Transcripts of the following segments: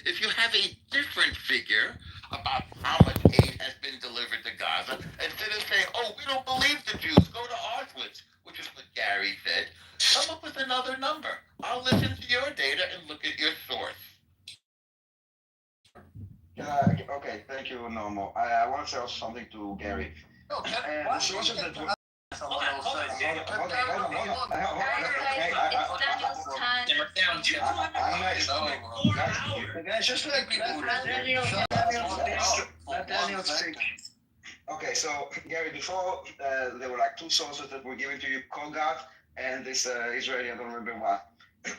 If you have a different figure about how much aid has been delivered to Gaza, instead of saying, oh, we don't believe the Jews, go to Auschwitz, which is what Gary said, come up with another number. I'll listen to your data and look at your source. Okay, thank you, Normo. I want to say also something to Gary. No, The sources that were. someone else Hold on, said, hold on, hold on, hold on. Guys, it's Daniel's time. Guys, just let Daniel speak. Okay, so Gary, before there were like two sources that were given to you, Kogat and this Israeli, I don't remember what.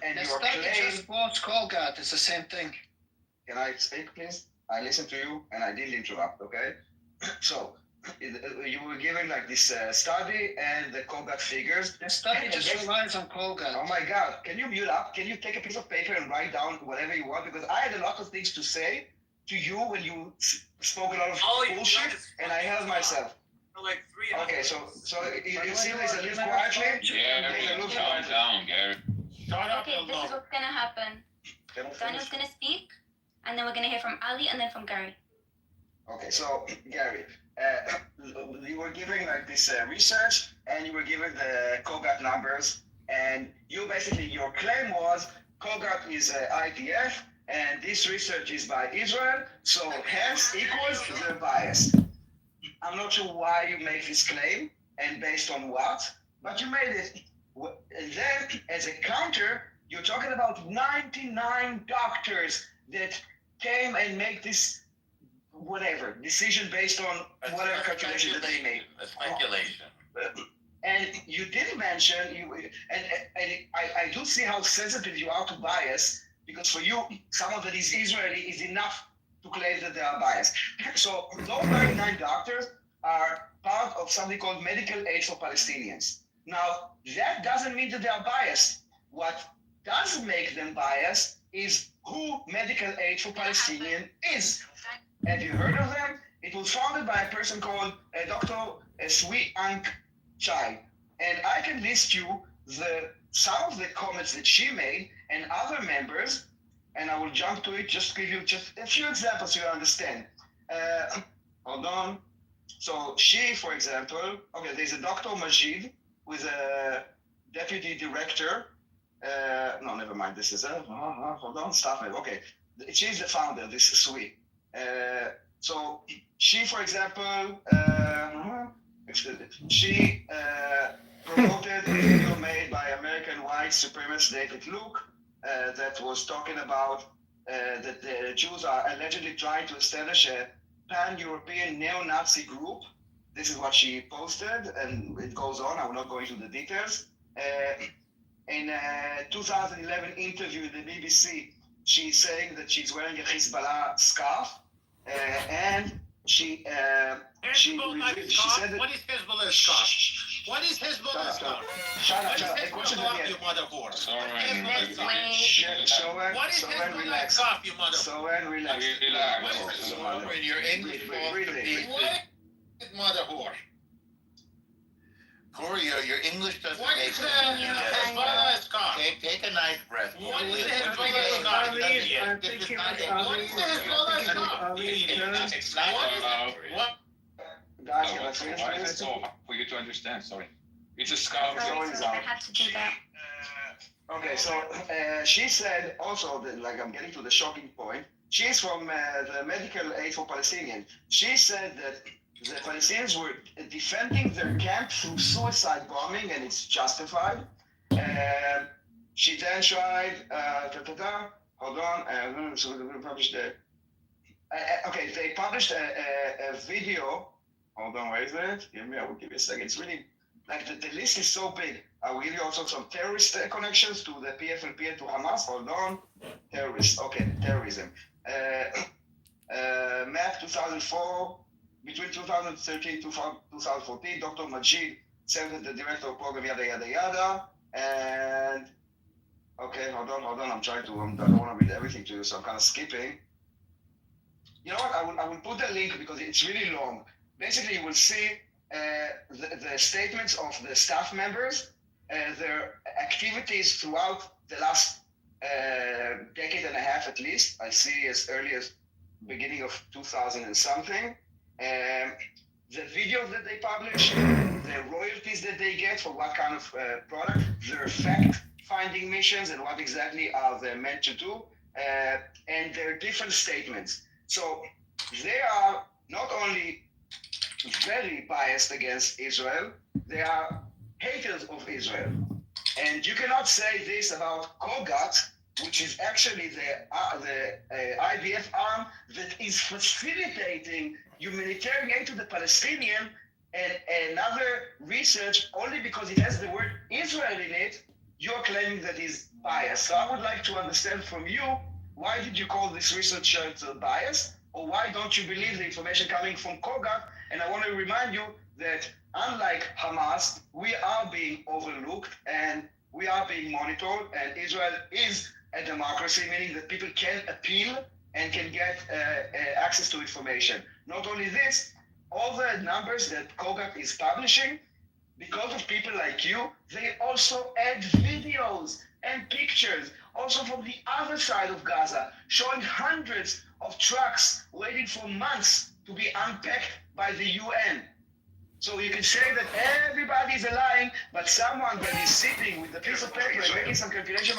And your claim. Just was Kogat. It's the same thing. Can I speak, please? I listened to you and I didn't interrupt. Okay, so you were given like this study and the Kogat figures. The study just relies on Kogat. Oh my God! Can you mute up? Can you take a piece of paper and write down whatever you want? Because I had a lot of things to say to you when you spoke a lot of bullshit, and I held myself. Like 3 hours. Okay, so you see there's a lift quietly. Gary, calm down, Gary. Shut up, Okay, this is what's gonna happen. Daniel's gonna speak, and then we're gonna hear from Ali, and then from Gary. Okay, so Gary, you were giving like this research, and you were giving the Kogat numbers, and you basically your claim was Kogat is IDF, and this research is by Israel, so hence equals they're biased. I'm not sure why you make this claim and based on what, but you made it. And then, as a counter, you're talking about 99 doctors that came and make this whatever decision based on whatever calculation that they made. A speculation. And you didn't mention and I do see how sensitive you are to bias, because for you, someone that is Israeli is enough to claim that they are biased. So those 99 doctors are part of something called Medical Aid for Palestinians. Now, that doesn't mean that they are biased. What does make them biased is who Medical Aid for Palestinian is. Have you heard of them? It was founded by a person called Dr. Sui Ank Chai. And I can list you some of the comments that she made and other members, and I will jump to it, just give you just a few examples so you understand. Hold on. So she, for example, okay, there's a Dr. Majid who is a deputy director. No, never mind. This is hold on, stop it. Okay, she's the founder. This is Sui. So she, for example, she promoted a video made by American white supremacist David Luke that was talking about that the Jews are allegedly trying to establish a pan-European neo-Nazi group. This is what she posted, and it goes on. I will not go into the details. In a 2011 interview with the BBC, she's saying that she's wearing a Hezbollah scarf, and she said that. What is Hezbollah scarf? What is Hezbollah scarf? Shut up, What is Hezbollah, you mother whore? Soren, What is Hezbollah scarf, you mother whore? Soren, relax. Soren, your English mother whore. Corey, your English doesn't What make is Hezbollah scarf? Take a nice breath. What is Hezbollah scarf? What is Hezbollah scarf? It's not what? Guys, can I finish? Why is it so hard for you to understand? Sorry. It's a scarf. Sorry, I had to do that. Okay, so she said also that, like, I'm getting to the shocking point. She's from the Medical Aid for Palestinians. She said that the Palestinians were defending their camp through suicide bombing, and it's justified. She then tried, hold on, so we're going to publish the, okay, they published a video. Hold on, where is it? I will give you a second. It's really, like, the list is so big. I will give you also some terrorist connections to the PFLP and to Hamas. Hold on. Terrorists, okay, terrorism. Map 2004, between 2013 to 2014, Dr. Majid served as the director of program, yada, yada, yada. And, okay, hold on. I don't want to read everything to you, so I'm kind of skipping. You know what, I will put the link because it's really long. Basically, you will see the statements of the staff members, their activities throughout the last decade and a half at least. I see as early as beginning of 2000 and something. The videos that they publish, the royalties that they get for what kind of product, their fact-finding missions and what exactly are they meant to do, and their different statements. So they are not only very biased against Israel, they are haters of Israel. And you cannot say this about Kogat, which is actually the IDF arm that is facilitating humanitarian aid to the Palestinian, and another research only because it has the word Israel in it, you're claiming that is biased. So I would like to understand from you, why did you call this research biased? Or why don't you believe the information coming from Kogat? And I want to remind you that unlike Hamas, we are being overlooked and we are being monitored, and Israel is a democracy, meaning that people can appeal and can get access to information. Not only this, all the numbers that Kogat is publishing, because of people like you, they also add videos and pictures, also from the other side of Gaza, showing hundreds of trucks waiting for months to be unpacked by the UN. So you can say that everybody is lying, but someone that is sitting with a piece of paper and making some calculation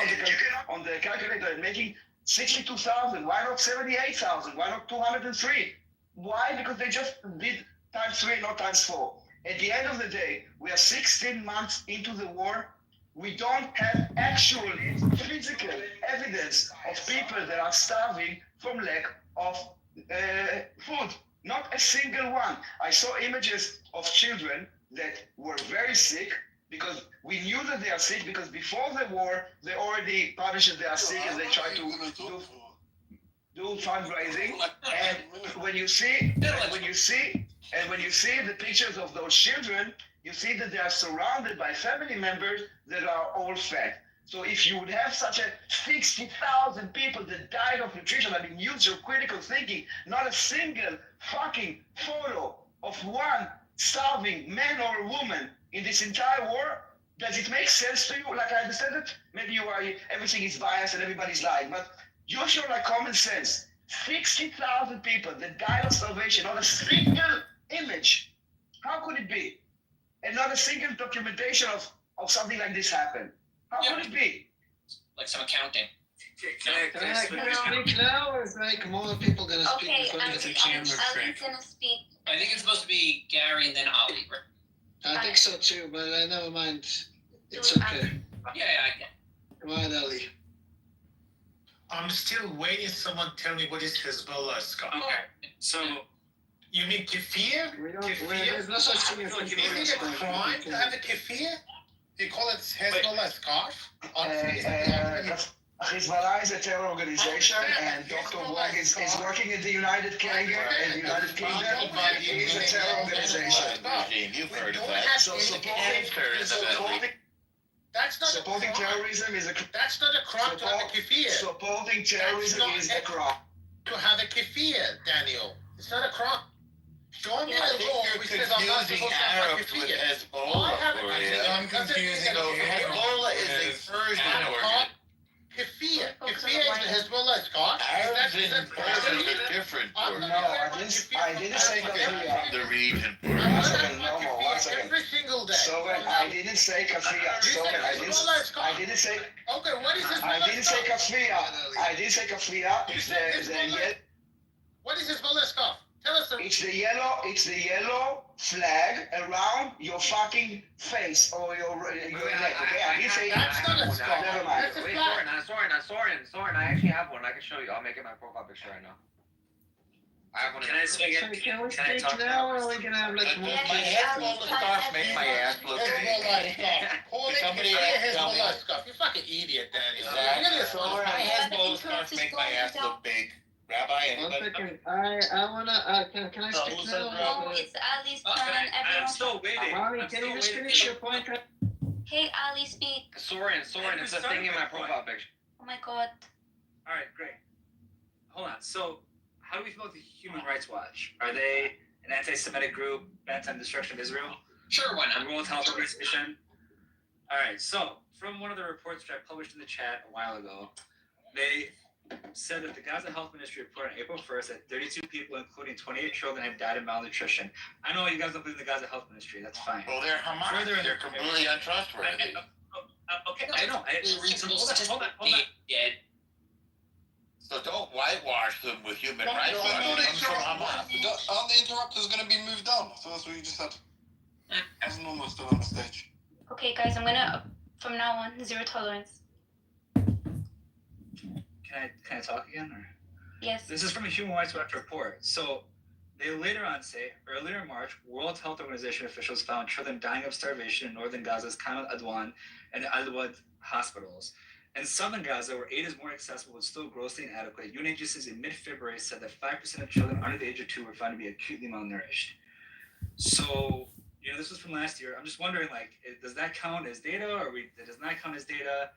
on the calculator and making 62,000, why not 78,000? Why not 203? Why? Because they just did times 3, not times 4. At the end of the day, we are 16 months into the war. We don't have actual physical evidence of people that are starving from lack of food. Not a single one. I saw images of children that were very sick because we knew that they are sick because before the war, they already published that they are sick and they try to do fundraising. And when you see the pictures of those children, you see that they are surrounded by family members that are all fat. So if you would have such a 60,000 people that died of nutrition, I mean, use your critical thinking, not a single fucking photo of one starving man or woman in this entire war, does it make sense to you? Like, I understand that maybe everything is biased and everybody's lying, but use your common sense. 60,000 people that died of starvation, not a single image. How could it be? And not a single documentation of something like this happen. How could it be? Like some accounting. Can I speak now, or is like more people gonna speak Okay, before Ali's the camera crack? gonna speak. I think it's supposed to be Gary and then Ali. I think so too, but I never mind. It's okay. Yeah, I can. Come on, Ali. I'm still waiting for someone to tell me what is Hezbollah, Scott. Okay, so You mean kefir? There's no such thing as Is it a crime to have a kefir? You call it Hezbollah scarf? Hezbollah is a terror organization, and Dr. Wag is working in the United Kingdom, and United Kingdom is a terror organization. You've heard of that. So supporting terrorism is a That's not a crime to have a kefir. supporting terrorism is a crime. To have a kefir, Daniel. It's not a crime. Show me I a think law you're which says I'm not confusing supposed to have a Arabs with kefir. Hezbollah. I'm confusing So Hezbollah is a Persian organ. Kefir. Kefir is the Hezbollah scarf. Arabs in Persia are different. No, I didn't say kafia. The region. One second, no more, 1 second. Every single day. So I didn't say kafia. So I didn't say. Okay, what is Hezbollah I didn't say scarf? kafia. I didn't say kafia. What is Hezbollah scarf? Tell us. It's the yellow flag around your fucking face or your neck. Okay, I didn't say. That's not a scarf. Never mind. That's a Wait, flag. Soren, I actually have one. I can show you. I'll make it my profile picture right now. I have one. Can I speak So it? can we Can I speak talk now, now? or are we gonna have like more Yeah, My people? Hezbollah scarf make my ass look big. Hezbollah scarf. Call it Somebody Kefir else tell me. Hezbollah scarf. You fucking idiot, Daniel. Exactly. You're So the my Yeah, but Hezbollah the scarf influence make is my going ass down. look big. Rabbi, One anybody? second. I wanna. Can I Oh, speak who said now? No, it's Ali's turn. I'm Everyone. still waiting. Ali, I'm can still you just waiting. finish your point? Hey, Ali, speak. Soren, it's a thing in my profile picture. Oh my God. All right, great. Hold on. So, how do we feel about the Human Rights Watch? Are they an anti-Semitic group bent on destruction of Israel? Sure, why A not? World Health Organization? All right. So, from one of the reports which I published in the chat a while ago, they said that the Gaza Health Ministry reported on April 1st that 32 people, including 28 children, had died of malnutrition. I know you guys don't believe in the Gaza Health Ministry. That's fine. Well, they're Hamas. Further in They're the- completely untrustworthy. Okay, I know. Reasonable Hold on. statistic dead. So don't whitewash them with human No, rights. no, Watch. no, It comes from Hamas. Aren't the interrupters going to be moved on? So that's what you just said. As normal, still on the stage. Okay, guys, I'm gonna from now on zero tolerance. Can I talk again? Or? Yes. This is from a Human Rights Watch report. So they later on say, earlier in March, World Health Organization officials found children dying of starvation in northern Gaza's Khan Adwan and Al-Wad hospitals. In southern Gaza, where aid is more accessible but still grossly inadequate, UN agencies in mid-February said that 5% of children under the age of 2 were found to be acutely malnourished. So, this was from last year. I'm just wondering, does that count as data, or it does not count as data?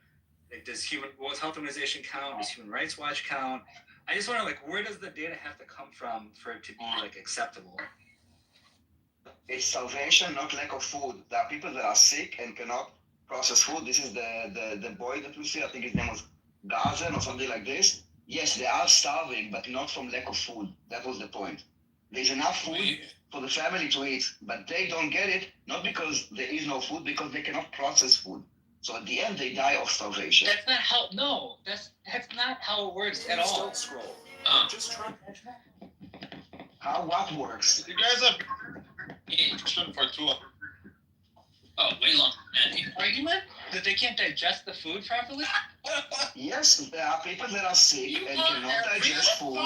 Does World Health Organization count? Does Human Rights Watch count? I just wonder, where does the data have to come from for it to be acceptable? It's starvation, not lack of food. There are people that are sick and cannot process food. This is the boy that we see. I think his name was Gazen or something like this. Yes, they are starving, but not from lack of food. That was the point. There's enough food for the family to eat, but they don't get it, not because there is no food, because they cannot process food. So at the end, they die of starvation. That's not how. No, that's not how it works at all. Don't scroll. Just try. How what works? You guys have question for 2 hours. Oh, way long. Argument that they can't digest the food properly? Yes, there are people that are sick and cannot digest food.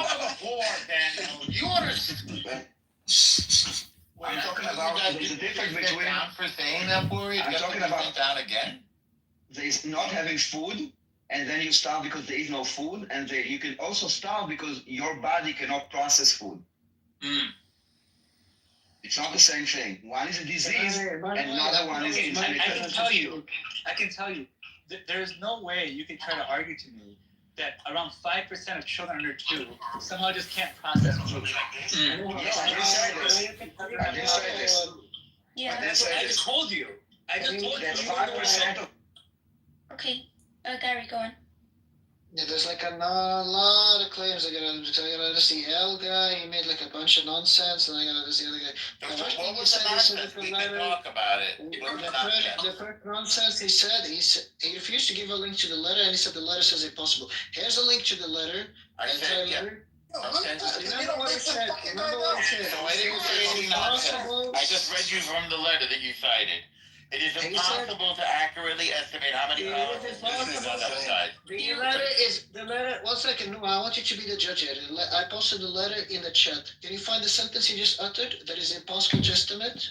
Daniel. You understand? I'm talking about there's a difference between down for saying that, Boris. I'm talking about down again. there is not having food, and then you starve because there is no food, and you can also starve because your body cannot process food. It's not the same thing. One is a disease, and another one is I can tell you, there's no way you can try to argue to me that around 5% of children under 2 somehow just can't process food. Yes, I did say this. I did say this. Yeah. I did say I this. just told you. That's 5% of Okay. Gary, go on. Yeah, there's a lot of claims. I got this the L guy. He made a bunch of nonsense, and I got this the other guy. So what was the nonsense? We can talk about it. What was the nonsense? The first nonsense he said, he refused to give a link to the letter, and he said the letter says impossible. Here's a link to the letter. I said, yeah. Remember what I said. So I didn't say any nonsense. I just read you from the letter that you cited. It is impossible to accurately estimate how many this is on the other side. The letter. 1 second, no, I want you to be the judge here. I posted the letter in the chat. Can you find the sentence he just uttered? That is impossible to estimate.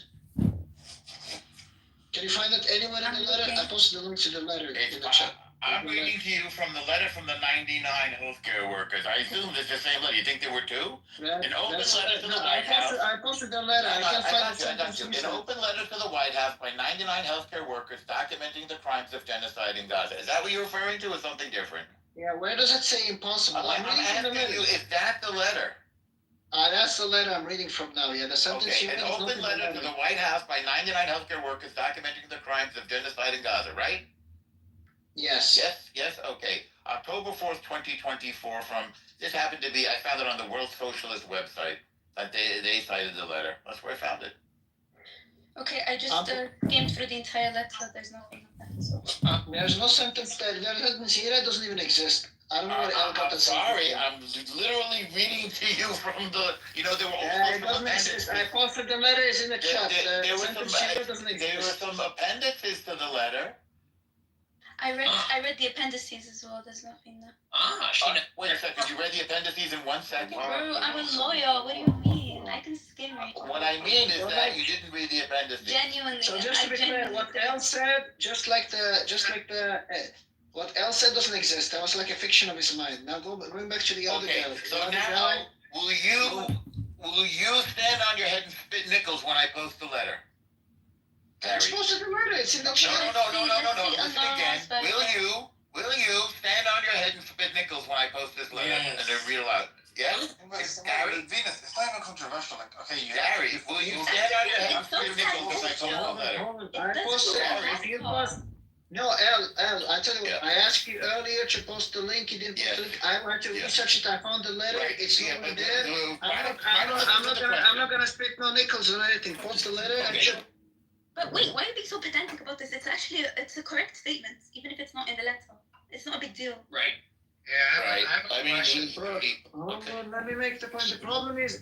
Can you find that anywhere in the letter? I posted the link to the letter in the chat. I'm reading to you from the letter from the 99 healthcare workers. I assume it's the same letter. You think there were 2? An open letter to the White House. I posted the letter. I can't find the sentence. An open letter to the White House by 99 healthcare workers documenting the crimes of genocide in Gaza. Is that what you're referring to, or something different? Yeah, where does it say impossible? I'm asking you, is that the letter? That's the letter I'm reading from now. Yeah, the sentence Okay, you an read is not open in letter to the White House by 99 healthcare workers documenting the crimes of genocide in Gaza, right? Yes. Yes, okay. October 4th, 2024 from, this happened to be, I found it on the World Socialist website. They cited the letter. That's where I found it. Okay, I just skimmed through the entire letter. There's nothing on that. So. There's no sentence there. That doesn't even exist. I don't know what Al got I'm to say. sorry, I'm literally reading to you from the, there were Yeah, it also some doesn't exist. appendices. I posted the letter. Is in the chat. There were Sentence some, here doesn't there were exist. some appendices to the letter. I read the appendices as well. There's nothing there. Wait a second, you read the appendices in 1 second? Bro, I'm a lawyer. What do you mean? I can skim read. What I mean is that you didn't read the appendices. Genuinely. So just to be clear, what El said, just like what El said doesn't exist. That was like a fiction of his mind. Now going back to the other Okay, guy. so now, will you stand on your head and spit nickels when I post the letter? I'm supposed to the letter. It's in the chat. No. Listen again. Will you stand on your head and spit nickels when I post this letter and then read aloud? Yeah? Gary? Venus, it's not even controversial. Okay, Gary, will you stand on your head and spit nickels as I post the letter? I posted. No, L, I tell you what, Yeah. I asked you earlier to post the link, you didn't post the link. I went to Yeah. research it, I found the letter, Right. it's Yeah, not but there. I'm not gonna spit no nickels or anything. Post the letter and Okay. shit. But wait, why are you being so pedantic about this? It's actually it's a correct statement, even if it's not in the letter. It's not a big deal. Right. Yeah, Right. I have a question. Hold on, let me make the point. The problem is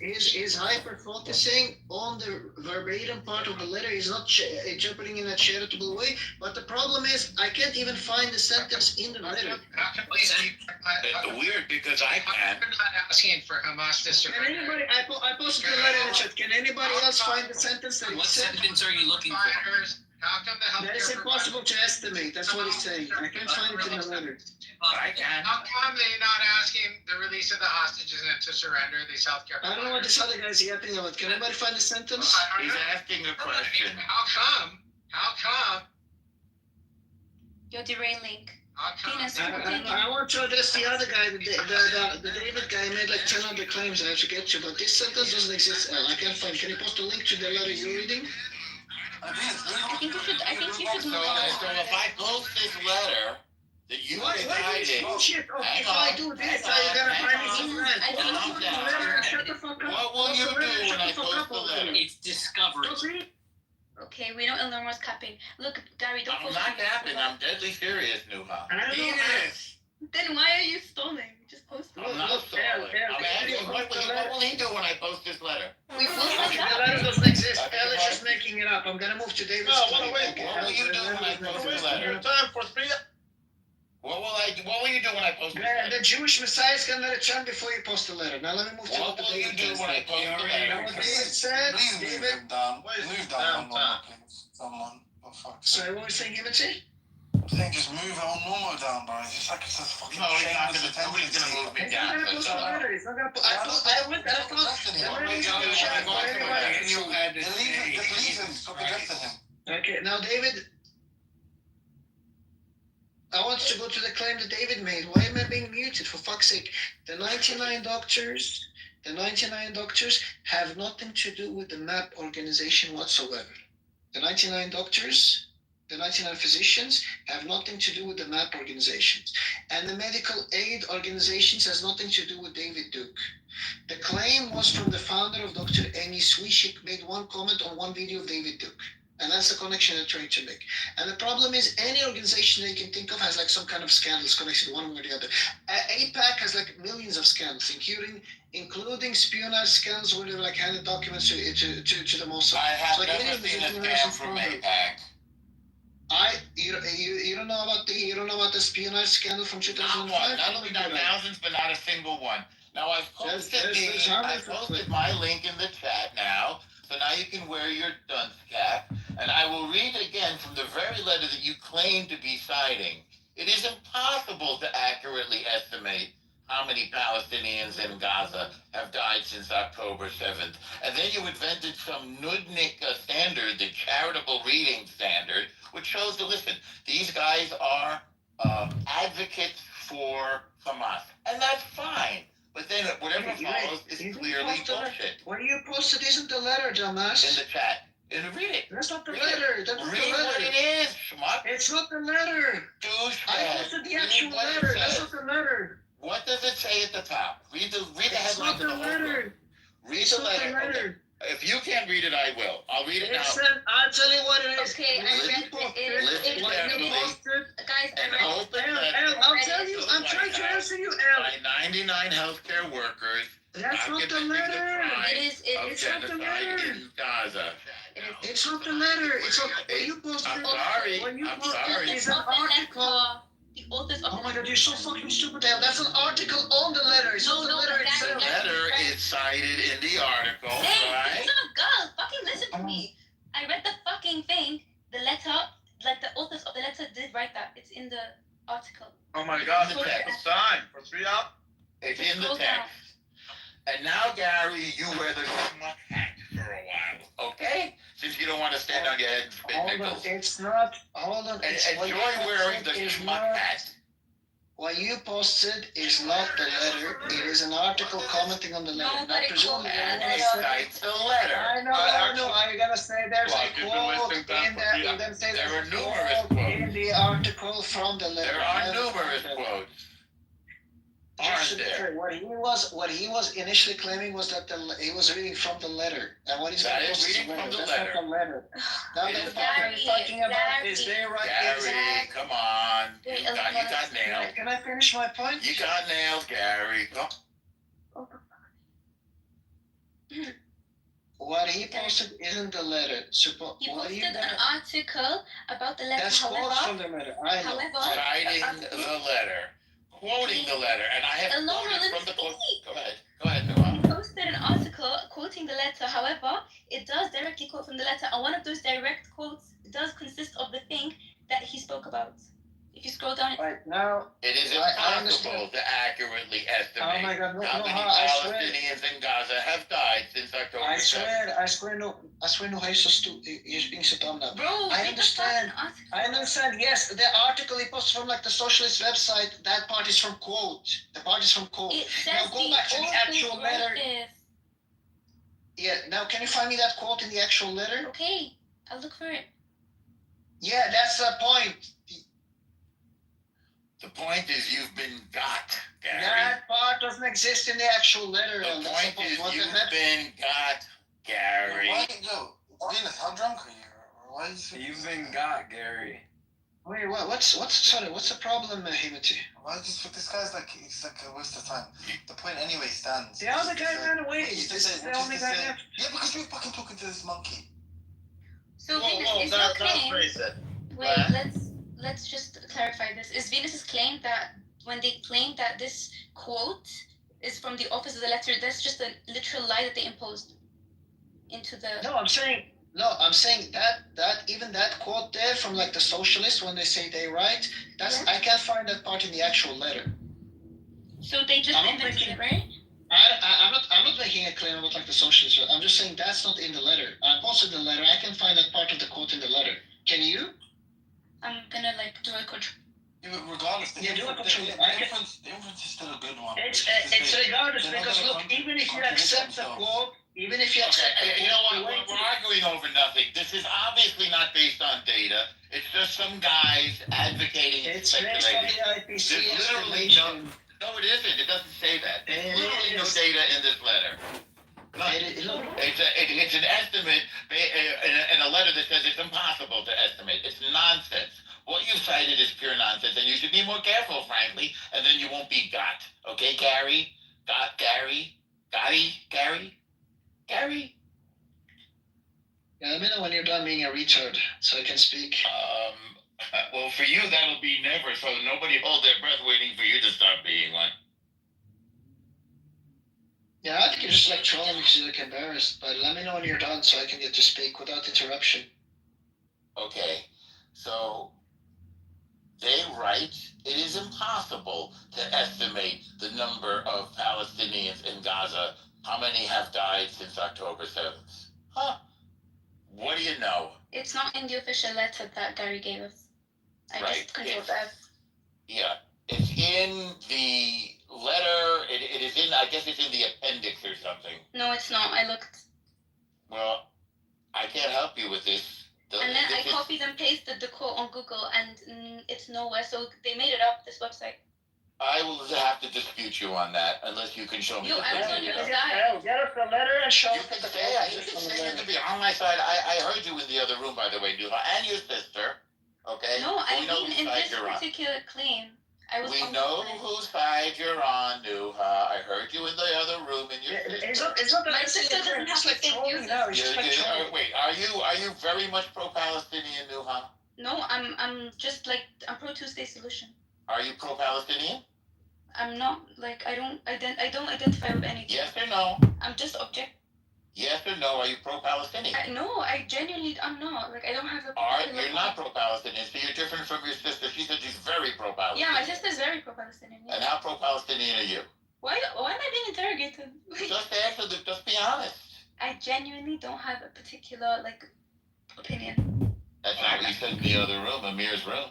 hyper focusing on the verbatim part of the letter is not interpreting in a charitable way. But the problem is I can't even find the sentence in the letter. How can we What's that? keep? It's weird because I can. I'm not asking for Hamas to Can surrender. anybody? I posted the letter in the chat. Can anybody else find the sentence that he What said? sentence are you looking for? Fighters, how come the healthcare That is impossible to estimate. That's what he's saying. I can't find it in the letter. I can. How come they're not asking the release of the hostages and to surrender these healthcare I don't know what this other guy's yapping about. Can anybody find the sentence? I don't He's know. asking a question. How come? How come? You're derailing. How come? Venus, I want to address the other guy, the David guy made like 10 other claims I have to get to, but this sentence doesn't exist. I can't find. Can you post a link to the letter you're reading? I think you should So, move so on. if I post this letter that you Why is decided, bullshit? Oh, Hang if I on, do this, hang I gotta on, find hang it on. in red. I think Post you the should- letter and shut the fuck up. what will Post you the letter do and when I shut the fuck post up the already. letter? It's discovery. Don't read. Okay, we know Eleanor's capping. Look, Gary, don't I'm post not it. capping. I'm deadly serious, Nuha. I don't know. Then why are you stalling? Just post it. I'm not Look, stalling. L, I'm L, asking, L, what will he do when I post this letter? We post like The that. letter doesn't exist. Okay, L is fine. just making it up. I'm gonna move to David's. No, claim. wait, Okay, what will you do when I post the letter? Time for 3 What will you do when I post this The letter? Jewish Messiah is gonna return before you post the letter. Now let me move to What what will you do when I post the Now letter? what David said, Please move David. him down. Move down one more, please. Someone. For fuck's sake. Sorry, what was saying, Timothy? I'm saying just move it on normal down, bro. It's just like it's a fucking No, he's not shameless gonna, nobody's gonna move me He's not down. gonna So post shut the up. letter. He's not gonna. I went. I thought the What letter will is you in do the when I chat for post the anybody letter? to see. Just leave him. Stop addressing him. Okay, now David. I want to go to the claim that David made. Why am I being muted? For fuck's sake, the 99 doctors have nothing to do with the MAP organization whatsoever. The 99 doctors, the 99 physicians have nothing to do with the MAP organizations. And the medical aid organizations has nothing to do with David Duke. The claim was from the founder of Dr. Amy Swish, made one comment on one video of David Duke. And that's the connection they're trying to make. And the problem is any organization that you can think of has like some kind of scandals connected one way or the other. APAC has like millions of scandals, including espionage scandals where they like handed documents to the Mossad. I have So, like, never seen a scam from APAC. You don't know about the espionage scandal from Not 2005? one. Not only not thousands, but not a single one. Now I've posted my link in the chat now, so now you can wear your dunce cap, and I will read again from the very letter that you claim to be citing. It is impossible to accurately estimate how many Palestinians in Gaza have died since October 7th. And then you invented some Nudnik standard, the charitable reading standard, which shows that, listen, these guys are advocates for Hamas. And that's fine. But then whatever follows is clearly bullshit. What you posted isn't the letter, dumbass. In the chat. And read it. That's not the Read letter. That's not Read the what letter. it is, schmuck. It's not the letter. Douchebag. I posted the Read actual what it letter. That's says. not the letter. What does it say at the top? Read the It's headline not to the the whole thing. letter. Read It's the not the letter. Okay. letter. If you can't read it, I will. I'll read it It now. said, I'll tell you what it is. Okay, I What read you posted, it. what you carefully. posted. Guys, I An read open L, letter I'll tell you. I'm trying to answer you, L. by 99 healthcare workers That's not the documenting the letter. crime It is. of It's not the genocide letter. in Gaza. It is. It's not the letter. It's not. What you posted. I'm sorry. What you I'm posted sorry. is an article. The authors of Oh my God, you're so fucking stupid, Al. That's an article on the letter. It's not the letter that's- The itself. letter is cited in the article, Hey, right? son of God, fucking listen to me. I read the fucking thing. The letter, like the authors of the letter did write that. It's in the article. Oh my God, the text. it's time for 3 up. It's in the Scroll down. text. And now, Gary, you wear the schmuck hat for a while, okay? Since you don't want to stand on your head and spit Hold on, nickels. it's not. Hold on. And It's what enjoy you wearing the said is schmuck not- hat. What you posted is not the letter. It is an article commenting on the letter. No, but it presumably quotes And the they letter. cite the letter. I know. Are you gonna say there's Well, a I've been quote listening to that in for there? 3 You're gonna say There there's are a numerous quote quotes. in the article from the letter. There are numerous quotes. Aren't there? What he was initially claiming was that he was reading from the letter, and what he's That going is to reading from the That's letter. not the letter. Now It the is part Gary, we're talking about is Gary. there right? Gary, come on. Wait, You got nailed. Can I finish my point? You got nailed, Gary. Come. What he posted isn't the letter. He What posted you an article about the letter. That's quotes from However, the letter. I know. however, Citing the letter. Quoting the letter. And I have Laura, quoted let me from the quote. speak. Go ahead. Go ahead, Noah. He posted an article quoting the letter. However, it does directly quote from the letter, and one of those direct quotes does consist of the thing that he spoke about. If you scroll down, Right now, It is I impossible to accurately estimate oh my God, how many I swear. Palestinians in Gaza have died since October 7th. I swear, no, he's being so dumb now. bro, I read the understand. fucking article. I understand, yes, the article he posted from like the socialist website, that part is from quote. The part is from quote. It Now says go the back to the authors actual wrote letter. this. Yeah, now can you find me that quote in the actual letter? Okay, I'll look for it. Yeah, that's the point. The point is you've been got, Gary. That part doesn't exist in the actual letter. The and that's point supposed- is what the you've heck? been got, Gary. Why, yo, Venus, how drunk are you? Or why are you so You've been got, Gary. Wait, what's the problem, Himati? Why just, this guy's like, he's like a waste of time. The point anyway stands. The other guy ran away. Which is to This say- is the which is only to guy say- left. Yeah, because you're fucking talking to this monkey. So Whoa, Venus, whoa, is that, your that's claim? racist. Wait, Right. let's just clarify this. Is Venus's claim that when they claim that this quote is from the office of the letter, that's just a literal lie that they imposed into the? No, I'm saying that even that quote there from like the socialists when they say they write, that's Yeah. I can't find that part in the actual letter. So they just I'm not invented making- it, right? I'm not making a claim about like the socialists. I'm just saying that's not in the letter. I posted the letter. I can find that part of the quote in the letter. Can you? I'm gonna like do a control. Yeah, but regardless, the Yeah, do inference, it, the inference is still a good one. It's Which is to say, regardless they're not because gonna look, even if you contradict accept the themselves. quote, even if you Okay, accept the you know quote, what? the way We're to- arguing over nothing. This is obviously not based on data. It's just some guys advocating and it's based on speculating. the IPC There's literally estimation. No, it isn't. It doesn't say that. There's It literally no is. data in this letter. None. Look, It's an estimate in a letter that says it's impossible to estimate. It's nonsense. What you cited is pure nonsense, and you should be more careful, frankly, and then you won't be got. Okay, Gary? Got Gary? Gotti? Gary? yeah, let me know when you're done being a retard so I can speak. Well, for you, that'll be never, so nobody hold their breath waiting for you to start being one. Yeah, I think you're just like trolling because you look embarrassed, but let me know when you're done so I can get to speak without interruption. Okay, so they write, it is impossible to estimate the number of Palestinians in Gaza. How many have died since October 7th? Huh? What do you know? It's not in the official letter that Gary gave us. I Right, just controlled it's- that. Yeah, it's in the letter, it is in, I guess it's in the appendix or something. No, it's not. I looked. Well, I can't help you with this. And then I This is- copied and pasted the quote on Google, and it's nowhere. So they made it up, this website. I will have to dispute you on that unless you can show me Yo, the I was picture. on your Get side. us the letter and show You us can the say you can be on my side. I heard you in the other room, by the way, Nuha, and your sister. Okay? No, I We know mean whose in side this you're on. particular claim, I was We on know the side. whose side you're on, Nuha. I heard you in the other room in your sister. It's not My sister doesn't have it's the like same trolling views now. as It's just like trolling. Wait, are you very much pro-Palestinian, Nuha? No, I'm just like I'm pro two-state solution. Are you pro-Palestinian? I'm not like I don't identify with anything. Yes or no? I'm just object. Yes or no? Are you pro-Palestinian? No, I genuinely I'm not. Like I don't have a. You're not pro-Palestinian, so you're different from your sister. She said she's very pro-Palestinian. Yeah, my sister's very pro-Palestinian. And Yeah. how pro-Palestinian are you? Why am I being interrogated? Just answer. Just be honest. I genuinely don't have a particular like opinion. That's not what you said in the other room, Amir's room.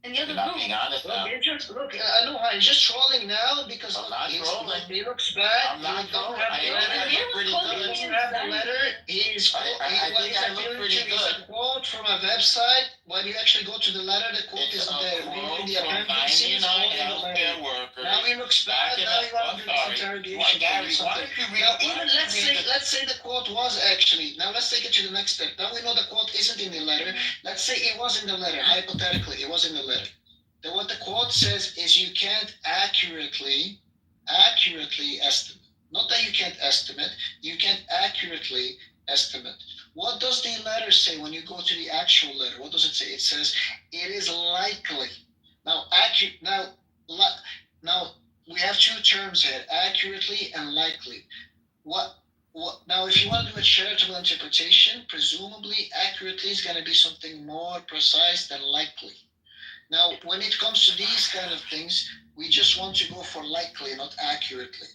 in the other You're not room. being honest now. I know he's just trolling now because I'm not trolling. he looks bad. I'm not He don't trolling. have I the think letter. I look pretty Calling good. me He doesn't have the insane. letter. He's I think I look pretty It's good. a quote from a website. When you actually go to the letter, the quote It's isn't a there. quote In the from appendices, 99 quote in the healthcare letter. workers. Now he looks bad. backing Now up. he wants I'm to do sorry. this interrogation. Why, Gary, or why something. don't you read? Now, why even don't you read the- let's say the quote was actually. Now let's take it to the next step. Now we know the quote isn't in the letter. Let's say it was in the letter. Hypothetically, it was in the letter. Then what the quote says is you can't accurately estimate. Not that you can't estimate. You can't accurately estimate. What does the letter say when you go to the actual letter? What does it say? It says it is likely. Now, now we have two terms here: accurately and likely. What now, if you want to do a charitable interpretation, presumably accurately is going to be something more precise than likely. Now, when it comes to these kind of things, we just want to go for likely, not accurately.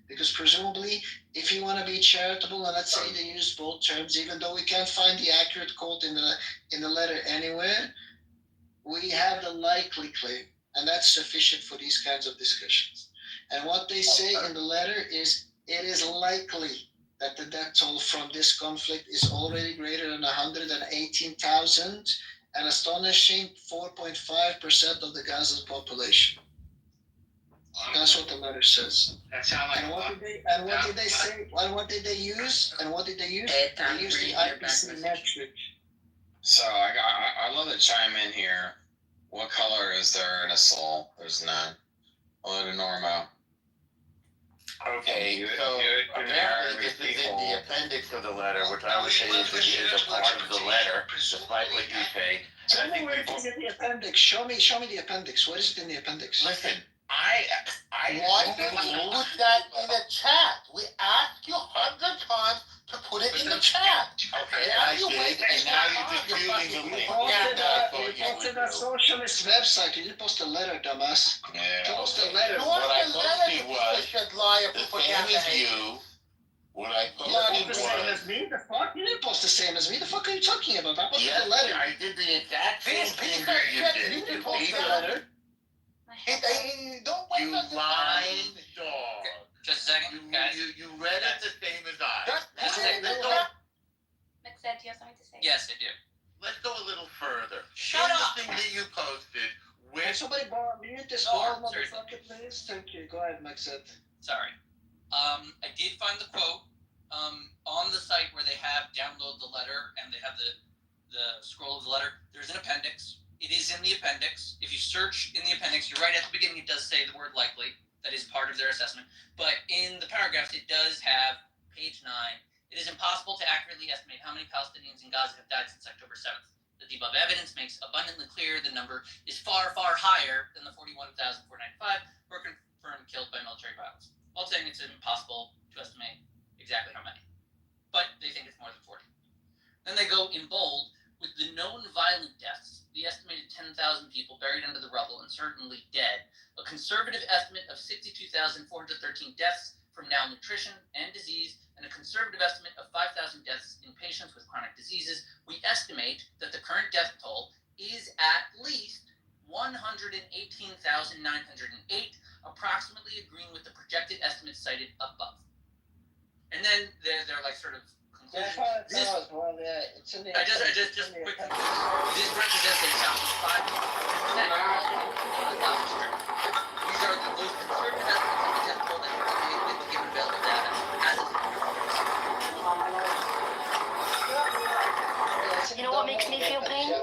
Because presumably, if you want to be charitable, and let's say they use both terms, even though we can't find the accurate quote in the letter anywhere, we have the likely claim, and that's sufficient for these kinds of discussions. And what they say in the letter is, it is likely that the death toll from this conflict is already greater than 118,000, an astonishing 4.5% of the Gaza population. That's what the letter says. That sound like And what did they say? And what did they use? They used the IPC metric. So I love to chime in here. What color is there in a soul? There's none. Other than Normo. Okay, so apparently this is in the appendix of the letter, which I would say is a part of the letter, despite what you say. Tell me where it is in the appendix. Show me the appendix. What is it in the appendix? Listen, why don't you put that in the chat? We asked you 100 times to put it in the chat. Okay, I did, and now you're just using the link. You posted a socialist website. You didn't post a letter, dumbass. Yeah. Post a letter. What I posted was the same as you. What I You didn't post posted the same was. as me. The fuck? You didn't post the same as me. The fuck are you talking about? I posted Yes, a letter. I did the exact same thing you did. You didn't post a letter. Don't waste your lying dog. Just a second, guys. You read it the same as I. Just a second. Maxed, do you have something to say? Yes, I do. Let's go a little further. Shut In up! the thing that you posted, Can with somebody mute this No, ball seriously. motherfucker, please? Thank you. Go ahead, Maxet. Sorry. I did find the quote on the site where they have download the letter and they have the scroll of the letter. There's an appendix. It is in the appendix. If you search in the appendix, you're right at the beginning. It does say the word likely. That is part of their assessment. But in the paragraphs, it does have page 9. It is impossible to accurately estimate how many Palestinians in Gaza have died since October 7th. The above evidence makes abundantly clear the number is far, far higher than the 41,495 who are confirmed killed by military violence. While saying it's impossible to estimate exactly how many. But they think it's more than 40. Then they go in bold, with the known violent deaths, the estimated 10,000 people buried under the rubble and certainly dead, a conservative estimate of 62,413 deaths from malnutrition and disease, and a conservative estimate of 5,000 deaths in patients with chronic diseases, we estimate that the current death toll is at least 118,908, approximately agreeing with the projected estimates cited above. And then they're like sort of conclusions. It's in the I just quick. This represents a top 5%. These are the most conservative estimates of the death toll that are made with the given available data. You know what makes me feel pain? Is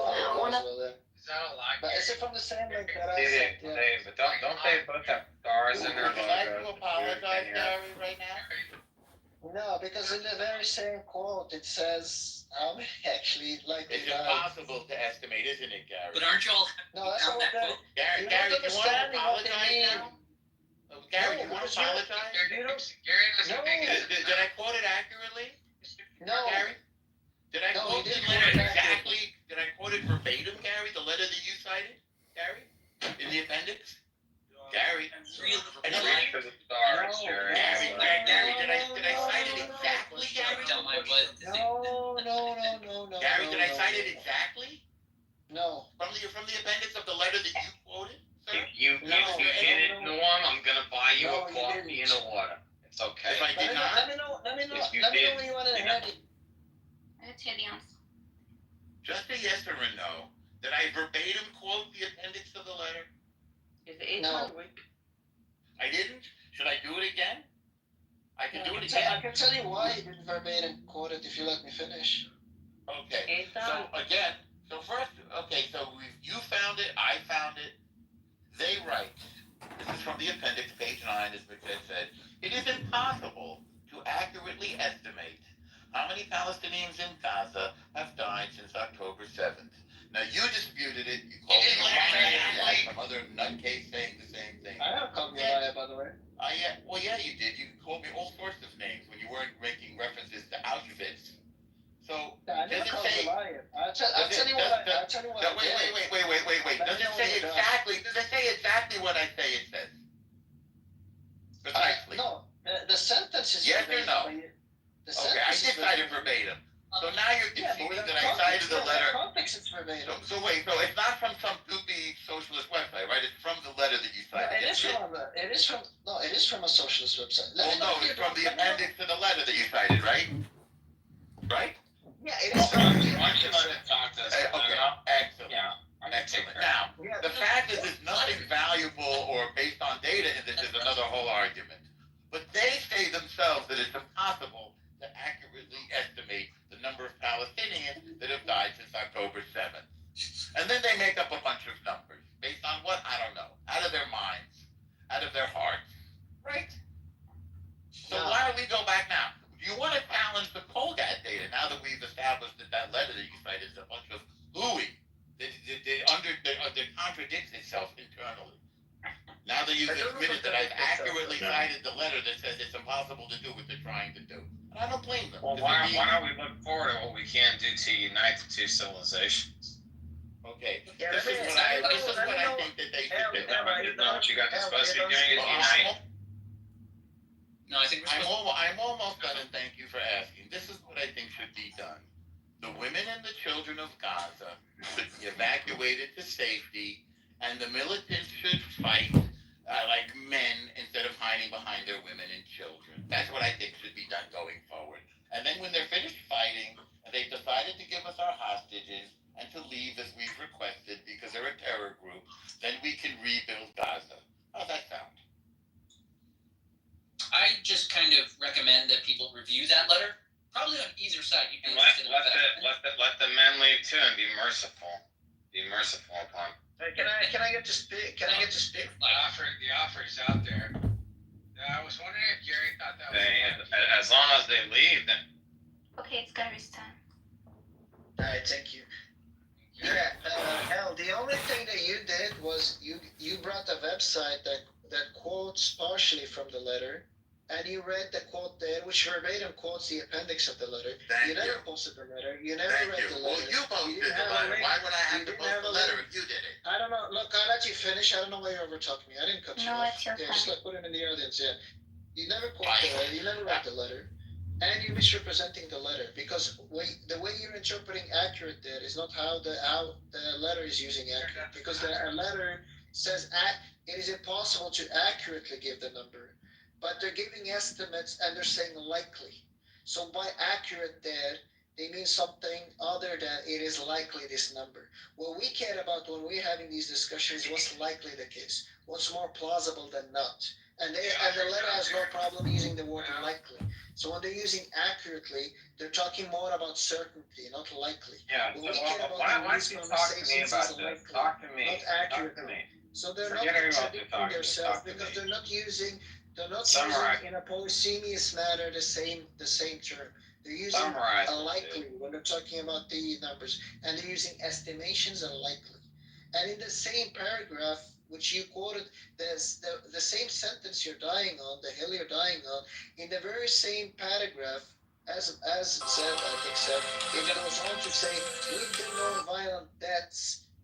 that a lie? But is it from the same link that I They, sent? Yeah. but don't they both have stars in their Would you like logos? to apologize, Gary, right now? No, because in the very same quote it says how many actually like It's impossible to estimate, isn't it, Gary? But aren't you all No, that's down what that they're. quote? Gary, You're Gary, not you want to understanding what they apologize mean. now? Gary, No, you want because to apologize? Gary doesn't think No. it's. Did I quote it accurately, No. Gary? Did I No, quote you the didn't letter quote it exactly? Did I quote it verbatim, Gary? The letter that you cited, Gary, in the appendix? Gary, Real. I know. Reach for the stars, No. Jerry. Gary, did I cite it exactly, Gary? Tell my butt to say. No. Gary, did I cite it exactly No. from from the appendix of the letter that you quoted, sir? If you No, get it, no. Norm, I'm gonna buy you No, a you coffee and didn't. a water. It's okay. If I did not, Let me know. Let me know. If you Let me know did, when you want to you know. have it. Let's hear the answer. just a yes or a no. Did I verbatim quote the appendix of the letter? Is the 8-month week? I didn't. Should I do it again? I can do it I again. can tell you why you didn't verbatim quote it if you let me finish. Okay. So again, so first, okay, so you found it, I found it. They write, this is from the appendix, page 9, as Miket said, it is impossible to accurately estimate how many Palestinians in Gaza have died since October 7th. Now, you disputed it, you called me a liar, like some other nutcase saying the same thing. I have called you a liar, by the way. Yeah, well, yeah, you did. You called me all sorts of names when you weren't making references to Auschwitz. So, I never does it called say... you a liar. I'll tell you what I did. Wait. Let Does me it know say when you're done. exactly? Does it say exactly what I say it says? Precisely. No, the sentence is Yes or verbatim, no? but Okay, the I sentence did is cite it verbatim. So now you're Yeah, but conceding without that I cited the letter. context, it's verbatim. So wait, so it's not from some goopy socialist website, right? It's from the letter that you No, cited. it is from a socialist website. Well, no, it's from the appendix to the letter that you cited, right? Right? Yeah, it is from the Why don't you let it talk to us? Okay, excellent. Yeah. I can take Excellent. her. Now, Yeah, the fact is there's nothing valuable or based on data in this is another whole argument. But they say themselves that it's impossible to accurately estimate the number of Palestinians that have died since October 7th. And then they make up a bunch of numbers. Based on what? I don't know. Out of their minds. Out of their hearts. Right? So Yeah. why don't we go back now? Do you want to challenge the Colgate data now that we've established that that letter that you cited is a bunch of hooey? That contradicts itself internally. Now that you've admitted that I've accurately cited the letter that says it's impossible to do what they're trying to do. And I don't blame them. Well, why don't we look forward to what we can do to unite the two civilizations? Okay. Yeah, This is what I think that they should do. Is that what you guys are supposed to be doing is unite? No, I think we're supposed I'm almost done, and thank you for asking. This is what I think should be done. The women and the children of Gaza should be evacuated to safety, and the militants should fight like men instead of hiding behind their women and children. That's what I think should be done going forward. And then when they're finished fighting, and they've decided to give us our hostages and to leave as we've requested because they're a terror group, then we can rebuild Gaza. How's that sound? I just kind of recommend that people review that letter. Probably on either side. You'd be And interested in let the men leave too and be merciful. Be merciful upon. Can I get to speak? Can I get to speak? The offer's out there. I was wondering if Gary thought that was. As long as they leave, then. Okay, it's Gary's time. Alright, thank you. Yeah, Hal, the only thing that you did was you brought a website that quotes partially from the letter, and you read the quote there, which verbatim quotes the appendix of the letter. Thank never you. posted the letter. You never Thank read you. the Well, letter. you posted didn't the have a letter. link. Why would I have You to didn't post have the a letter link. if you did it? I don't know. Look, I'll let you finish. I don't know why you're over talking me. I didn't cut you No, off. it's your Just time. like put him in the audience. Yeah, you never quote the letter. You never read the letter, and you're misrepresenting the letter because the way you're interpreting accurate there is not how the letter is using accurate, because the letter says it is impossible to accurately give the number, but they're giving estimates and they're saying likely. So by accurate there, they mean something other than it is likely this number. What we care about when we're having these discussions, what's likely the case, what's more plausible than not. And the letter has no problem using the word likely. So when they're using accurately, they're talking more about certainty, not likely. Yeah. What we So, care about why in don't these you talk to me conversations about is this? likely, Talk to me. not accurately. Talk to me. So they're Forget not everyone else contradicting talking to. themselves Talk to because me. they're not Summarize. using in a polysemous manner the same term. They're using Summarize a it, likely dude. when they're talking about the numbers, and they're using estimations and likely. And in the same paragraph, which you quoted, there's the same sentence you're dying on, the hill you're dying on, in the very same paragraph, as said, I think said, it goes on to say,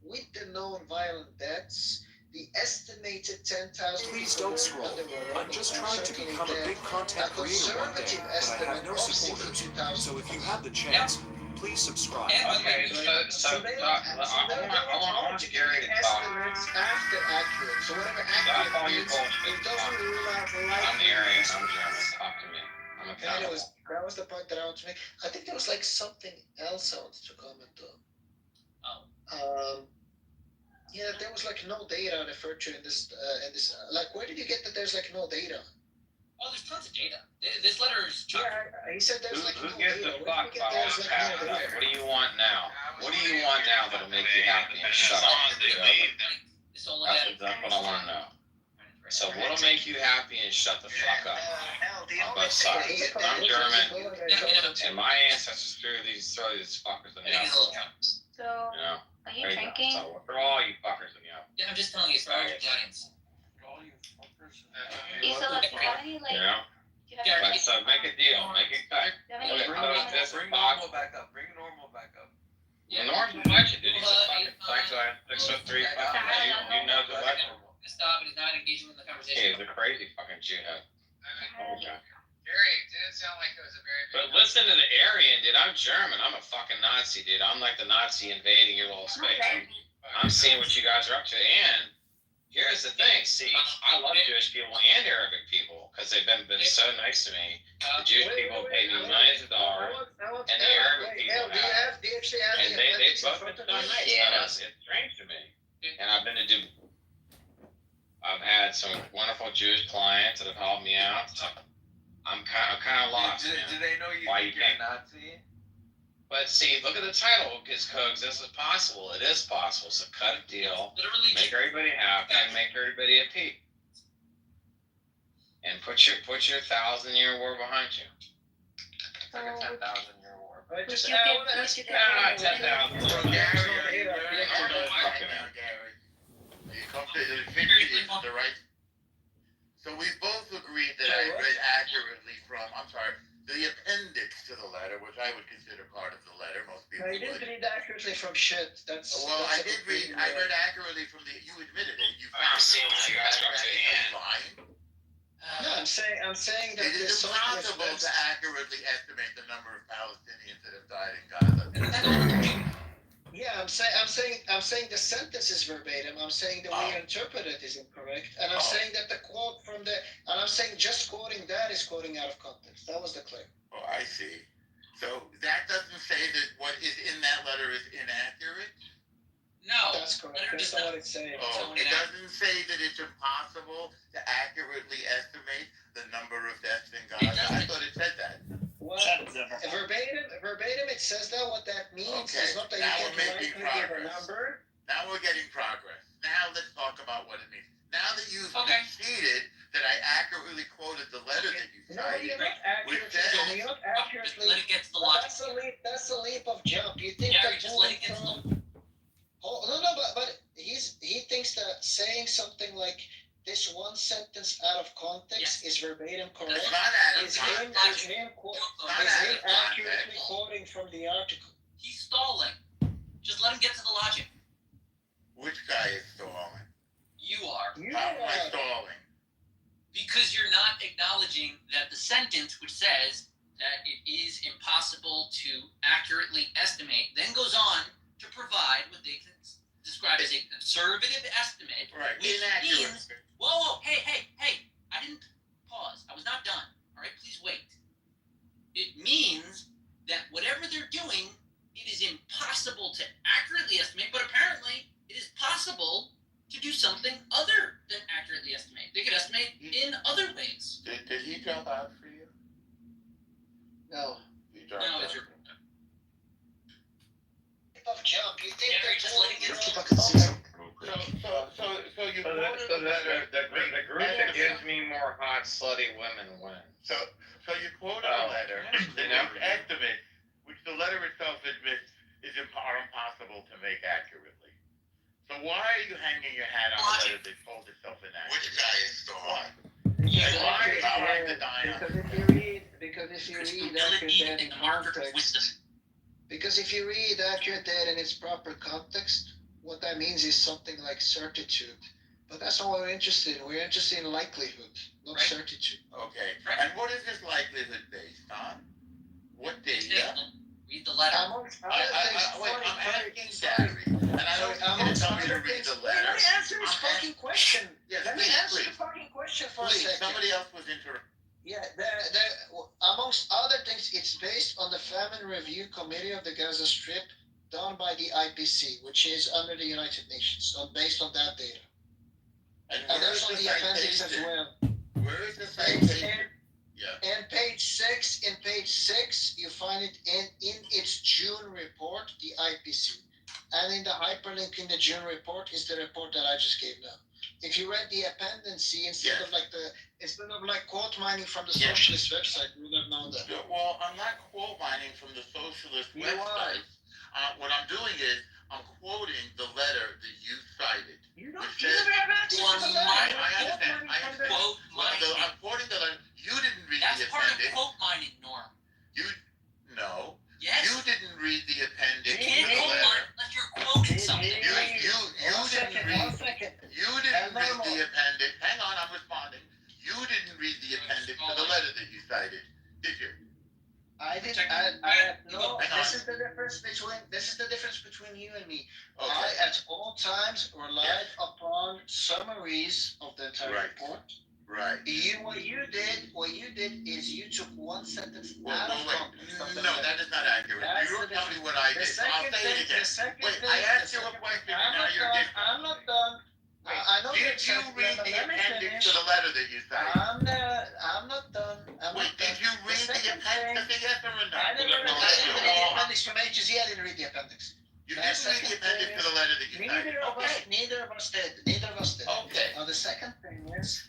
with the known violent deaths, the estimated 10,000 Please don't scroll. I'm just trying to become a big content creator one day, but I have no supporters. So if you have the chance, Please subscribe. Okay, I want Gary to talk. Estimates after accurate. So whatever Stop all accurate your means, bullshit. it doesn't rule out I'm likely. Aryan. I'm German. Talk to me. I'm accountable. Anyways, that was the point that I wanted to make. I think there was like something else I wanted to comment on. Yeah, there was like no data referred to in this. Like, where did you get that? There's like no data. Oh, there's tons of data. This letter is Yeah, he said there's like Who no gives data. a Where fuck did you about get all there's the like no past? data? What do you want now? What do you want now that'll make you happy and shut up? It's all That's what I want to know. So what'll make you happy and shut the fuck up? On both sides. I'm German, and my ancestors threw these fuckers in the oven. So, You know? are you Right now. drinking? So throw all you fuckers in the oven. Yeah, I'm just telling you, it's all your giants. Isla, do you have any, like, You know? do you have any, So make a deal. Make it cut. do you have any Okay, comments? this Bring talk. normal back up. Bring normal back up. Yeah, Norm budget, dude. He's a fucking psycho. 6'3", you know the budget. Stop, and he's not engaging in the He's conversation. a crazy fucking Jew-head. Oh, God. Gary, it didn't sound like it was a very But listen to the Aryan, dude. I'm German. I'm a fucking Nazi, dude. I'm like the Nazi invading your little space. I'm seeing what you guys are up to. And here's the thing. See, I love Jewish people and Arabic people because they've been so nice to me. The Jewish people pay me millions of dollars, and the Arabic people have. Do you actually have And the they've appendix in both front been of so you? nice. It's strange to me. And I've been to do. I've had some wonderful Jewish clients that have helped me out. So I'm kind of lost. Do they know you Why think you you're can't- Nazi? But see, look at the title, because Cogs, this is possible. It is possible. So cut a deal, Literally, make everybody happy, and make everybody at peace. And put your 1,000-year war behind you. It's like a 10,000-year war. Right, Would just- you I give, wanna would ask you you- give, Ah, 10,000. So Gary, are you Fucking Gary? Are you comfortable? The figure is the right. So we both agreed that I read accurately from, I'm sorry, the appendix to the letter, which I would consider part of the letter. Most people No, you didn't would. read accurately from shit. That's Well, that's I did read. I read accurately from the. You admitted it. You I'm found seeing what you guys are up to. lying. No, I'm saying that It there's is something impossible that's- to accurately estimate the number of Palestinians that have died in Gaza. Yeah, I'm saying the sentence is verbatim. I'm saying the way you interpret it is incorrect, and I'm saying that the quote from the, and I'm saying just quoting that is quoting out of context. That was the claim. Oh, I see. So that doesn't say that what is in that letter is inaccurate. no. That's correct. Letter That's does not not- what it's saying. Oh, it doesn't say that it's impossible to accurately estimate the number of deaths in Gaza. I thought it said that. Well, verbatim, it says that. What that means is not that Now you we're can making likely give a progress. number. Now we're getting progress. Now let's talk about what it means. Now that you've Okay. conceded that I accurately quoted the letter that you No, cited, you're not accurately. You're not accurately. Let it get to the But logic. that's a leap. That's a leap of jump. You think Gary, that just let it get to the but he thinks that saying something like this one sentence out of context is verbatim correct. it's not out of Is him context. is him accurately quoting from the article. He's stalling. Just let him get to the logic. Which guy is stalling? You are. You How am I are. stalling? Because you're not acknowledging that the sentence which says that it is impossible to accurately estimate then goes on to provide what they describe as a conservative estimate. Right, Which inaccurate. means, whoa, hey, I didn't pause. I was not done. All right, please wait. It means that whatever they're doing, it is impossible to accurately estimate, but apparently it is possible to do something other than accurately estimate. They could estimate in other ways. Did he jump out for you? No. He dropped No, out. it's your Leap of jump. You think Gary, that just let it get to So you So quoted the the group that gives me more hot, slutty women wins. So you quoted a letter that makes estimate, which the letter itself admits is impossible to make accurately. So why are you hanging your hat on a letter that told itself inaccurate? Which guy is stalling? Why are you trying to die on it? Because if you Because read humility accurate and data the in marker of context, wisdom. because if you read accurate data in its proper context, what that means is something like certitude. But that's not what we're interested in. We're interested in likelihood, not Right. certitude. Okay, Right. and what is this likelihood based on? What data? Read the letter. Review Committee of the Gaza Strip done by the IPC, which is under the United Nations, based on that data. And And where is that's on the the appendix as citation? well. Where is the Page citation? Yeah. And page 6, you find it in its June report, the IPC. And in the hyperlink in the June report is the report that I just gave now. If you read the appendice instead of like quote mining from the socialist website, you would have known that. Well, I'm not quote mining from the socialist You website. What I'm doing is I'm quoting the letter that you cited. You don't Which says, never have access to the letter. I understand. Quote mining. I'm quoting the letter. You didn't read That's the part of appendix. quote mining, Norm. No. Yes. You didn't read the appendix You to can't the quote letter. mine unless you're quoting something. You right? didn't read. You didn't read the appendix. Hang on, I'm responding. You didn't read the appendix to the letter that you cited, did you? I didn't. No. This is the difference between you and me. Okay. I at all times relied upon summaries of the entire Right. report. Right. What you did is you took one sentence out of context. of the No, letter. that is not accurate. That's You don't the tell me what I The did. I'll second say it thing, again. Wait, I asked you a question and now you're different. I'm not done. I know Did you read the appendix to the letter that you cited? I'm not done. Wait, did you read the appendix? Yes or no? I didn't read the appendix from A to Z. I didn't read the appendix. You didn't read the appendix to the letter that you cited. Neither of us did. Okay. Now the second thing is,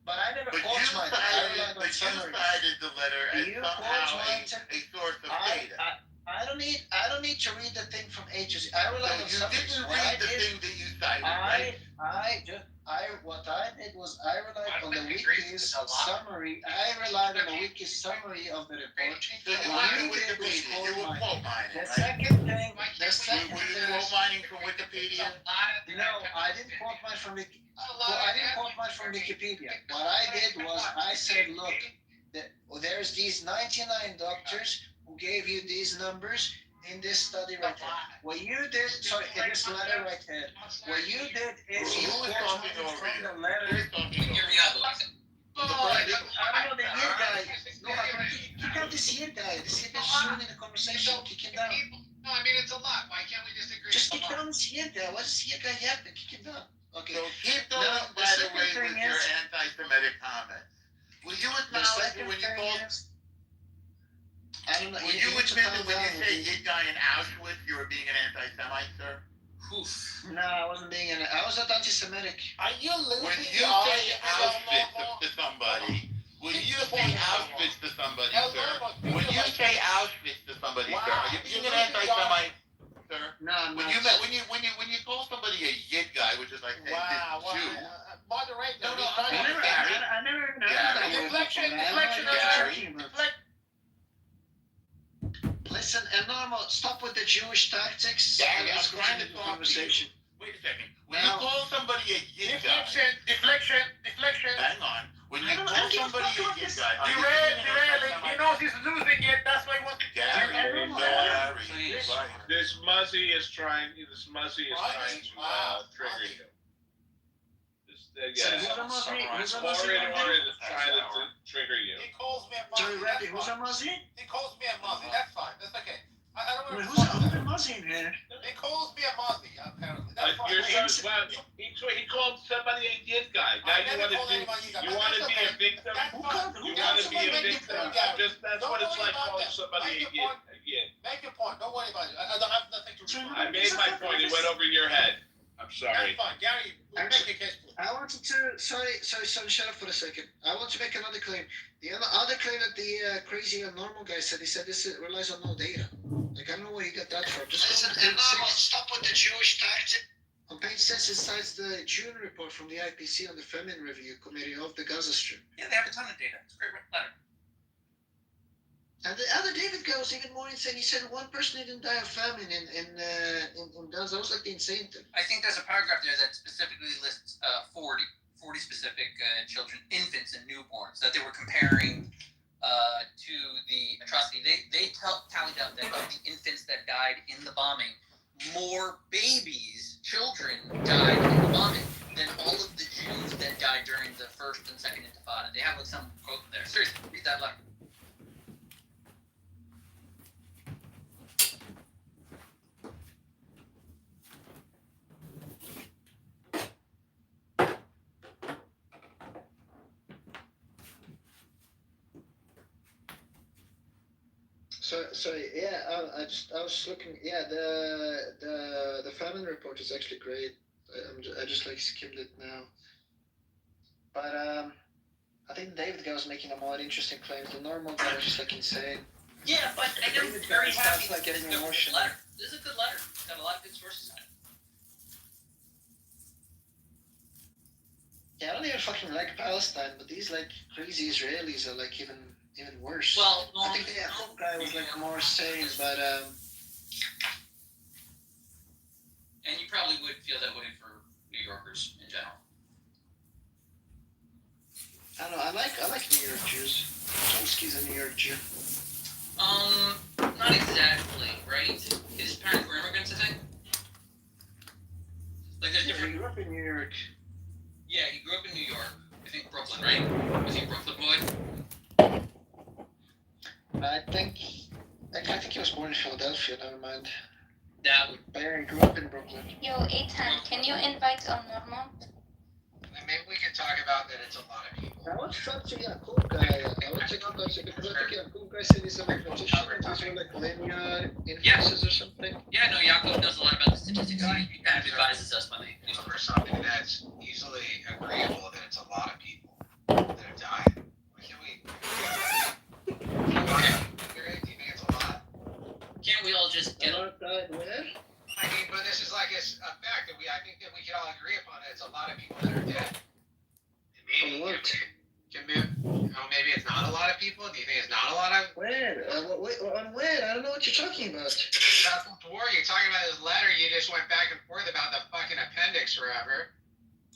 but I never But quote you mine. cited the letter as You somehow quote mine a source of data. I don't need to read the thing from A to Z. I rely on So you summaries. didn't What I read the did- thing that you cited, right? What I did was I relied on the wiki's summary. I relied on the wiki's summary of the report. So you What went to you did was Wikipedia. You were quote quote mine. mining, The right? second thing, Were you quote mining from Wikipedia? no, I didn't quote mine from Wikipedia. What I did was I said, look, there's these 99 doctors who gave you these numbers in this study right here. What you did, in this letter right here, what you did is you Who is quote talking mine over from you? the Who letter. is talking over Hear me you? out. I don't know the year guy. No, kick out this year guy. This year guy's ruining the conversation. Kick him down. No, I mean, it's a lot. Why can't we just agree? Just kick down this year guy. What's this year guy yapping? Kick him down. Okay. So keep going, Now, the by the second way, thing with your is- anti-Semitic comments. Will you The acknowledge that second when you thing call, is, I don't know. will you admit that when you say hit guy in Auschwitz, you were being an anti-Semite, sir? Oof. No, I wasn't being I was not anti-Semitic. Are you losing When you your say Auschwitz to somebody, when you say Auschwitz to somebody, sir, when you say Auschwitz to somebody, sir, are you being an anti-Semite, sir? No, I'm When not. you call somebody a yid guy, which is like saying this Jew. Moderate No, them. no, I never even heard Gary. that word Deflection, before. I don't know deflection, what you're Gary. talking about. Listen, and normal, stop with the Jewish tactics. Gary, and I'm let's trying to continue the talk to you. conversation. Wait a second. When Now- you call somebody a yid guy, Deflection. hang on. When I you don't call give a somebody fuck a about yid this. guy, are you Derail, being an he anti-Semite? knows he's losing it. That's why he wants to. Gary, Gary, Please. quiet. This Muzzy is trying to trigger you. So who's a Muslim? Who's a Muslim? is trying to trigger you. He calls me a Sorry, Muslim. Randy, That's who's a fine. Muslim? He calls me a Muslim. That's fine. That's okay. I don't Wait, want who's a Muslim here? He calls me a Muslim, apparently. That's fine. Your Wait, son, well, he called somebody a yid guy. Now I you never want called to anybody yid guy, you but want to that's be a okay. victim. That's Who fine. called- You who want to called be a Make your victim. point, Gary. That's Don't what it's worry like about calling that. somebody a Make your point. yid. Make your point. Don't worry about it. I don't have nothing to respond. I made my point. It went over your head. I'm sorry. That's fine. Gary, make your case, please. I wanted to, sorry, shut up for a second. I want to make another claim. The other claim that the crazy and normal guy said, he said this relies on no data. Like, I don't know where he got that from. Just listen, and normal, stop with the Jewish tactic. On page 6, it cites the June report from the IPC on the Famine Review Committee of the Gaza Strip. Yeah, they have a ton of data. It's a great letter. And the other David guy was even more insane. He said one person didn't die of famine in Gaza. That was like the insane thing. I think there's a paragraph there that specifically lists 40 specific children, infants and newborns that they were comparing to the atrocity. They tallied up that of the infants that died in the bombing, more babies, children died in the bombing than all of the Jews that died during the first and second Intifada. They have like some quote there. Seriously, read that letter. Sorry. Yeah, I was looking. Yeah, the famine report is actually great. I just like skimmed it now. But I think David guy was making a more interesting claims. The normal guy was just like insane. Yeah, but I am David very guy happy sounds like this getting is a good emotional. letter. This is a good letter. It's got a lot of good sources on it. Yeah, I don't even fucking like Palestine, but these like crazy Israelis are like even worse. Well, I think the Yaakov guy was like more sane, but and you probably would feel that way for New Yorkers in general. I don't know. I like New York Jews. Chomsky's a New York Jew. Not exactly, right? His parents were immigrants, I think. Like there's Yeah, different. he grew up in New York. Yeah, he grew up in New York. I think Brooklyn, right? Was he a Brooklyn boy? I think he was born in Philadelphia. Never mind. That would. But yeah, he grew up in Brooklyn. Yo, Ethan, can you invite Normal? And maybe we can talk about that it's a lot of people. I want to talk to Yaakov guy. I want to talk about it because I think Yaakov guy said he's a mathematician and these are like linear inferences or something. Yeah, no, Yaakov knows a lot about the statistics. He kind of advises us when they do For something. something that's easily agreeable that it's a lot of people that are dying. Can we? Do you think it's a lot? Can't we all just get A lot died where? I mean, but this is like a fact that I think that we can all agree upon it. It's a lot of people that are dead. And maybe, On what? maybe it's not a lot of people. Do you think it's not a lot of? Where? On where? I don't know what you're talking about. That's war. You're talking about this letter. You just went back and forth about the fucking appendix forever.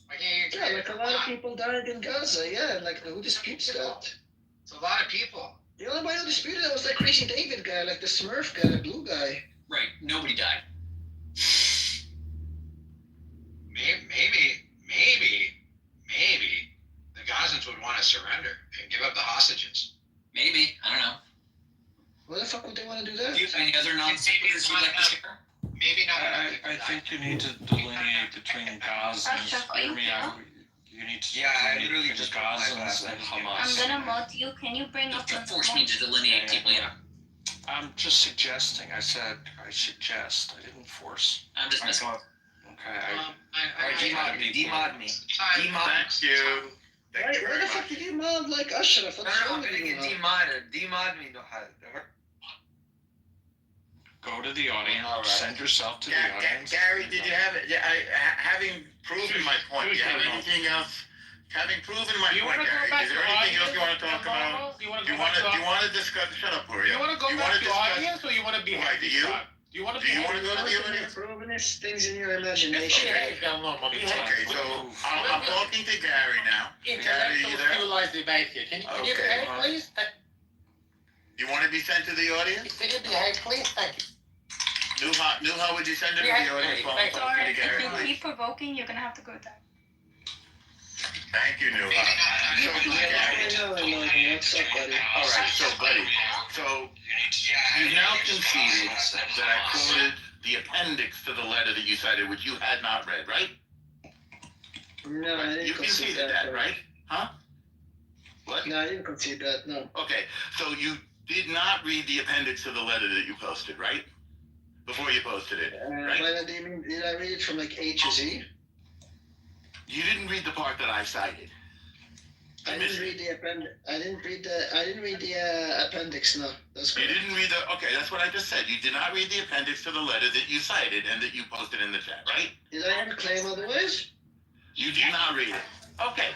Like, Yeah, like a lot of people died in Gaza. Yeah, like who disputes that? It's a lot of people. The only one who disputed that was that crazy David guy, like the Smurf guy, the blue guy. right. Nobody died. Maybe the Gazans would want to surrender and give up the hostages. Maybe. I don't know. Why the fuck would they want to do that? Do you have any other non-secrets you'd like to share? Maybe not. I think you need to delineate between Gaza and you need to delineate between Gazans and Hamas. I'm gonna mod you. Can you bring up Don't force me to delineate people, yeah. I'm just suggesting. I said I suggest. I didn't force. I'm just messing. Okay. Demod me. Demod me. Thank you. Thank you Why very the fuck much. did you mod like Ashraf? No, What's I'm wrong with gonna you? get demodded. Demod me. No, Go to the audience. All right. Send yourself to the audience. Gary, did you have it? Having proven my point, do you have anything else? Having proven my You point, wanna go Gary, back is there to anything else audience you want to talk about? Normal? You wanna Do go back to you want to discuss? Shut up, Mario. You want to go back to discuss- audience or you want to be Why, do you? shot? Do you want to Do be you want to go to the audience? Improving things in your imagination. Okay. Okay, so I'm talking to Gary now. Gary, you there? Civilized debate here. Can you Okay. behave, please? You want to be sent to the audience? Can you behave, please? Thank you. Nuha, would you send him to the audience while I'm talking Sorry, to if Gary, you please? keep provoking, you're gonna have to go down. Thank you, Nuha. So, Gary. What's up, buddy? All right, so, buddy, so you've now conceded that I quoted the appendix to the letter that you cited, which you had not read, right? No, I didn't You concede conceded that, right? Huh? What? No, I didn't concede that, no. Okay, so you did not read the appendix to the letter that you posted, right? Before you posted it, right? But did I read it from like A to Z? You didn't read the part that I cited. I didn't read the appendix. I didn't read the appendix. No, that's You correct. didn't read the, okay, that's what I just said. You did not read the appendix to the letter that you cited and that you posted in the chat, right? Did I ever claim otherwise? You did not read it. Okay.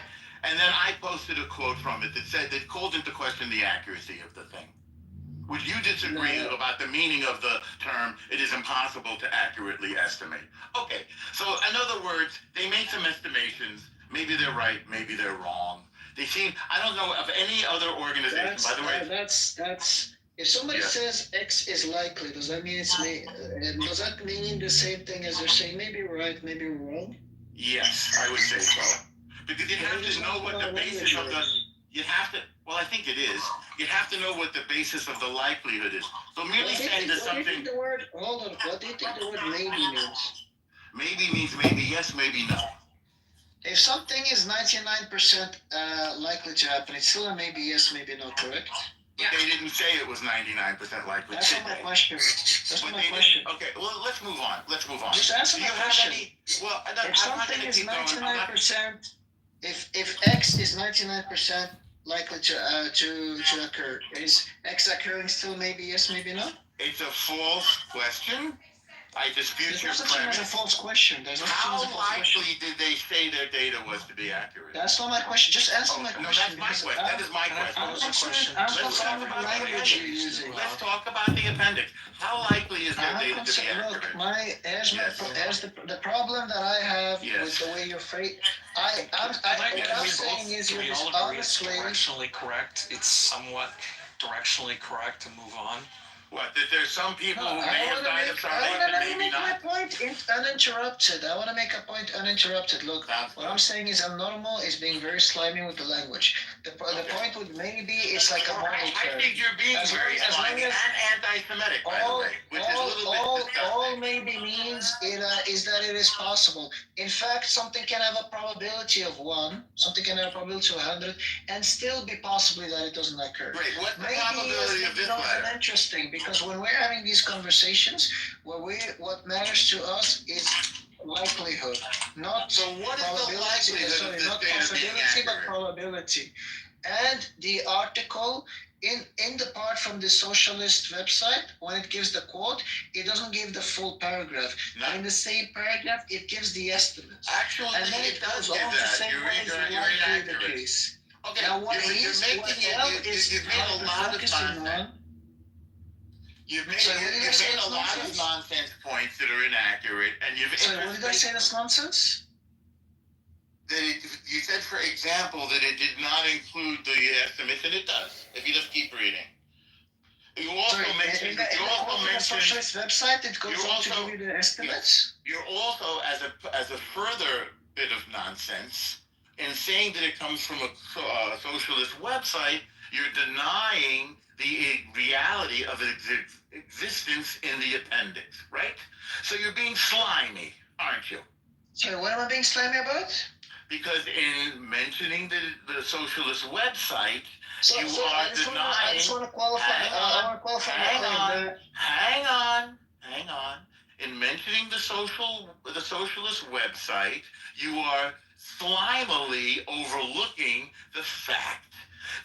And then I posted a quote from it that said, that called into question the accuracy of the thing. Would you disagree No. about the meaning of the term, it is impossible to accurately estimate? Okay, so in other words, they made some estimations. Maybe they're right, maybe they're wrong. They seem, I don't know of any other organization, by the way. That's. If somebody Yeah. says X is likely, does that mean it's me? Does that mean the same thing as they're saying? Maybe we're right, maybe we're wrong. Yes, I would say so. Because you have to know what the basis of the, you have to, well, I think it is. You have to know what the basis of the likelihood is. So merely saying that What do you think something the word? Hold on. What do you think the word maybe means? maybe means maybe yes, maybe no. If something is 99% likely to happen, it's still a maybe yes, maybe no, correct? But they didn't say it was 99% likely. That's not my question. That's not my question. Okay, well, let's move on. Let's move on. Just answer Do my you have question. any? Well, If something is 99%, if X is 99% likely to occur, is X occurring still maybe yes, maybe no? It's a false question. I dispute There's your no such thing as a premise. false question. There's no such thing How as a false question. likely did they say their data was to be accurate? That's not my question. Just answer my No, question. that's my question. That is my I'm question. concerned with the language you're using. Let's talk about the appendix. How likely is their data to be accurate? Look, the problem that I have with the way you're phrased, what I'm saying is you're we all agree it's honestly. directionally correct? It's somewhat directionally correct to move on. What, that there's some people who may have died of I want starvation, to maybe make my not? point uninterrupted. I want to make a point uninterrupted. Look, what I'm saying is abnormal is being very slimy with the language. The point would maybe it's like a model term. I think you're being As very long as- slimy and anti-Semitic, by the way, which is a little bit disgusting. all maybe means is that it is possible. In fact, something can have a probability of 1, something can have a probability of 100, and still be possibly that it doesn't occur. Great, what's the Maybe probability it's of this not letter? interesting because when we're having these conversations, what matters to us is likelihood, not So what is the probability. likelihood of this Not data being possibility, but accurate? probability. And the article in the part from the socialist website, when it gives the quote, it doesn't give the full paragraph. No. In the same paragraph, it gives the estimates. Actually, And then it does goes give on to that. say You're what is likely the inaccurate. case. Okay, Now, what you're is making what it, else is you've made a lot of focusing nonsense. on? You've made, So what did I you've say made that's a lot of nonsense? nonsense points that are inaccurate, and you've So what did I say that's nonsense? You said, for example, that it did not include the estimates, and it does, if you just keep reading. You also mentioned, in the socialist website, it goes on to give you the estimates. You're also, as a further bit of nonsense, in saying that it comes from a socialist website, you're denying the reality of its existence in the appendix, right? So you're being slimy, aren't you? Sorry, what am I being slimy about? Because in mentioning the socialist website, you So are I just denying. want to qualify. Hang on. In mentioning the socialist website, you are slimily overlooking the fact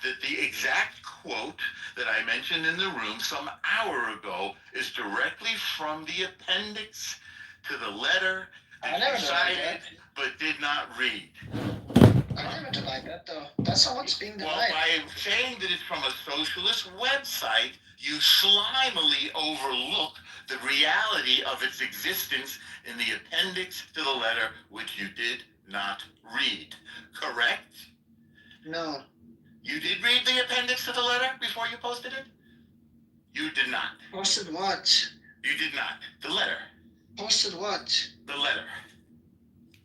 that the exact quote that I mentioned in the room some hour ago is directly from the appendix to the letter that you cited but did not read. I never denied that though. That's not what's being denied. Well, by saying that it's from a socialist website, you slimily overlook the reality of its existence in the appendix to the letter, which you did not read. Correct? No. You did read the appendix to the letter before you posted it? You did not. Posted what? You did not. The letter. Posted what? The letter.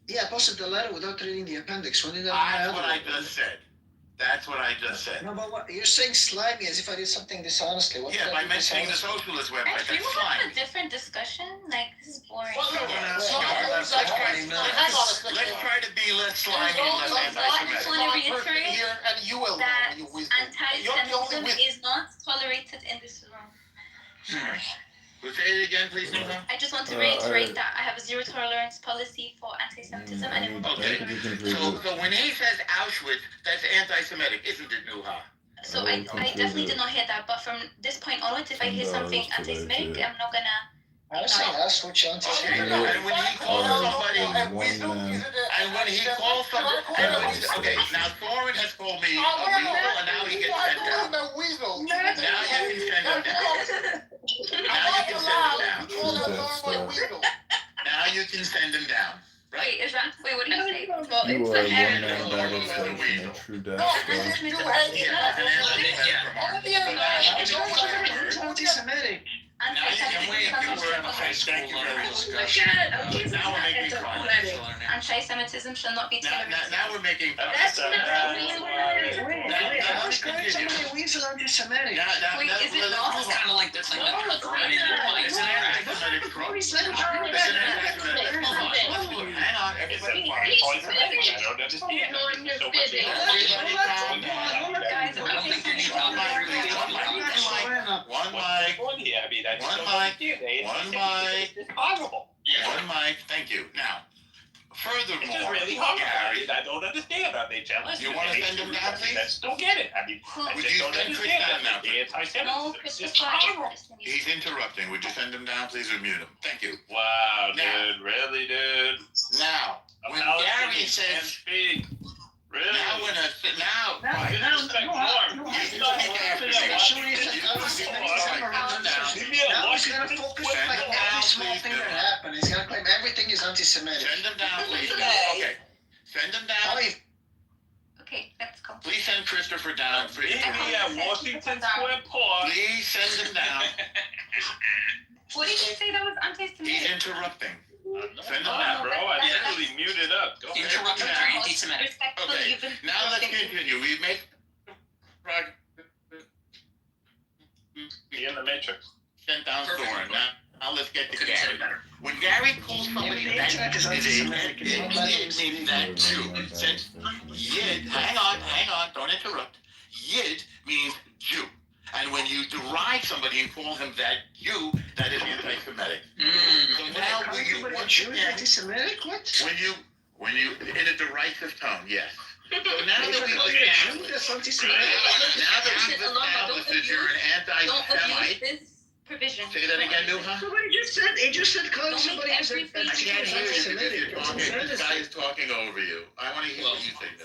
Yeah, I posted the letter without reading the appendix. When did That's what I just said. That's what I just said. No, but what you're saying slimy as if I did something dishonestly. What Yeah, by mentioning the socialist website. Can we That's move on to fine. a different discussion? Like, this is boring. Let's try to be less slimy and less I just want to reiterate Here, and you will that know, you weasel. You're the only anti-Semitism wizard. is not tolerated in this room. Say it again, please, Nina. I just want to reiterate that I have a zero tolerance policy for anti-Semitism, and it will not Okay. be So when he says Auschwitz, that's anti-Semitic, isn't it, Nuha? So I definitely did not hear that, but from this point onwards, if I hear something anti-Semitic, I'm not gonna. I was saying that's what you're And when he calls somebody, and when he calls somebody, okay, now Thorin has called me a weasel, and now he gets sent down. Now you can send him down. Now you can send him down. Wait, is that? Wait, what did you say? Well, You it's are an one man battle station, a true death anti-Semitic. Now you can wait if you were in a high school level discussion. Now we're making fun. Anti-Semitism shall not be tolerated. Now we're making fun. That's Now How is somebody weasel anti-Semitic? Wait, is it not? It's kind of like that's like a Korean advice. It's an anti-Semitic trope. It's an anti-Semitic. Hang on, everybody. Guys, I don't think you need to mic. I mean, I just One don't mic. understand. One mic. It's possible. One mic. Thank you. Now, It's just furthermore, really hard. Gary, I don't understand. Are they jealous? You wanna send them down, please? I just don't get it. I mean, I Would just you don't send Chris understand down it. now, The please? anti-Semitism. No, It's Christopher. just horrible. He's interrupting. Would you send him down, please, or mute him? Thank you. Wow, Now. dude. Really, dude? Now, A when Palestinian Gary can't says, speak. Really? now when a, now, You disrespect Norm. you You don't don't have to understand say what Actually, you it's did. a You send are. him down. Give me a Now he's gonna Washington focus Square like Send him every down, small please, thing Bill. that happened. He's gonna claim everything is anti-Semitic. send him down, please. Okay. Send him down. Okay, let's go. Please send Christopher down. Meet me at Washington Square Park. Please send him down. What did you say that was He's anti-Semitic? interrupting. Send him Nah, down. bro. I literally muted up. Go ahead. Interruptions are anti-Semitic. Respectfully, Okay, you've been now let's roasting. continue. We make progress. Be in the Matrix. Sent down Perfect. Thorne. Now let's get to Couldn't have said Gary. it better. When Gary calls somebody the that internet is anti-Semitic. it means that Jew. Since Yid, hang on, don't interrupt. Yid means Jew. And when you deride somebody and call him that Jew, that is anti-Semitic. So now when you once Jew is again, anti-Semitic? What? when you in a derisive tone, yes. So now that Even we've though you're a Jew, established, that's anti-Semitic. now that we've Alone, don't established that you're an Don't abuse anti-Semite, this provision. say that again, Nuha? So what he just said calling Don't somebody make as everything I can't hear you because anti-Semitic. you're talking. This guy is talking over you. I want to hear what you think.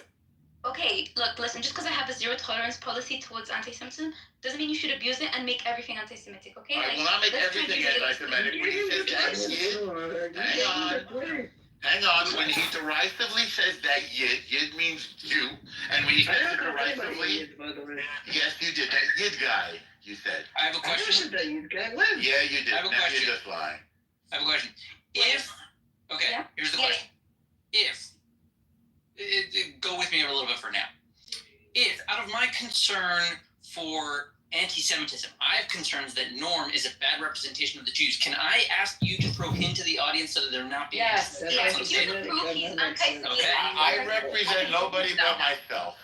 Okay, look, listen, just because I have a zero tolerance policy towards anti-Semitism doesn't mean you should abuse it and make everything anti-Semitic, okay? I Like, will not make let's try to everything be realistic. anti-Semitic. When he says that Yid, hang on. When he derisively says that Yid means Jew, and when he says it derisively, yes, you did. That Yid guy, you said. I have a I never question. said that you guy when? Yeah, you did. I have a Now you question. just lie. I have a question. If, okay, Yeah? here's the Yeah. question. If, go with me a little bit for now. If, out of my concern for anti-Semitism, I have concerns that Norm is a bad representation of the Jews, can I ask you to throw hint to the audience so that they're not being Yes, anti-Semitic? Yes, that's if you're anti-Semitic, the proof he's that makes sense. anti-Semitic. Okay. I represent nobody but myself.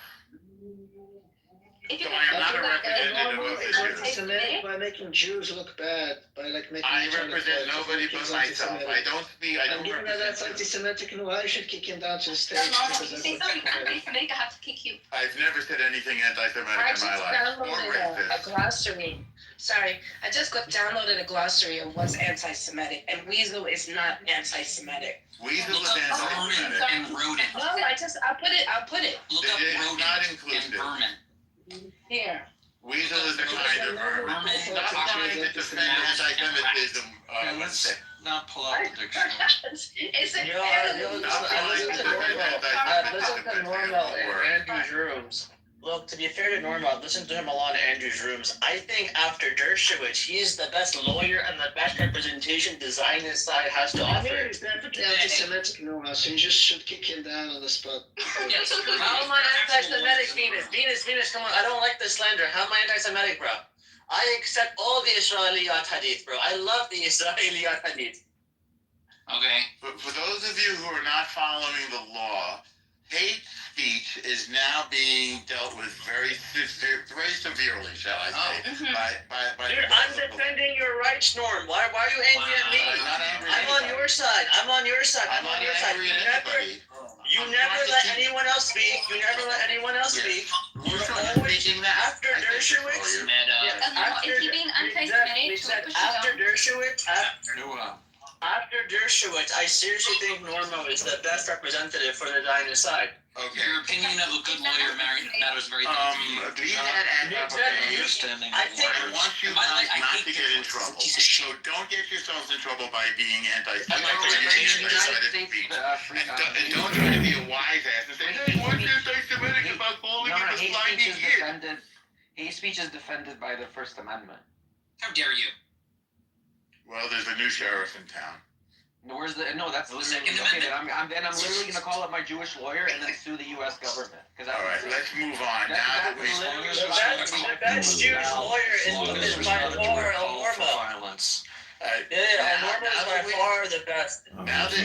If So you're I am not a the representative of the Is Jews. anti-Semitic by making Jews look bad, by like making I each other represent bad. nobody but He's myself. anti-Semitic. I don't speak. I And don't given that that's represent you. anti-Semitic, no, I should kick him down to the stage. No, if because you that's say something anti-Semitic. anti-Semitic, I have to kick you. I've never said anything anti-Semitic I in just my life. Or downloaded a racist. glossary. Sorry, I just downloaded a glossary of what's anti-Semitic, and weasel is not anti-Semitic. Weasel Look is up anti-Semitic. vermin and rodent. No, I'll put it Look up It's rodent not and inclusive. vermin. here. Weasel is a kind of vermin. Vermin, Stop trying to defend anti-Semitism. Okay, let's not pull out the dictionary. It's an Yo, animal. Stop trying to defend Listen to anti-Semitism. Normal and Andrew's rooms. Look, to be fair to Normal, I've listened to him a lot in Andrew's rooms. I think after Dershowitz, he's the best lawyer and the best representation design this side has to I mean, offer. he's definitely anti-Semitic, no, so you just should kick him down on the spot. Yes. How am I anti-Semitic, Venus? Venus, come on, I don't like the slander. How am I anti-Semitic, bro? I accept all the Israeliyat hadith, bro. I love the Israeliyat hadith. Okay. But for those of you who are not following the law, hate speech is now being dealt with very severely, shall I say, by Dude, I'm defending your rights, Norm. Why are you angry at me? I'm not angry at I'm on anybody. your side. I'm on your side. I'm not angry at anybody. You never let anyone else speak. You never let anyone else speak. You're You're always speaking that. after Dershowitz. Is he being anti-Semitic? We said Push it down. after Dershowitz. Noah. After Dershowitz, I seriously think Normo is the best representative for the Dinah side. Okay. Your opinion of a good lawyer matters very much. Be that as it may, Understanding I the think- I lawyers. want you By the way, guys I not hate to get in trouble. piece of So shit. don't get yourselves in trouble by being anti-Semitic I'd like to or mention using the United anti-Semitic speech. And don't try to be a wise ass and say, hey, what's anti-Semitic about calling it a sliding kid? Hate speech is defended by the First Amendment. How dare you? Well, there's a new sheriff in town. Where's the no? That's The literally Second okay. Amendment? Then I'm literally gonna call up my Jewish lawyer and then sue the U.S. government because All right, let's move on. That's Now that we... The best Jewish lawyer is by far El Normo. Violence. Norma is by far the best. Now that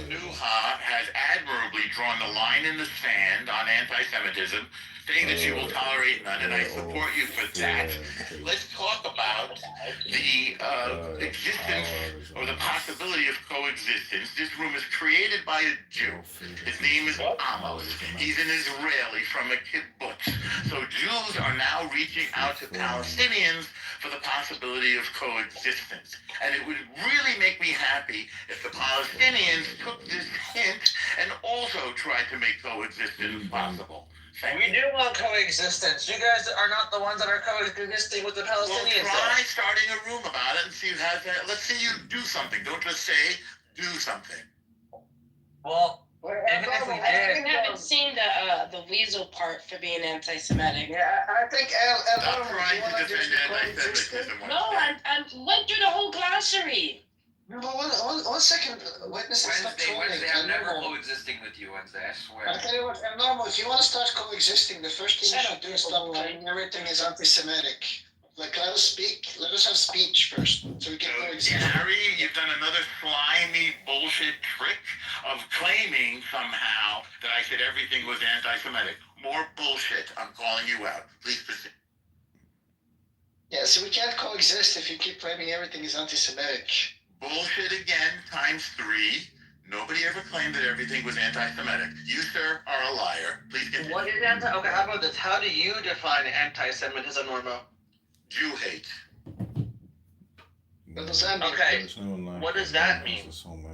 Nuha has admirably drawn the line in the sand on anti-Semitism, saying that she will tolerate none, and I support you for that. Let's talk about the existence or the possibility of coexistence. This room is created by a Jew. His name is Amos. He's an Israeli from a kibbutz. So Jews are now reaching out to Palestinians for the possibility of coexistence. And it would really make me happy if the Palestinians took this hint and also tried to make coexistence possible. We do want coexistence. You guys are not the ones that are coexisting with the Palestinians. Well, try starting a room about it and see how that. Let's see you do something. Don't just say, do something. Well, even if we did, I haven't seen the weasel part for being anti-Semitic. Yeah, I think Stop trying to defend anti-Semitism. No, I went through the whole glossary. No, but one second, witness. Wednesday, I'm never coexisting with you, Wednesday, I swear. I tell you what, normal, if you want to start coexisting, the first thing you should do is stop claiming everything is anti-Semitic. Like, let us speak, let us have speech first, so we can coexist. Harry, you've done another slimy bullshit trick of claiming somehow that I said everything was anti-Semitic. More bullshit. I'm calling you out. Please proceed. Yeah, so we can't coexist if you keep claiming everything is anti-Semitic. Bullshit again, times 3. Nobody ever claimed that everything was anti-Semitic. You, sir, are a liar. Please continue. what is okay, how about this? How do you define anti-Semitism, Norma? Jew hate. What does that mean? Okay, what does that mean?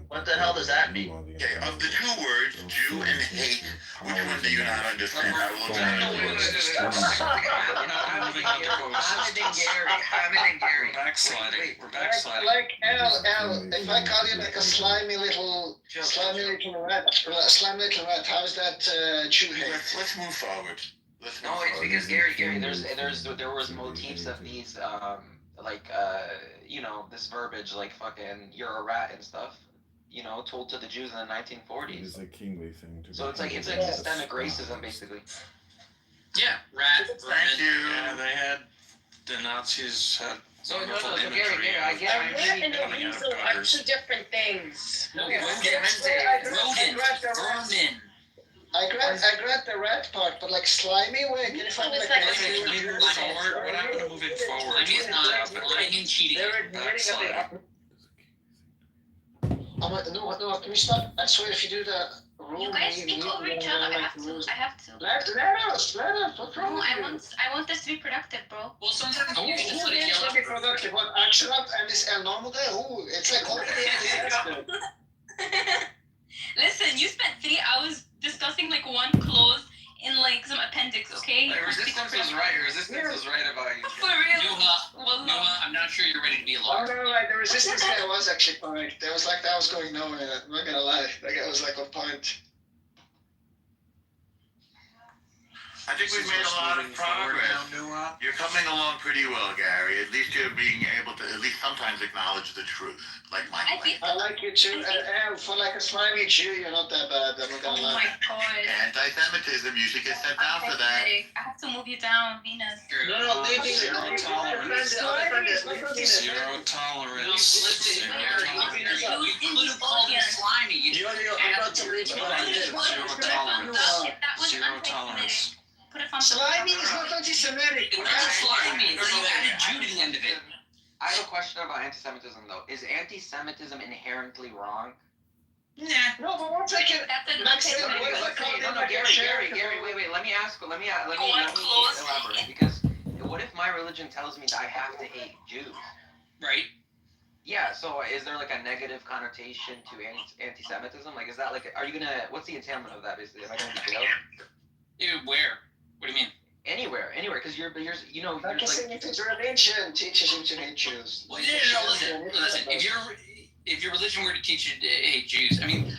What the hell does that mean? Okay, of the 2 words, Jew and hate, which one do you not understand? I will Hamid and Gary. We're backsliding. We're backsliding. Like Al, if I call you like a slimy little rat, how is that Jew hate? Let's move forward. No, it's because Gary, there was motifs of these, this verbiage, like fucking, you're a rat and stuff, told to the Jews in the 1940s. It's a kingly thing. So it's like systemic racism, basically. Yeah, rat, Thank you. Yeah, they had, the Nazis had So wonderful Gary, imagery I of get A rat and a coming out of weasel are gutters. 2 different things. rodent, vermin. I grant the rat part, but like slimy, wait, can you find like Moving forward, what happened to moving forward? I mean, it's not lying and cheating. Backsliding. No, can we stop? I swear, if you do the rule, You guys speak over each other. I have to. Let us. What's wrong No, with I want this to be productive, bro. Well, sometimes you? you just let it It's yell. not productive. What, action up and this normal day? Ooh, it's like all the Listen, you spent 3 hours discussing like one clause in like some appendix, okay? Resistance was right about you. For real. Nuha, I'm not sure you're ready to be a Oh, lawyer. no, like the resistance guy was actually correct. There was like that was going nowhere. I'm not gonna lie. That guy was like on point. I think we've made a lot of progress. You're coming along pretty well, Gary. At least you're being able to at least sometimes acknowledge the truth, like my way. I like you too. And for like a slimy Jew, you're not that bad. I'm not gonna Oh lie. my god. Anti-Semitism, you should get sent down for that. I have to move you down, Venus. No, leave me. Zero tolerance. Zero tolerance. Listen, Zero Gary, tolerance. you could have called him slimy. You just Zero tolerance. Put it on Slimy is not anti-Semitic. It's not slimy. Or you added Jew to the end of it. I have a question about anti-Semitism, though. Is anti-Semitism inherently wrong? Nah. No, but one second. Gary, wait. Let me elaborate. Because what if my religion tells me that I have to hate Jews? Right. Yeah, so is there like a negative connotation to anti-Semitism? Like, is that like, are you gonna, what's the entailment of that, basically? Am I gonna be jailed? Where? What do you mean? Anywhere, because you're you know, Like there's if it's religion teaches you to hate Jews. Well, no, listen. If your religion were to teach you to hate Jews, I mean,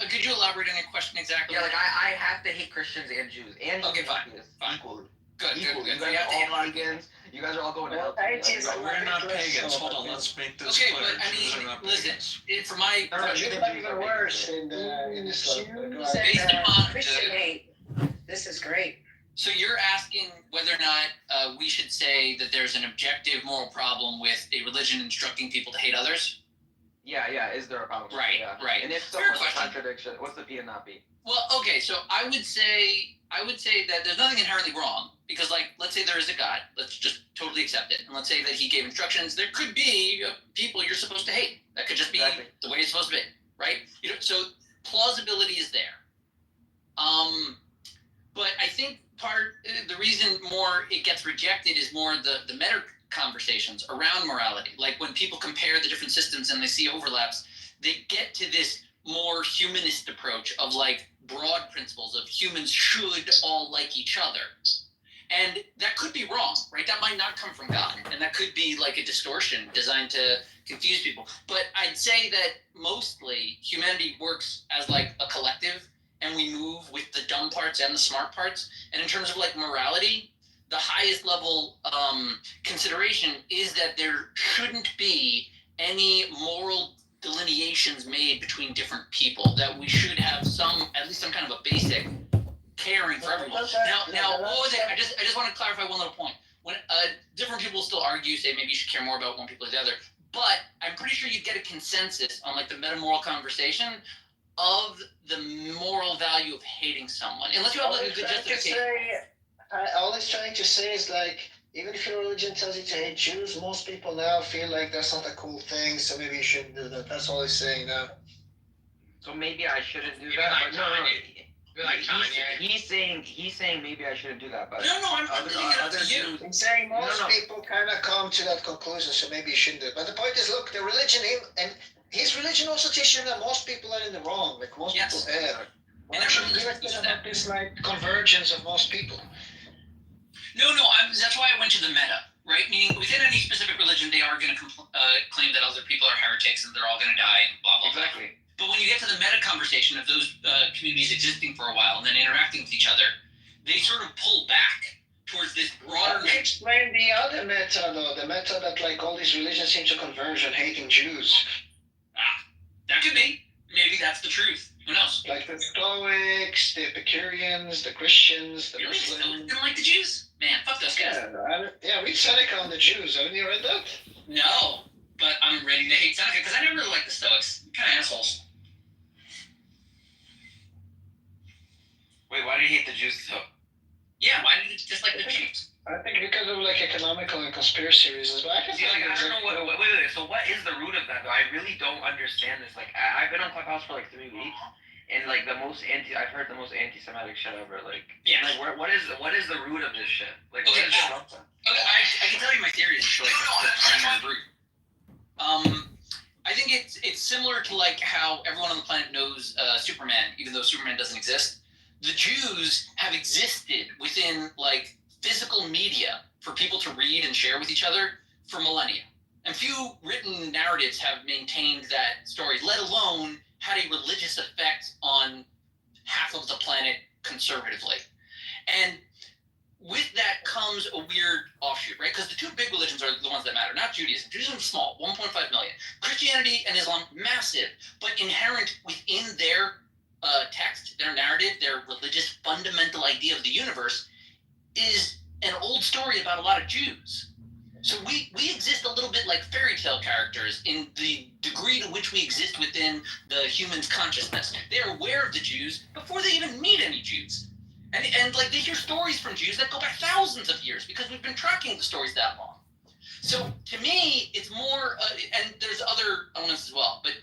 could you elaborate on your question exactly? Yeah, like I have to hate Christians and Jews and fine. equally. Good. You guys are all pagans. You guys are all going to hell. We're not pagans. Hold on, let's make this Okay, clear. but I Jews are mean, not listen. pagans. For my Jews are even worse in Islam. This is great. This is great. So you're asking whether or not we should say that there's an objective moral problem with a religion instructing people to hate others? Yeah. Is there a problem? Right, Yeah. right. And if so, Fair what's the question. contradiction? What's the P and not P? Well, okay, so I would say that there's nothing inherently wrong because, like, let's say there is a God. Let's just totally accept it, and let's say that He gave instructions. There could be people you're supposed to hate. That could just be the way it's supposed to be, right? You know, so plausibility is there. But I think the reason more it gets rejected is more the meta conversations around morality. Like when people compare the different systems and they see overlaps, they get to this more humanist approach of like broad principles of humans should all like each other. And that could be wrong, right? That might not come from God. And that could be like a distortion designed to confuse people. But I'd say that mostly humanity works as like a collective, and we move with the dumb parts and the smart parts. And in terms of like morality, the highest level consideration is that there shouldn't be any moral delineations made between different people, that we should have at least some kind of a basic caring for everyone. Now, what was it? I just want to clarify one little point. When different people still argue, say maybe you should care more about one people or the other, but I'm pretty sure you get a consensus on like the meta-moral conversation of the moral value of hating someone, unless you have like a good justification. All he's trying to say is like, even if your religion tells you to hate Jews, most people now feel like that's not a cool thing, so maybe you shouldn't do that. That's all he's saying now. So maybe I shouldn't do Maybe that. like But no. Kanye. Like Kanye. He's saying maybe I shouldn't do that. But No, I'm leaving it up to you. He's saying most people kind of come to that conclusion, so maybe you shouldn't do it. But the point is, look, the religion, and his religion also teaches that most people are in the wrong. Like most people have. And Actually, about this like convergence of most people. No, that's why I went to the meta, right? Meaning within any specific religion, they are going to claim that other people are heretics and they're all going to die and blah, blah, blah. Exactly. But when you get to the meta conversation of those communities existing for a while and then interacting with each other, they sort of pull back towards this broader... Explain the other meta, though. The meta that like all these religions seem to converge on hating Jews. That could be. Maybe that's the truth. Who knows? Like the Stoics, the Epicureans, the Christians, the Muslims. Muslims. You didn't like the Jews? Man, fuck those guys. Read Seneca on the Jews. Haven't you read that? No, but I'm ready to hate Seneca because I never really liked the Stoics. Kind of assholes. Wait, why did he hate the Jews though? Yeah, why did it just like the Jews? I think because of like economical and conspiracy reasons. But I can See, like, I don't know what. Wait. So what is the root of that though? I really don't understand this. Like, I've been on Clubhouse for like 3 weeks, and like I've heard the most anti-Semitic shit ever. Like, yeah. Like, what is the root of this shit? Like, okay, what is it? Okay, I can tell you my theory is like the primary root. I think it's similar to like how everyone on the planet knows Superman, even though Superman doesn't exist. The Jews have existed within like physical media for people to read and share with each other for millennia. And few written narratives have maintained that story, let alone had a religious effect on half of the planet conservatively. And with that comes a weird offshoot, right? Because the two big religions are the ones that matter, not Judaism. Judaism is small, 1.5 million. Christianity and Islam, massive, but inherent within their text, their narrative, their religious fundamental idea of the universe is an old story about a lot of Jews. So we exist a little bit like fairy tale characters in the degree to which we exist within the human's consciousness. They are aware of the Jews before they even meet any Jews. And like they hear stories from Jews that go back thousands of years because we've been tracking the stories that long. So to me, it's more, and there's other elements as well, but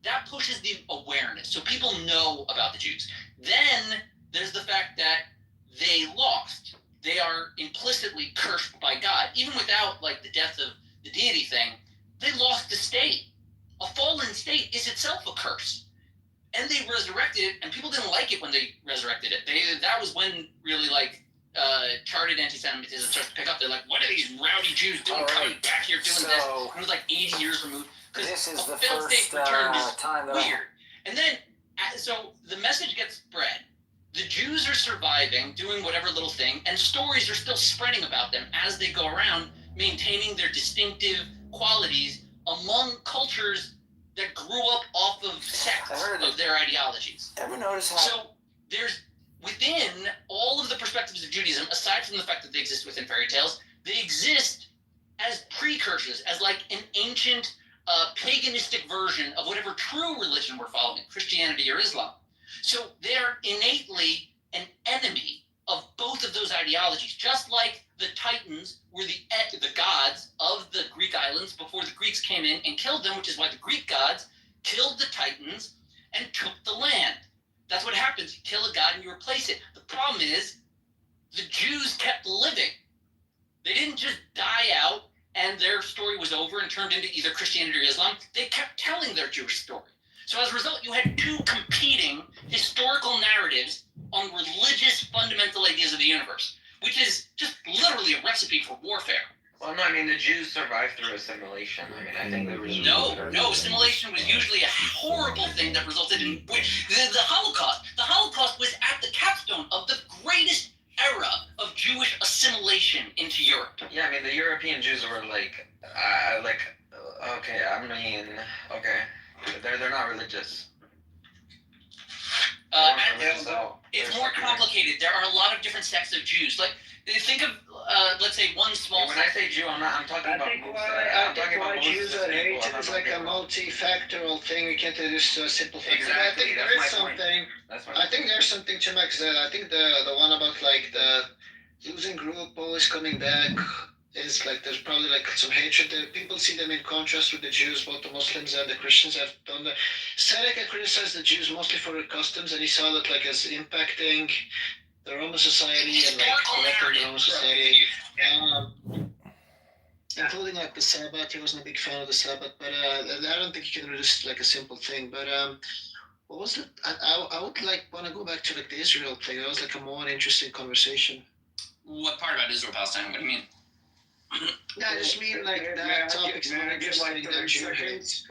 that pushes the awareness. So people know about the Jews. Then there's the fact that they lost. They are implicitly cursed by God. Even without like the death of the deity thing, they lost the state. A fallen state is itself a curse. And they resurrected it, and people didn't like it when they resurrected it. That was when really like charted anti-Semitism starts to pick up. They're like, what are these rowdy Jews doing coming back here doing this? And it was like 80 years removed. This is the failed first state returned is time that weird. And then, so the message gets spread. The Jews are surviving, doing whatever little thing, and stories are still spreading about them as they go around, maintaining their distinctive qualities among cultures that grew up off of sects of their ideologies. Ever notice how? So there's within all of the perspectives of Judaism, aside from the fact that they exist within fairy tales, they exist as precursors, as like an ancient paganistic version of whatever true religion we're following, Christianity or Islam. So they're innately an enemy of both of those ideologies, just like the Titans were the gods of the Greek islands before the Greeks came in and killed them, which is why the Greek gods killed the Titans and took the land. That's what happens. You kill a god and you replace it. The problem is the Jews kept living. They didn't just die out and their story was over and turned into either Christianity or Islam. They kept telling their Jewish story. So as a result, you had two competing historical narratives on religious fundamental ideas of the universe, which is just literally a recipe for warfare. Well, no, I mean, the Jews survived through assimilation. I mean, I think there was... No, assimilation was usually a horrible thing that resulted in the Holocaust. The Holocaust was at the capstone of the greatest era of Jewish assimilation into Europe. Yeah, I mean, the European Jews were they're not religious. It's more complicated. There are a lot of different sects of Jews. Like, think of, let's say, one small. When I say Jew, I'm talking about. I think why Jews are hated is like a multifactorial thing. We can't reduce to a simple thing. Exactly. I think there is something. I think there's something to Max said. I think the one about like the losing group always coming back is like there's probably like some hatred there. People see them in contrast with the Jews. Both the Muslims and the Christians have done that. Seneca criticized the Jews mostly for their customs, and he saw that like as impacting the Roman society and like corrupting the Roman society, including like the Sabbath. He wasn't a big fan of the Sabbath, but I don't think you can reduce like a simple thing. But what was it? I would like want to go back to like the Israel thing. That was like a more interesting conversation. What part about Israel Palestine? What do you mean? Yeah, I just mean like that topic's more interesting than Jew hate.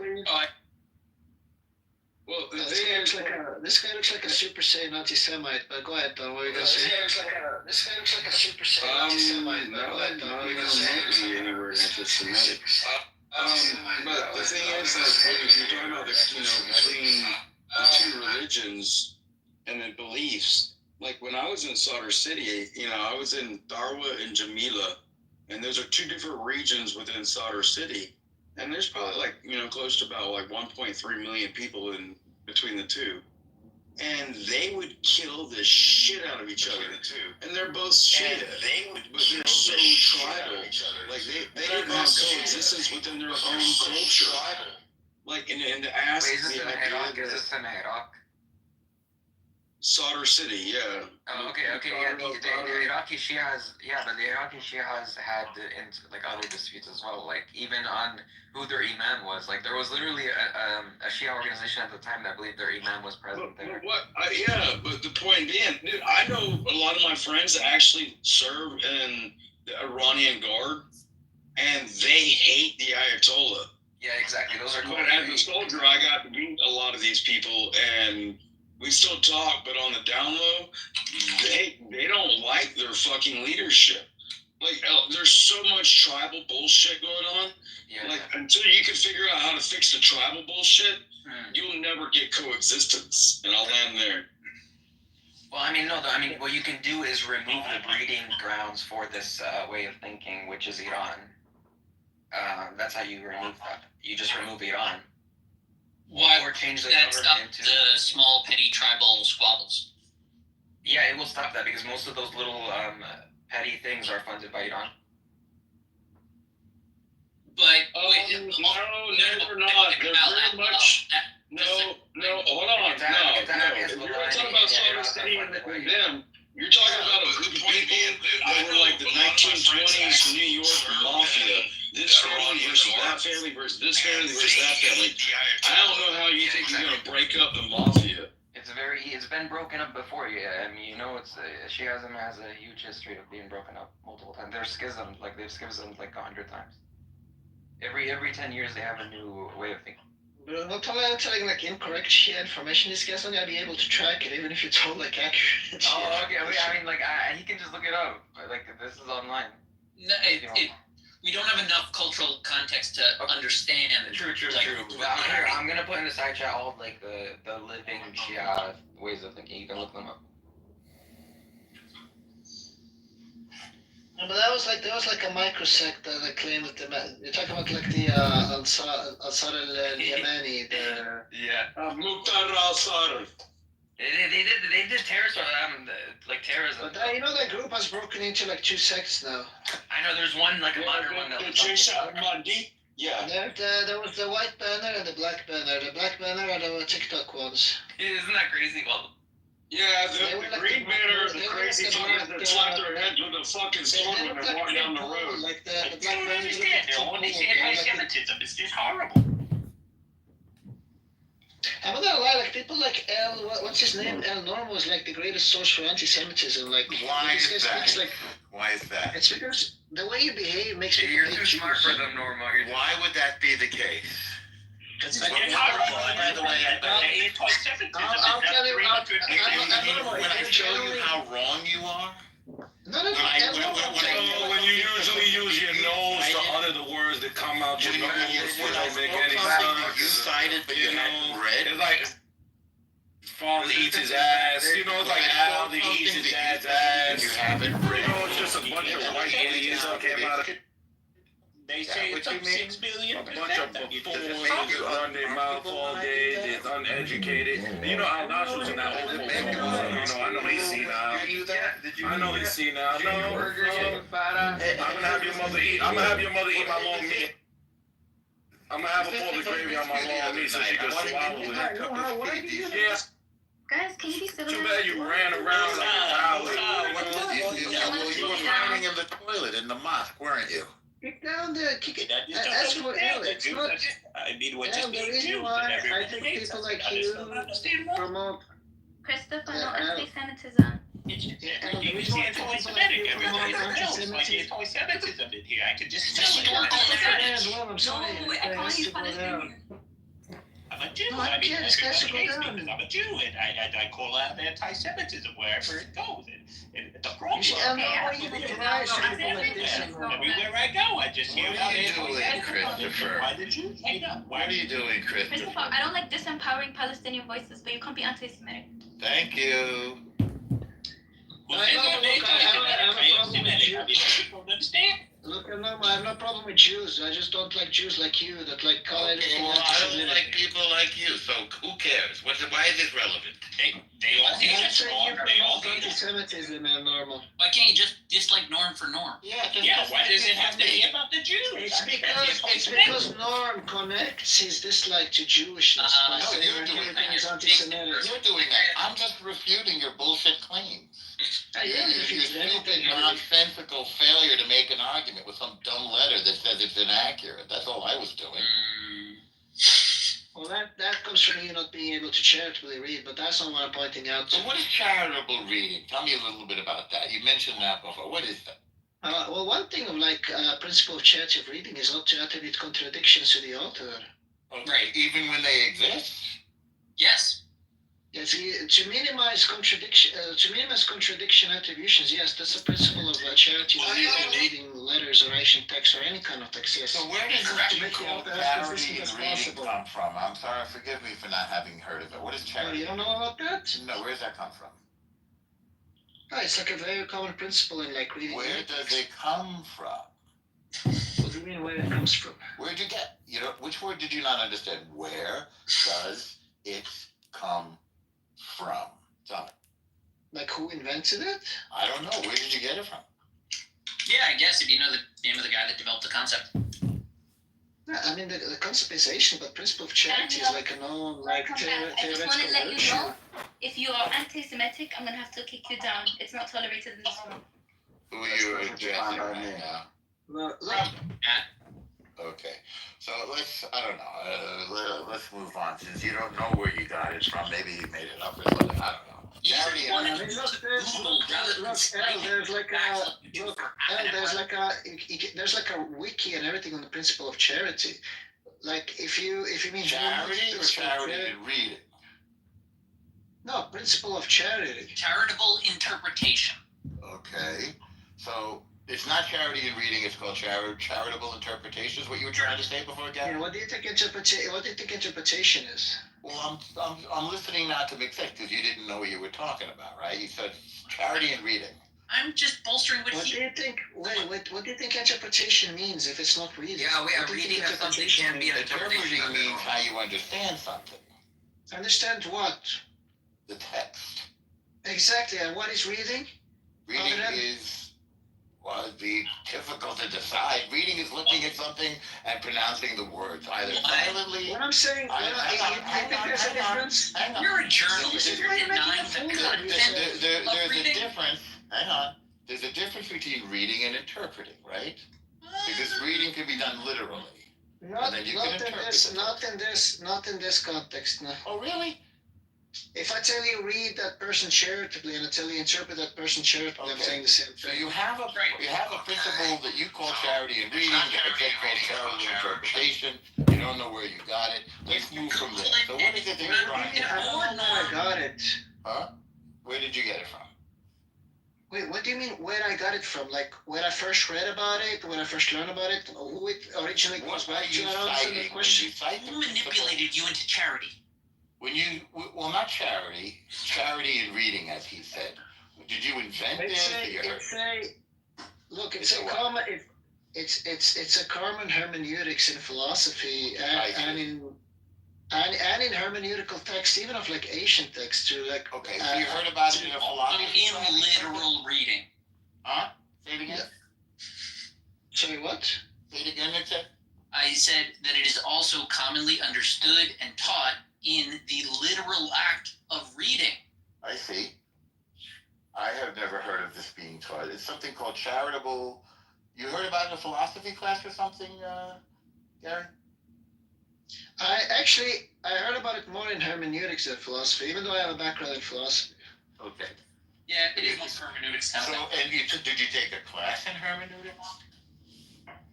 Well, this guy looks like a Super Saiyan anti-Semite, but go ahead, Don. What are you gonna say? This guy looks like a Super Saiyan anti-Semite, but go ahead, Don. What are you gonna say? Anywhere anti-Semitic. But the thing is that when you're talking about between the two religions and the beliefs, like when I was in Sadr City, I was in Darwa and Jamila, and those are two different regions within Sadr City. And there's probably like, close to about like 1.3 million people in between the two. And they would kill the shit out of each other. And they're both Shia. But they're so tribal. Like they didn't have coexistence within their own culture. Like and to ask Wait, is this in Iraq? Sadr City, yeah. Oh, okay, yeah. The Iraqi Shias, but the Iraqi Shias had like other disputes as well. Like even on who their imam was. Like there was literally a Shia organization at the time that believed their imam was present there. But the point being, dude, I know a lot of my friends that actually serve in the Iranian Guard, and they hate the Ayatollah. Yeah, exactly. Those are cool. As a soldier, I got to meet a lot of these people, and we still talk, but on the down low, they don't like their fucking leadership. Like, there's so much tribal bullshit going on. Yeah. Like, until you can figure out how to fix the tribal bullshit, you'll never get coexistence. And I'll land there. Well, what you can do is remove the breeding grounds for this way of thinking, which is Iran. That's how you remove that. You just remove Iran. Why? Or change the that stop government into the small petty tribal squabbles? Yeah, it will stop that because most of those little petty things are funded by Iran. But no, they're not. They're very much. No, hold on. No. If you're talking about Sadr City and them, you're talking about a group of people that were like the 1920s New York mafia. This family versus that family versus this family versus that family. I don't know how you think you're gonna break up the mafia. It's been broken up before. Yeah, Shiism has a huge history of being broken up multiple times. They've schismed like 100 times. Every 10 years they have a new way of thinking. Not telling like incorrect shit information. This guy's not gonna be able to track it, even if you told like accurate. Oh, okay. He can just look it up. Like this is online. No, we don't have enough cultural context to understand. True. Well, I'm gonna put in the side chat all of like the living Shia ways of thinking. You can look them up. No, but that was like a microsect that claimed that you're talking about like the Ansar al-Yamani, the Mukhtar al-Sadr. They did terrorism, like terrorism. But that group has broken into like 2 sects now. I know there's one like a modern one that The was Jaish al-Mahdi. Yeah. There was the white banner and the black banner. The black banner are the TikTok ones. Isn't that crazy? Well, Yeah, the green banner, the crazy fuckers that slap their heads with a fucking sword when they're walking down the road. Like the I black don't banner. understand. They're all these anti-Semitism. It's just horrible. I'm not gonna lie, like people like what's his name? El Normo is like the greatest source for anti-Semitism. Like Why this is guy that? speaks like Why is that? it's because the way you behave makes people you're hate too smart Jews. for them, Norma. Why would that be the case? It's horrible. And by the way, anti-Semitism I'll tell you. is I'll When I show you how wrong you are, No, When you usually use your nose to utter the words that come out your nose, they don't make any sense. you cited, but you hadn't read. It's like father eats his ass. You know, it's like Al eats his dad's ass. You haven't read. You know, it's just a bunch of white idiots that came out of They say it's up 6 billion. a bunch of buffoons that run their mouth all day. They're uneducated. You know, Al Nash was in that old folks home. I know he's senile. I know he's senile. No, I'm gonna have your mother eat. I'm gonna have your mother eat my long meat. I'm gonna have her pour the gravy on my long meat so she can swallow it. Yeah. Guys, can you be civil? Too bad you ran around like a coward. You were burning in the toilet in the mosque, weren't you? Kick down the kick it. That just That's doesn't what fail. it's not. I mean, we're Yeah, just the being reason Jews, why and everyone I think hates people us. like I you just don't understand why. promote. Christopher, no Yeah, anti-Semitism. It's and the it's reason why people like anti-Semitic. you Everybody promote smells like anti-Semitism. anti-Semitism in here. I can just No, smell it. I'm sorry. No, I call you Palestinian. I'm a Jew. No, I I mean, can't. This has to everybody go hates me down. because I'm a Jew, and I call out anti-Semitism wherever it goes. And the problem You see, is, I'm not even surprised it's at people like this. everywhere I go, I just hear What about are you doing, anti-Semitism. Christopher? Why the Jews hate us? What are you doing, Christopher, Christopher? I don't like disempowering Palestinian voices, but you can't be anti-Semitic. Thank you. Well, I know, look, I have a problem with anti-Semitic. I mean, Jews. people don't understand. Look, I have no problem with Jews. I just don't like Jews like you that like call Okay, everything well, I don't anti-Semitic. like people like you, so who cares? Why is this relevant? They all hate I'm us. saying you They all promote hate us. anti-Semitism and normal. Why can't you just dislike Norm for Norm? Yeah, Yeah, why does it have to be about the Jews? It's I mean, because Norm connects his dislike to Jewishness by no, saying you're doing everything is that. anti-Semitic. You're doing that. I'm just refuting your bullshit claims. I am Your refusing stupid, anything. nonsensical failure to make an argument with some dumb letter that says it's inaccurate. That's all I was doing. Well, that comes from you not being able to charitably read, but that's not what I'm pointing out. So what is charitable reading? Tell me a little bit about that. You mentioned that before. What is that? Well, one thing of principle of charity of reading is not to attribute contradictions to the author. Right. Even when they exist? Yes. Yes, to minimize contradiction attributions. Yes, that's the principle of charity of reading letters or ancient text or any kind of text. Yes. So where does to this make the called author as charity consistent as and reading possible. come from? I'm sorry, forgive me for not having heard of it. What is Oh, charity? you don't know about that? No, where does that come from? Oh, it's like a very common principle in like reading. Where does it come from? What do you mean where it comes from? Where'd you get? Which word did you not understand? Where does it come from? Tell me. Like who invented it? I don't know. Where did you get it from? Yeah, I guess if you know the name of the guy that developed the concept. Yeah, I mean the concept is ancient, but principle of charity is like a known like I just want to let you virtue. know, if you are anti-Semitic, I'm gonna have to kick you down. It's not tolerated in this room. Who are you addressing right now? Look, Okay, so I don't know, let's move on. Since you don't know where you got it from, maybe you made it up or something, I don't know. Charity and there's like a wiki and everything on the principle of charity. Like if you mean charity or charity and reading? No, principle of charity. Charitable interpretation. Okay, so it's not charity and reading, it's called charitable interpretation, is what you were trying to say before, Gavin? Yeah, what do you think interpretation is? Well, I'm listening not to make sense because you didn't know what you were talking about, right? You said charity and reading. I'm just bolstering what What he. do you think? Wait, what do you think interpretation means if it's not reading? Yeah, What do you reading think of something interpretation can be an means? interpretation. Interpreting means how you understand something. Understand what? The text. Exactly, and what is reading? Reading is, well, it'd be difficult to decide. Reading is looking at something and pronouncing the words, either silently. What I'm saying, Hang on, there's a hang on, difference. hang on. You're a journalist. This is You're why you're making denying a fool the out of content yourself. There's of a reading. difference. Hang on. There's a difference between reading and interpreting, right? Because reading can be done literally. Not then you not can in interpret this it. not in this context, no. Oh, really? If I tell you read that person charitably and I tell you interpret that person charitably, I'm Okay. saying the same So thing. you have a principle that you call charity and reading, that they call charity and interpretation. You don't know where you got it. Let's move from there. So what is it that you're trying to I don't know where I got it. Huh? Where did you get it from? Wait, what do you mean where I got it from? Like when I first read about it, when I first learned about it, who it originally goes What are back to? you I don't understand the citing when question. you cite the Who manipulated you into charity? When you, well, not charity, charity and reading, as he said. Did you invent this? Look, It's it's a a what? common, it's a common hermeneutics in philosophy and in hermeneutical texts, even of like ancient texts too, like. Okay, so you heard about it in a philosophy In class? literal reading. Huh? Say it again? Sorry, what? Say it again, Nick. I said that it is also commonly understood and taught in the literal act of reading. I see. I have never heard of this being taught. It's something called charitable. You heard about it in a philosophy class or something, Gary? I heard about it more in hermeneutics than philosophy, even though I have a background in philosophy. Okay. Yeah, it is most hermeneutics now. So, and did you take a class in hermeneutics?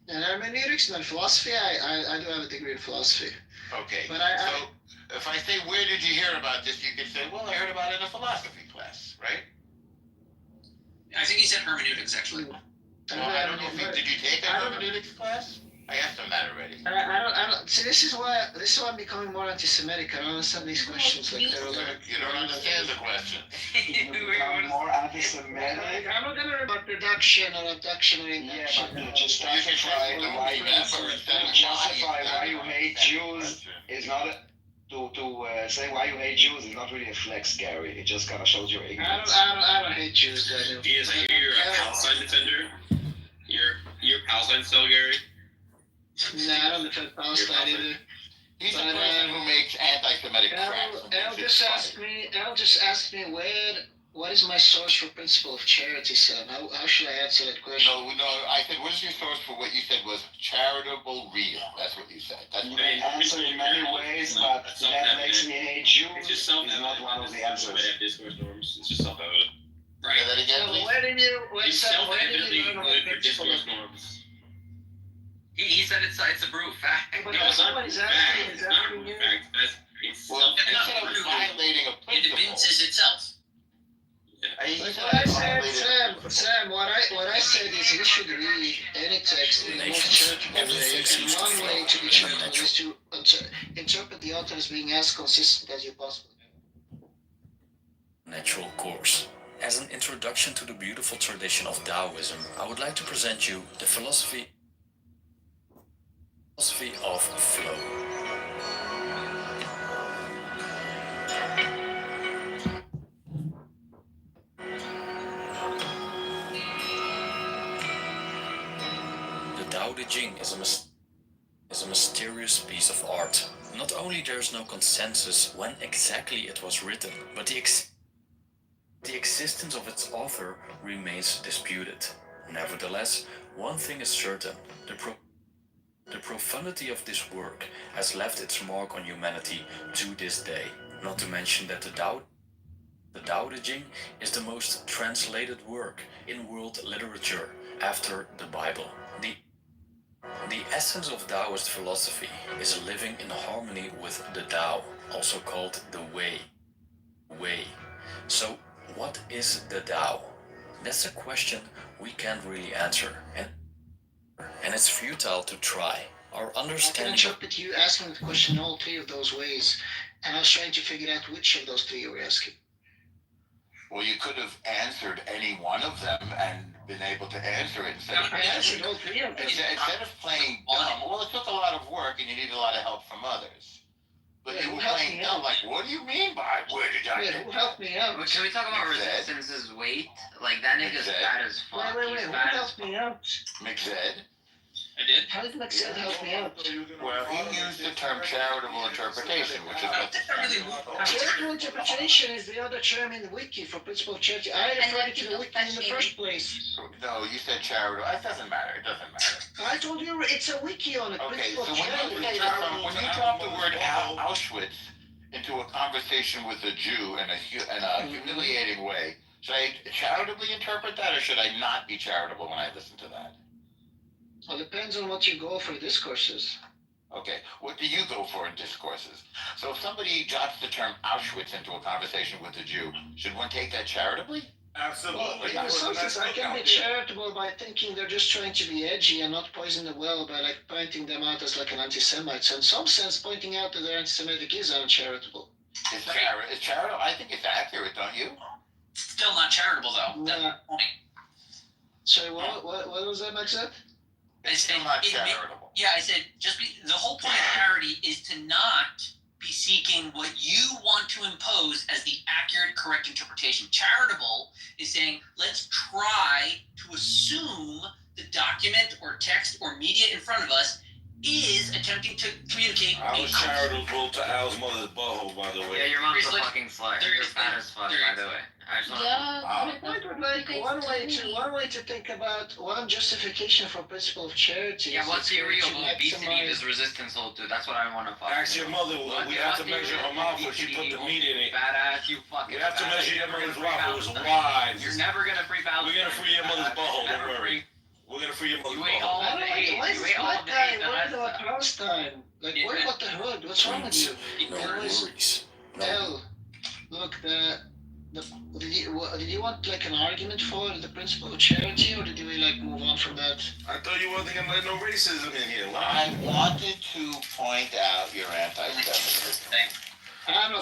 In hermeneutics and in philosophy, I do have a degree in philosophy. Okay. But so, if I say, where did you hear about this? You could say, well, I heard about it in a philosophy class, right? I think he said hermeneutics, actually. Well, I don't know if did you take a hermeneutics class? I asked him that already. I don't. See, this is why I'm becoming more anti-Semitic. I don't understand these questions. Like they're You don't understand the question. You become more anti-Semitic. I'm not gonna about reduction or abduction or Yeah, induction. but to justify why you hate Jews is not to say why you hate Jews is not really a flex, Gary. It just kind of shows your ignorance. I don't hate Jews, Daniel. Is that you're a Palestine defender? You're a Palestine still, Gary? Nah, I don't defend Palestine either. He's the person who makes anti-Semitic crap. Al just asked me what is my source for principle of charity, son? How should I answer that question? No, I said, what is your source for what you said was charitable reading? That's what you said. That's You what can answer in many ways, but that makes me hate Jews. It's just Is self-evident. not one of the answers. Discourse norms. It's just self-evident. Right. Say that again, So please. where did you It's self-evidently learn about good for principle discourse of norms. He said it's a brute fact. But No, it's not a somebody's fact. asking, It's is not a asking brute you. fact. It's Well, he not said it was true. violating a It principle. evinces itself. He Like said what I it said, violated Sam, what I said is we should read any text in the most charitable way, and one way to be charitable is to interpret the author as being as consistent as you possibly can. Natural course. As an introduction to the beautiful tradition of Taoism, I would like to present you the philosophy of flow. The Tao Te Ching is a mysterious piece of art. Not only there is no consensus when exactly it was written, but the existence of its author remains disputed. Nevertheless, one thing is certain: the profundity of this work has left its mark on humanity to this day. Not to mention that the Tao Te Ching is the most translated work in world literature after the Bible. The essence of Taoist philosophy is living in harmony with the Tao, also called the Way. So, what is the Tao? That's a question we can't really answer, and it's futile to try. Our I can understanding interpret you asking the question in all three of those ways, and I was trying to figure out which of those three you were asking. Well, you could have answered any one of them and been able to answer it instead of answered all three of them. instead of playing dumb. Well, it took a lot of work, and you need a lot of help from others. But Yeah, you who were helped playing me dumb. out? Like, what do you mean by where did I Yeah, get who that? helped me out? But can we talk about McZed? Resistance's weight? Like, that nigga's McZed? fat as fuck. Wait, He's who fat as helped me out? McZed? I did. How did McZed help me out? Well, he used the term charitable interpretation, which is what Charitable interpretation is the other term in the wiki for principle of charity. I referred to the wiki in the first place. No, you said charitable. It doesn't matter. It doesn't matter. I told you it's a wiki on it. Okay, Principle so of charity. when you drop the word Auschwitz into a conversation with a Jew in a humiliating way, should I charitably interpret that, or should I not be charitable when I listen to that? Well, depends on what you go for discourses. Okay, what do you go for in discourses? So if somebody drops the term Auschwitz into a conversation with a Jew, should one take that charitably? Absolutely. Well, in some sense, I can be charitable by thinking they're just trying to be edgy and not poison the well by like pointing them out as like an anti-Semite. So in some sense, pointing out that they're anti-Semitic is uncharitable. It's charitable. I think it's accurate, don't you? Still not charitable though. That's the point. Sorry, what was that, Max said? It's still not charitable. Yeah, I said the whole point of charity is to not be seeking what you want to impose as the accurate, correct interpretation. Charitable is saying, let's try to assume the document or text or media in front of us is attempting to communicate. I was charitable to Al's mother's butthole, by the way. Yeah, your mom's a fucking slut. You're fat as fuck, by the way. I just One way to think about one justification for principle of charity. Yeah, is what's the to real maximize- obesity does resistance hold to? That's what I want to fucking Ask your mother, we have to measure her mouth when she put the meat in it. Fat ass, you fucking. We have to fat measure ass. your mother's waffle. It was wide. You're never gonna free Palestine. We're gonna free your mother's butthole, don't Never worry. We're gonna free your mother's You ate all butthole. of the hate. Why is You this ate all black of the guy hate. worried about Palestine? Like, worry about the hood. What's wrong with you? No worries. L, look, did you want like an argument for the principle of charity, or did you like move on from that? I thought you wasn't gonna let no racism in here. I wanted to point out your anti-Semitism.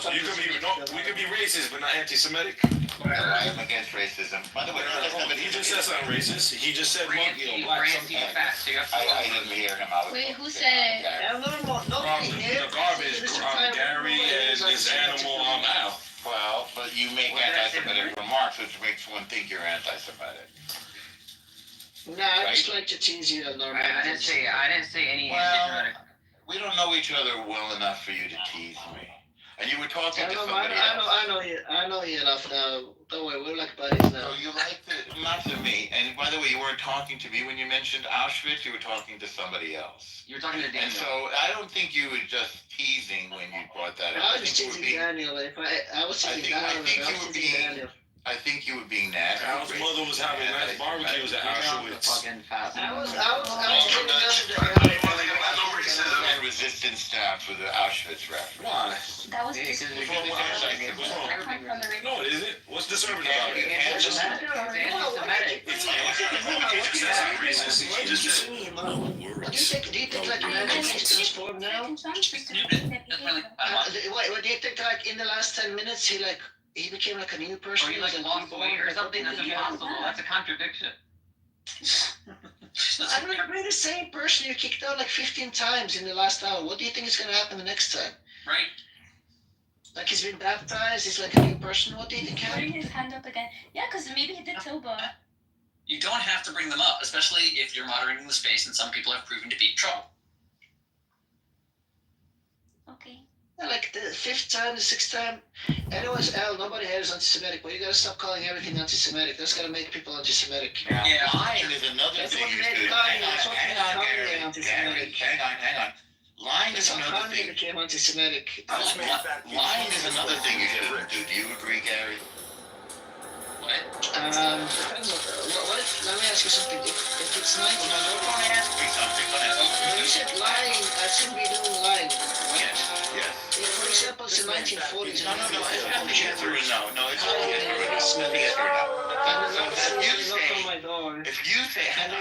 So you could be we could be racist, but not anti-Semitic. No, I am against racism. By the way, He just said something racist. He just said monkey or black something. I didn't hear him out. Wait, who said it? The garbage, Gary and this animal Al. Well, but you make anti-Semitic remarks, which makes one think you're anti-Semitic. Nah, I just like to tease you, Norman. I didn't say any Well, anti-Semitic. we don't know each other well enough for you to tease me. And you were talking to somebody else. I know you enough now. Don't worry, we're like buddies now. So you like not to me. And by the way, you weren't talking to me when you mentioned Auschwitz. You were talking to somebody else. You were talking to Daniel. And so I don't think you were just teasing when you brought that up. I was teasing Daniel. I was teasing Daniel. I think you were being nasty. Al's mother was having nice barbecues at Auschwitz. Fucking fat. I was and resistance staff for the Auschwitz reference. Why? That was No, it isn't. What's disturbing about it? Do you think like man is transformed now? What do you think like in the last 10 minutes he became like a new person? Or you like lost weight or something? That's impossible. That's a contradiction. I'm like the same person you kicked out like 15 times in the last hour. What do you think is gonna happen the next time? Right. Like he's been baptized, he's like a new person. What do you think Putting happened? his hand up again. Yeah, because maybe he did Toba. You don't have to bring them up, especially if you're moderating the space and some people have proven to be trouble. Okay. Yeah, like the 5th time, the 6th time. Anyways, Al, nobody here is anti-Semitic, but you gotta stop calling everything anti-Semitic. That's gonna make people anti-Semitic. Yeah, lying is another That's thing what you made should. Kanye. That's what Hang made on, Kanye Gary. anti-Semitic. Hang on. Lying That's is how another Kanye thing. became anti-Semitic. Lying is another thing you shouldn't do. Do you agree, Gary? Depends on, let me ask you something. If it's 19... Don't ask me something. Go ahead. When you said lying, I shouldn't be doing lying. Yes. If, for example, it's the 1940s... No. Yes or no. No, it's not yes or no. Yes or no. If you say, hang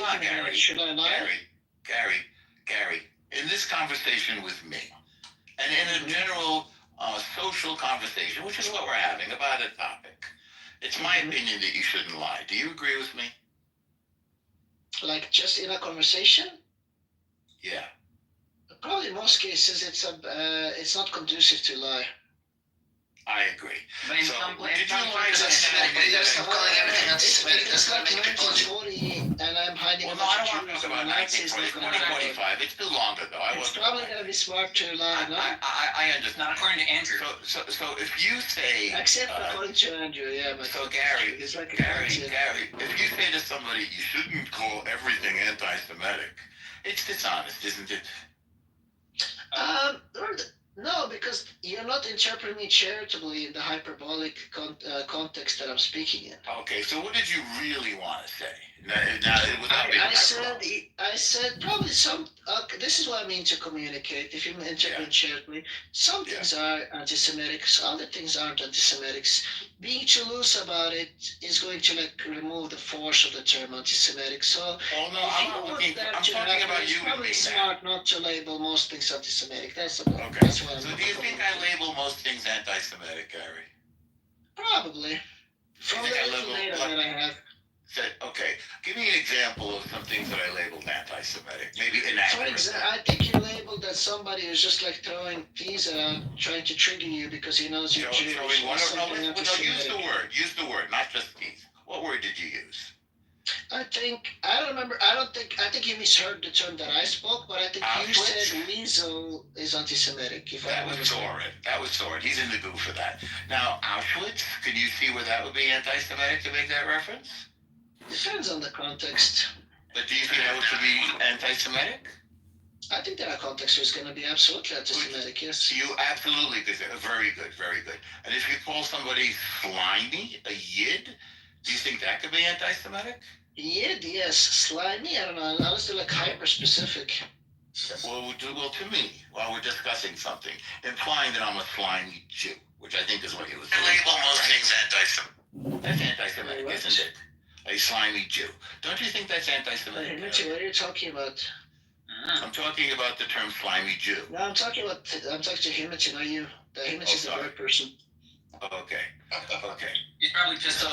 on, Gary. Should I lie? Gary, in this conversation with me, and in a general social conversation, which is what we're having about a topic, it's my opinion that you shouldn't lie. Do you agree with me? Like just in a conversation? Yeah. Probably in most cases it's not conducive to lie. I agree. But in So, some did you lie to Anti-Semitic, that? stop calling everything anti-Semitic. It's That's not like make it possible. 1940 and I'm hiding Well, a no, I bunch don't of want to Jews talk and the about Nazis 1920. It's 2025. It's too long ago. It's probably going to be smart to lie, no? I understand. Not according to Andrew. So if you say, Except according to Andrew, yeah. But so Gary, it's like a Gary, concept. if you say to somebody you shouldn't call everything anti-Semitic, it's dishonest, isn't it? No, because you're not interpreting it charitably in the hyperbolic context that I'm speaking in. Okay, so what did you really want to say? Now, without being I said probably some. This is what I mean to communicate. If you interpret charitably, some things are anti-Semitic, so other things aren't anti-Semitic. Being too loose about it is going to remove the force of the term anti-Semitic. So, well, no, I'm talking about you. It's probably smart not to label most things anti-Semitic. That's okay. That's what so, do you think I label most things anti-Semitic, Gary? Probably. From the little data that I have. Okay, give me an example of some things that I labeled anti-Semitic. Maybe For inaccurate. example, I think you labeled that somebody is just like throwing peas around, trying to trigger you because he knows you're Jewish. Use the word. Use the word, not just peas. What word did you use? I think I think you misheard the term that I spoke, but I think you said weasel is anti-Semitic. That was Soren. He's in the goo for that. Now, Auschwitz, can you see where that would be anti-Semitic to make that reference? Depends on the context. But do you think that would be anti-Semitic? I think that our context is going to be absolutely anti-Semitic, yes. You absolutely, very good, very good. And if you call somebody slimy, a yid, do you think that could be anti-Semitic? Yid, yes. Slimy, I don't know. Unless they're like hyper-specific. Well, to me, while we're discussing something, implying that I'm a slimy Jew, which I think is what he was doing. Label most things anti-Semitic. That's anti-Semitic, isn't it? A slimy Jew. Don't you think that's anti-Semitic? What are you talking about? I'm talking about the term slimy Jew. No, I'm talking to Himich, not you. The Himich is a third person. Okay. He's probably just so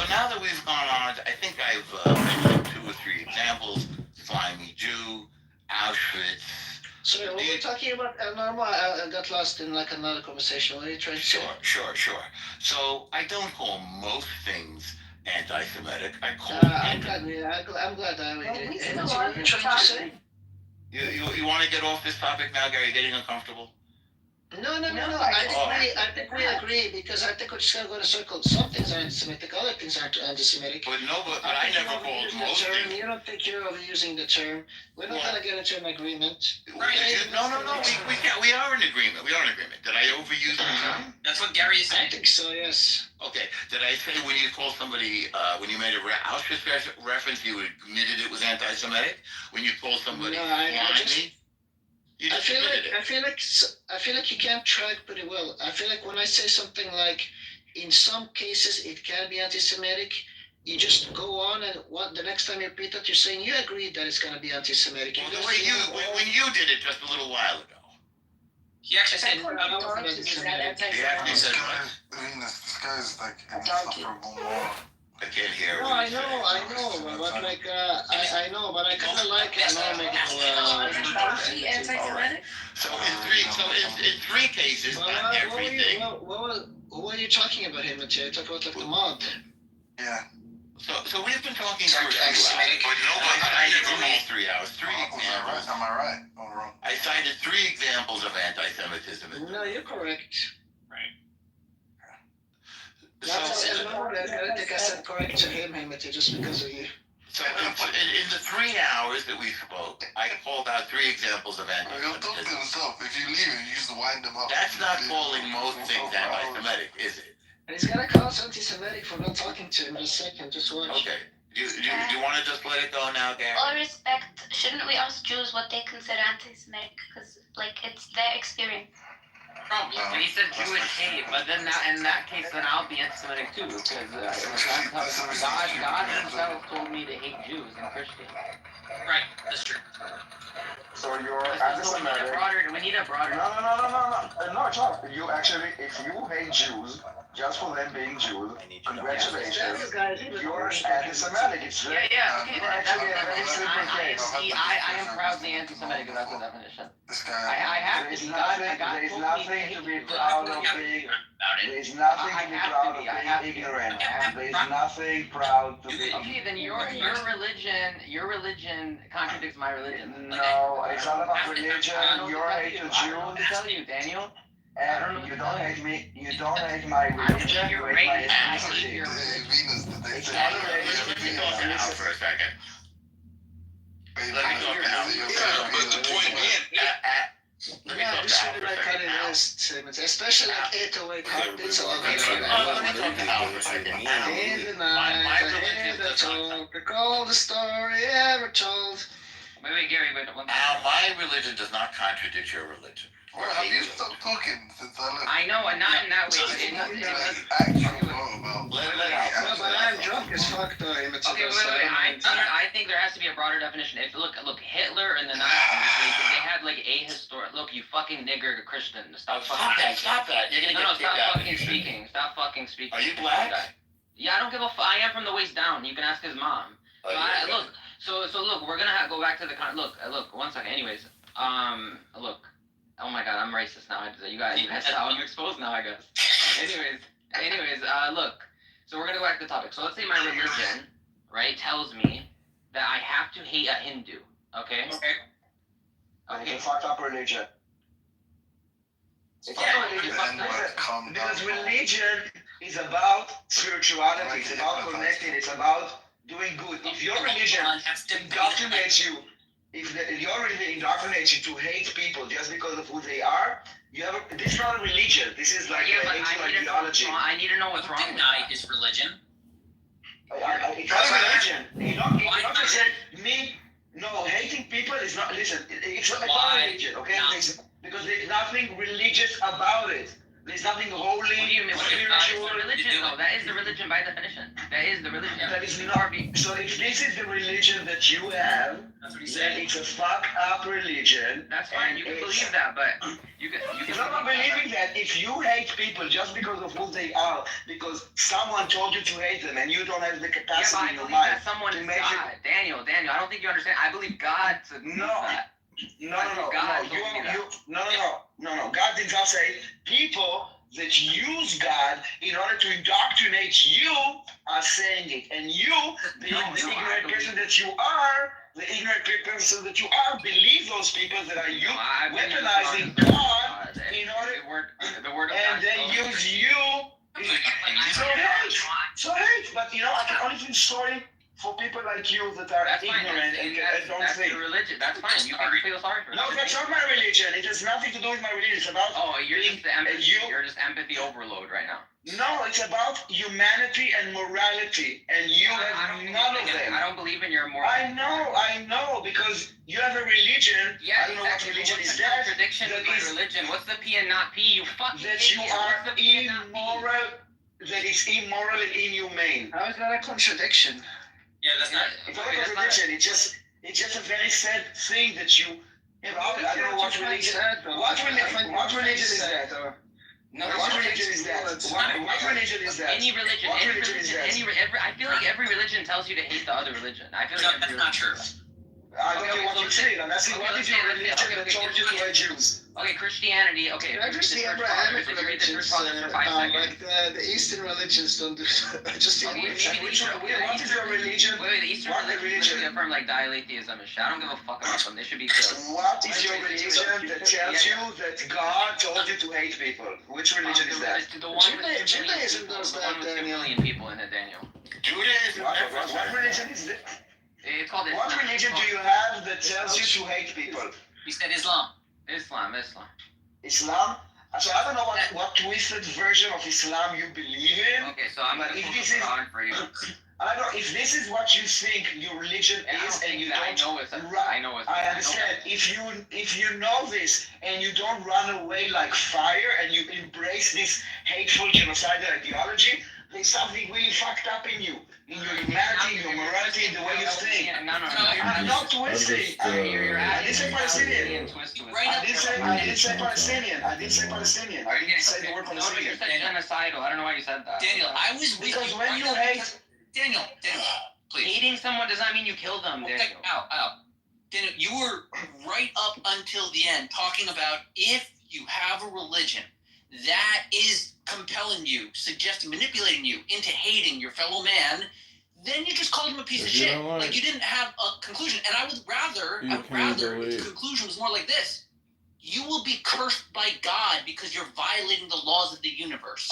now that we've gone on, I think I've mentioned 2 or 3 examples. Slimy Jew, Auschwitz. Sorry, what were you talking about? I got lost in like another conversation. What are you trying to say? Sure. So I don't call most things anti-Semitic. I call I'm glad we agree. What are you trying to say? You want to get off this topic now, Gary? Getting uncomfortable? No. I think we agree because I think we're just going to go in a circle. Some things are anti-Semitic, other things aren't anti-Semitic. But I never called most things. You don't think you're overusing the term. We're not going to get into an agreement. No. We are in agreement. Did I overuse the term? That's what Gary is saying. I think so, yes. Okay. Did I say when you called somebody, when you made a Auschwitz reference, you admitted it was anti-Semitic? When you called somebody slimy? I feel like you can track pretty well. I feel like when I say something like, in some cases it can be anti-Semitic, you just go on and the next time you repeat that, you're saying you agree that it's going to be anti-Semitic. Well, the way when you did it just a little while ago. He actually said Is that anti-Semitic? This guy's like insufferable moron. I can't hear. No, I know, but like, I know, but I kind of like Anti-Semitic? So in 3 cases, not everything. What are you talking about, him? You talk about like the mob. Yeah. So we've been talking for 2 hours, but nobody cited for all 3 hours. 3 examples. Am I right? Or wrong? I cited 3 examples of anti-Semitism. No, you're correct. Right. I'm gonna take a set correct to him, just because of you. So in the 3 hours that we spoke, I called out 3 examples of anti-Semitism. He'll talk to himself. If you leave, you used to wind him up. That's not calling most things anti-Semitic, is it? And he's gonna call us anti-Semitic for not talking to him in a second. Just watch. Okay. Do you want to just let it go now, Gary? All respect, shouldn't we ask Jews what they consider anti-Semitic? Because, like, it's their experience. Problem. But he said Jewish hate, but then in that case, then I'll be anti-Semitic too, because God himself told me to hate Jews and Christians. Right, that's true. So you're So we need a broader. No, it's not. You actually, if you hate Jews just for them being Jews, congratulations. You're anti-Semitic. It's Okay. You're actually a very simple case. I am proudly anti-Semitic. If that's the definition. I have to. There is nothing to be proud of being. There is nothing to be proud of being ignorant. There is nothing proud to be. Okay, then your religion contradicts my religion. No, it's not about religion. You're hate to I don't know what to Jews. tell you, Daniel. And you don't hate me. You don't hate my religion. You hate my ethnicity. It's not related to me. For a second. But the point being, Yeah, this really like kind of last segments, especially like 808 heartbeats of Let me talk for a second. In the night, I hear the talk, recall the story ever told. Wait, Gary, wait. Al, my religion does not contradict your religion. well, have you stopped talking since I left? I know, and not in that way, but That's actually wrong about. Let it out. No, but I'm drunk as fuck though. Okay, wait. I think there has to be a broader definition. If look, Hitler and the Nazis, they had like a historic. Look, you fucking nigger Christian. Stop fucking. Stop that. You're gonna get Stop kicked out. fucking speaking. Stop fucking speaking. Are you black? Yeah, I don't give a fuck. I am from the waist down. You can ask his mom. Oh, Look, so look, we're gonna go back to the look. 1 second. Anyways, look. Oh my god, I'm racist now. You guys, I'm exposed now, I guess. Anyways, look. So we're gonna go back to the topic. So let's say my religion, right, tells me that I have to hate a Hindu. Okay. It's a fucked up religion. It's not religion. Because religion is about spirituality. It's about connecting. It's about doing good. If your religion indoctrinates you, your religion indoctrinates you to hate people just because of who they are, this is not a religion. This is like an ideology. I need to know what's wrong. Deny his religion. It's not a religion. You don't just say me. No, hating people is not. Listen, it's not a religion. Okay, because there's nothing religious about it. There's nothing holy, What do you mean? spiritual. Religion, though. That is the religion by definition. That is the religion. That is not. So if this is the religion that you have, then it's a fucked up religion. That's fine. You can believe that, but you can. It's not about believing that. If you hate people just because of who they are, because someone told you to hate them, and you don't have the capacity in your mind to make God. Daniel, I don't think you understand. I believe God to that. No. God did not say people that use God in order to indoctrinate you are saying it, and you, the ignorant person that you are, believe those people that are weaponizing God in order, and they use you. So hate. But I can only feel sorry for people like you that are ignorant and don't think. That's religion. That's fine. You can feel sorry for. No, that's not my religion. It has nothing to do with my religion. It's about you're just empathy overload right now. No, it's about humanity and morality, and you have none of them. I don't believe in your moral. I know, because you have a religion. Yeah, I don't know what religion is that. Contradiction with my religion. What's the P and not P? You fucking that you are immoral. That is immoral and inhumane. How is that a contradiction? Yeah, that's not. It's not a contradiction. It's just a very sad thing that you. I don't know what religion. What religion is that? No, what religion is that? What religion is that? Any religion. What religion is that? I feel like every religion tells you to hate the other religion. I feel like that's not true. I don't know what you say. I'm asking what is your religion that told you to hate Jews? Okay, Christianity. Okay, just the Abrahamic religions, like the Eastern religions don't do. Just what is your religion? Wait, the Eastern religion affirm like dialetheism and shit. I don't give a fuck about them. They should be killed. What is your religion that tells you that God told you to hate people? Which religion is that? Judaism does that, Daniel. 2 million people in it, Daniel. Judaism. What religion is that? It's called Islam. What religion do you have that tells you to hate people? He said Islam. Islam? So I don't know what twisted version of Islam you believe in. Okay, so I'm going to put it on for you. I don't. If this is what you think your religion is, and you don't, I know it's. I understand. If you know this and you don't run away like fire and you embrace this hateful genocidal ideology, there's something really fucked up in you, in your humanity, in your morality, in the way you think. No. I'm not twisting. I didn't say Palestinian. I didn't say Palestinian. I didn't say Palestinian. I didn't say the word Palestinian. Genocidal. I don't know why you said that. Daniel, I was with Because you when right you up hate, Daniel, please. Hating someone does not mean you kill them, Okay, Daniel. out. Daniel, you were right up until the end talking about if you have a religion that is compelling you, suggesting, manipulating you into hating your fellow man, then you just called him a piece of shit. Like you didn't have a conclusion. And I would rather if the conclusion was more like this. You will be cursed by God because you're violating the laws of the universe.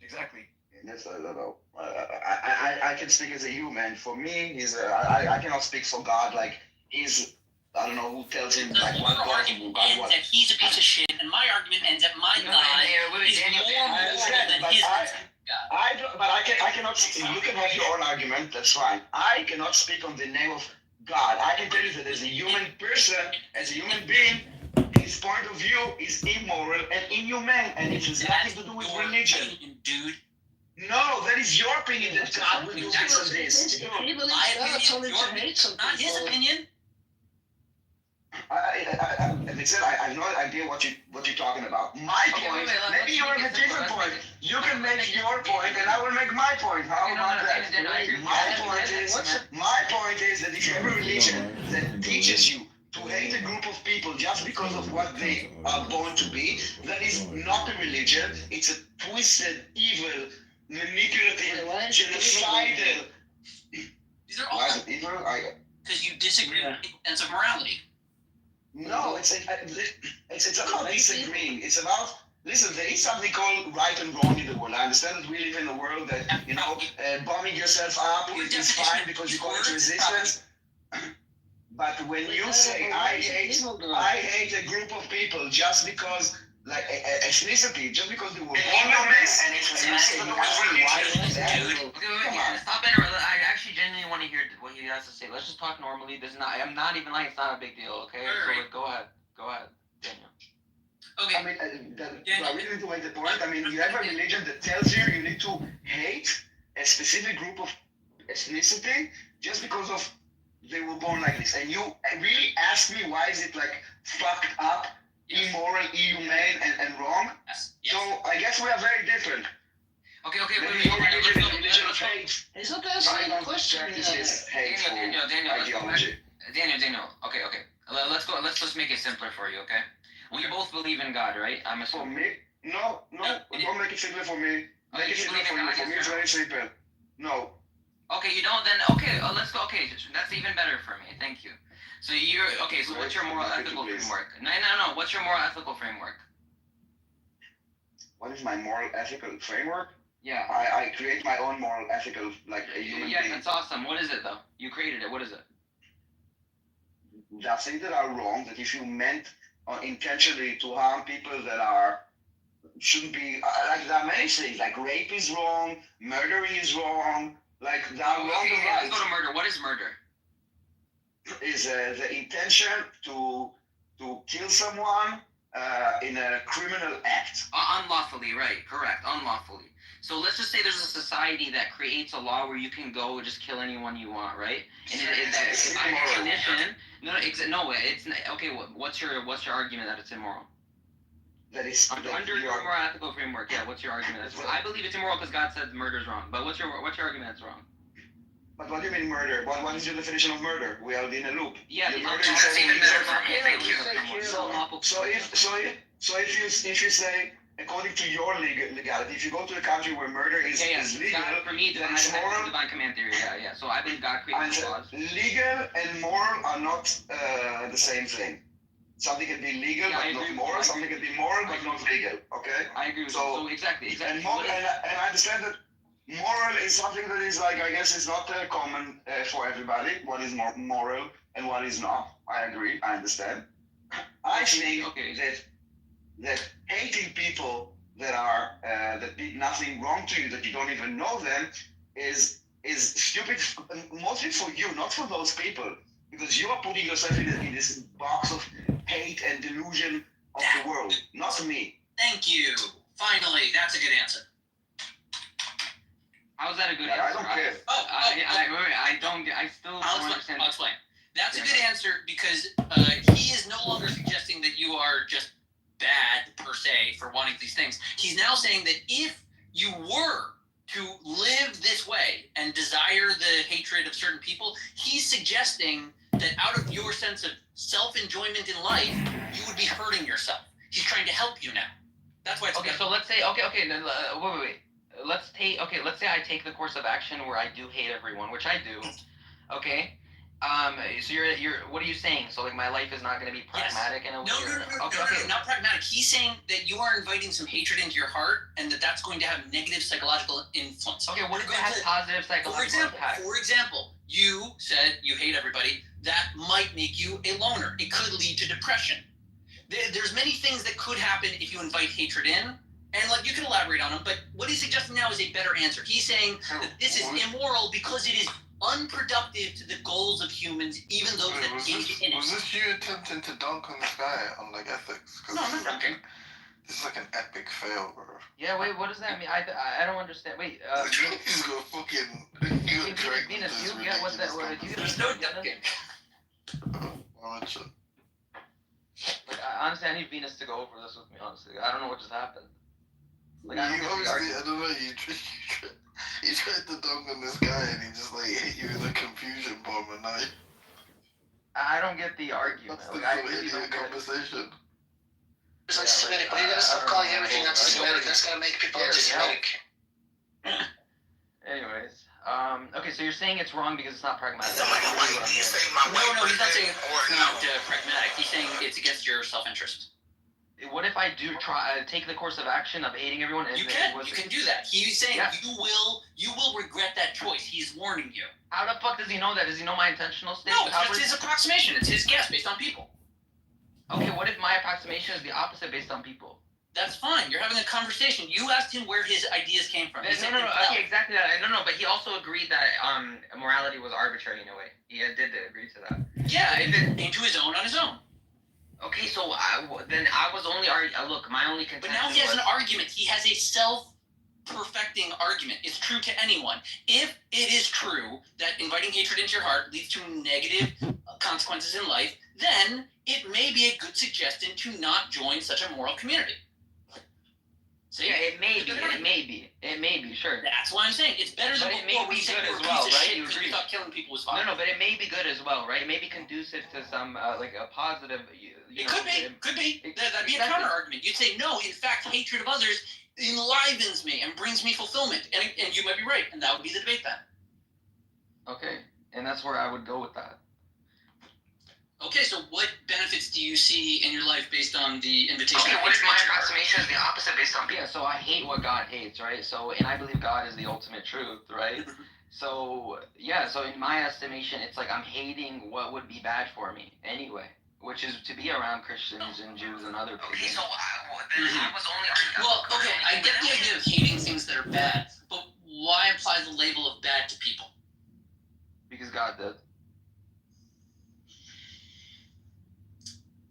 Exactly. Yes, I don't know. I can speak as a human. For me, I cannot speak for God. Like I don't know who tells him like what Your argument ends that he's a piece of shit, and my argument ends that my God is more moral than his God. I cannot. You can have your own argument. That's fine. I cannot speak on the name of God. I can tell you that as a human person, as a human being, his point of view is immoral and inhumane, and it has nothing to do with religion. Dude. No, that is your opinion that God will do this and this. Not his opinion. As I said, I have no idea what you're talking about. My point, maybe you have a different point. You can make your point, and I will make my point. How about that? My point is that if you have a religion that teaches you to hate a group of people just because of what they are born to be, that is not a religion. It's a twisted, evil, manipulative, genocidal. These are all because you disagree with the sense of morality. No, it's about disagreeing. It's about, listen, there is something called right and wrong in the world. I understand that we live in a world that, bombing yourself up is fine because you call it resistance. But when you say, I hate a group of people just because, like, ethnicity, just because they were born on this, and you say, why is that? Stop it. I actually genuinely want to hear what he has to say. Let's just talk normally. I'm not even lying. It's not a big deal, okay? So go ahead, Daniel. Okay. I mean, I really need to make the point. I mean, you have a religion that tells you need to hate a specific group of ethnicity just because of they were born like this. And you really ask me why is it like fucked up, immoral, inhumane, and wrong? Yes. So I guess we are very different. Okay, Maybe your religion is a religion of hate. He's not answering the question. Daniel. Okay. Let's just make it simpler for you, okay? We both believe in God, right? I'm assuming. For me? No. Don't make it simpler for me. Make it simpler for you. For me, it's very simple. No. Okay, you don't. Then okay. Let's go. Okay, that's even better for me. Thank you. So you're okay. So what's your moral ethical framework? No. What's your moral ethical framework? What is my moral ethical framework? Yeah. I create my own moral ethical, like a human being. Yeah, that's awesome. What is it though? You created it. What is it? There are things that are wrong. That if you meant intentionally to harm people that shouldn't be, like there are many things. Like rape is wrong, murder is wrong. Like there are wrong and right. Let's go to murder. What is murder? Is the intention to kill someone in a criminal act. Unlawfully, right? Correct. Unlawfully. So let's just say there's a society that creates a law where you can go and just kill anyone you want, right? And it's by definition. It's okay. What's your argument that it's immoral? That is under your moral ethical framework. Yeah. What's your argument? I believe it's immoral because God said murder is wrong. But what's your argument that's wrong? But what do you mean murder? What is your definition of murder? We are in a loop. Yeah, murder is So if you say according to your legality, if you go to a country where murder is legal, for me, then it's moral. Divine command theory. Yeah. So I believe God created laws. Legal and moral are not the same thing. Something can be legal but not moral. Something can be moral but not legal. Okay. I agree with you. So exactly. And I understand that moral is something that is like, I guess it's not common for everybody. What is moral and what is not. I agree. I understand. I think that hating people that did nothing wrong to you, that you don't even know them, is is stupid, mostly for you, not for those people, because you are putting yourself in this box of hate and delusion of the world, not me. Thank you. Finally, that's a good answer. How's that a good I answer? don't care. I still I'll don't explain. understand. I'll explain. That's a good answer because he is no longer suggesting that you are just bad per se for wanting these things. He's now saying that if you were to live this way and desire the hatred of certain people, he's suggesting that out of your sense of self-enjoyment in life, you would be hurting yourself. He's trying to help you now. That's why it's Okay, so let's say wait. Let's say I take the course of action where I do hate everyone, which I do. Okay. So you're what are you saying? So like my life is not going to be pragmatic in a way? No, not pragmatic. He's saying that you are inviting some hatred into your heart, and that's going to have negative psychological influence. Okay, what if it has positive psychological impact? For example, you said you hate everybody. That might make you a loner. It could lead to depression. There's many things that could happen if you invite hatred in, and like you can elaborate on them. But what he's suggesting now is a better answer. He's saying that this is immoral because it is unproductive to the goals of humans, even those that engage in it. Was this you attempting to dunk on this guy on like ethics? No, I'm not dunking. This is like an epic fail, bro. Yeah, wait, what does that mean? I don't understand. Wait, he's gonna fucking Venus, you get what that? What you? There's no dunking. Like, honestly, I need Venus to go over this with me. Honestly, I don't know what just happened. Like, I don't know. You tried to dunk on this guy and he just like hit you with a confusion bomb, and now I don't get the argument. That's like, I really don't get conversation. It's anti-Semitic, but you're gonna stop calling everything anti-Semitic. That's gonna make people anti-Semitic. Anyways, okay, so you're saying it's wrong because it's not pragmatic. No, he's not saying it's not pragmatic. He's saying it's against your self-interest. What if I do try take the course of action of hating everyone? And you can do that. He's saying you will regret that choice. He's warning you. How the fuck does he know that? Does he know my intentional state? No, it's his approximation. It's his guess based on people. Okay, what if my approximation is the opposite based on people? That's fine. You're having a conversation. You asked him where his ideas came from. No, okay, exactly that. No, but he also agreed that morality was arbitrary in a way. He did agree to that. Yeah, into his own on his own. Okay, so then I was only look, my only contention. But now he has an argument. He has a self-perfecting argument. It's true to anyone. If it is true that inviting hatred into your heart leads to negative consequences in life, then it may be a good suggestion to not join such a moral community. See? Yeah, it may be, sure. That's why I'm saying it's better than it may be good as well, right? You agree? We thought killing people was fine. No, but it may be good as well, right? It may be conducive to some like a positive. Could be. That'd be a counter argument. You'd say no. In fact, hatred of others enlivens me and brings me fulfillment, and you might be right, and that would be the debate then. Okay, and that's where I would go with that. Okay, so what benefits do you see in your life based on the invitation? Okay, what if my approximation is the opposite based on people? Yeah, so I hate what God hates, right? So, and I believe God is the ultimate truth, right? So, yeah, so in my estimation, it's like I'm hating what would be bad for me anyway, which is to be around Christians and Jews and other people. Okay, so then I was only... Well, okay, I get the idea of hating things that are bad, but why apply the label of bad to people? Because God did.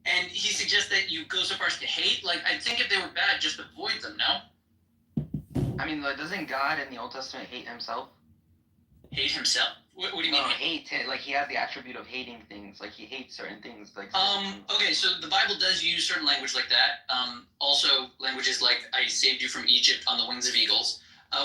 And he suggests that you go so far as to hate? Like, I think if they were bad, just avoid them, no? I mean, doesn't God in the Old Testament hate himself? Hate himself? What do you mean? Hate. Like, he has the attribute of hating things. Like, he hates certain things. Like. Okay, so the Bible does use certain language like that. Also, languages like, I saved you from Egypt on the wings of eagles.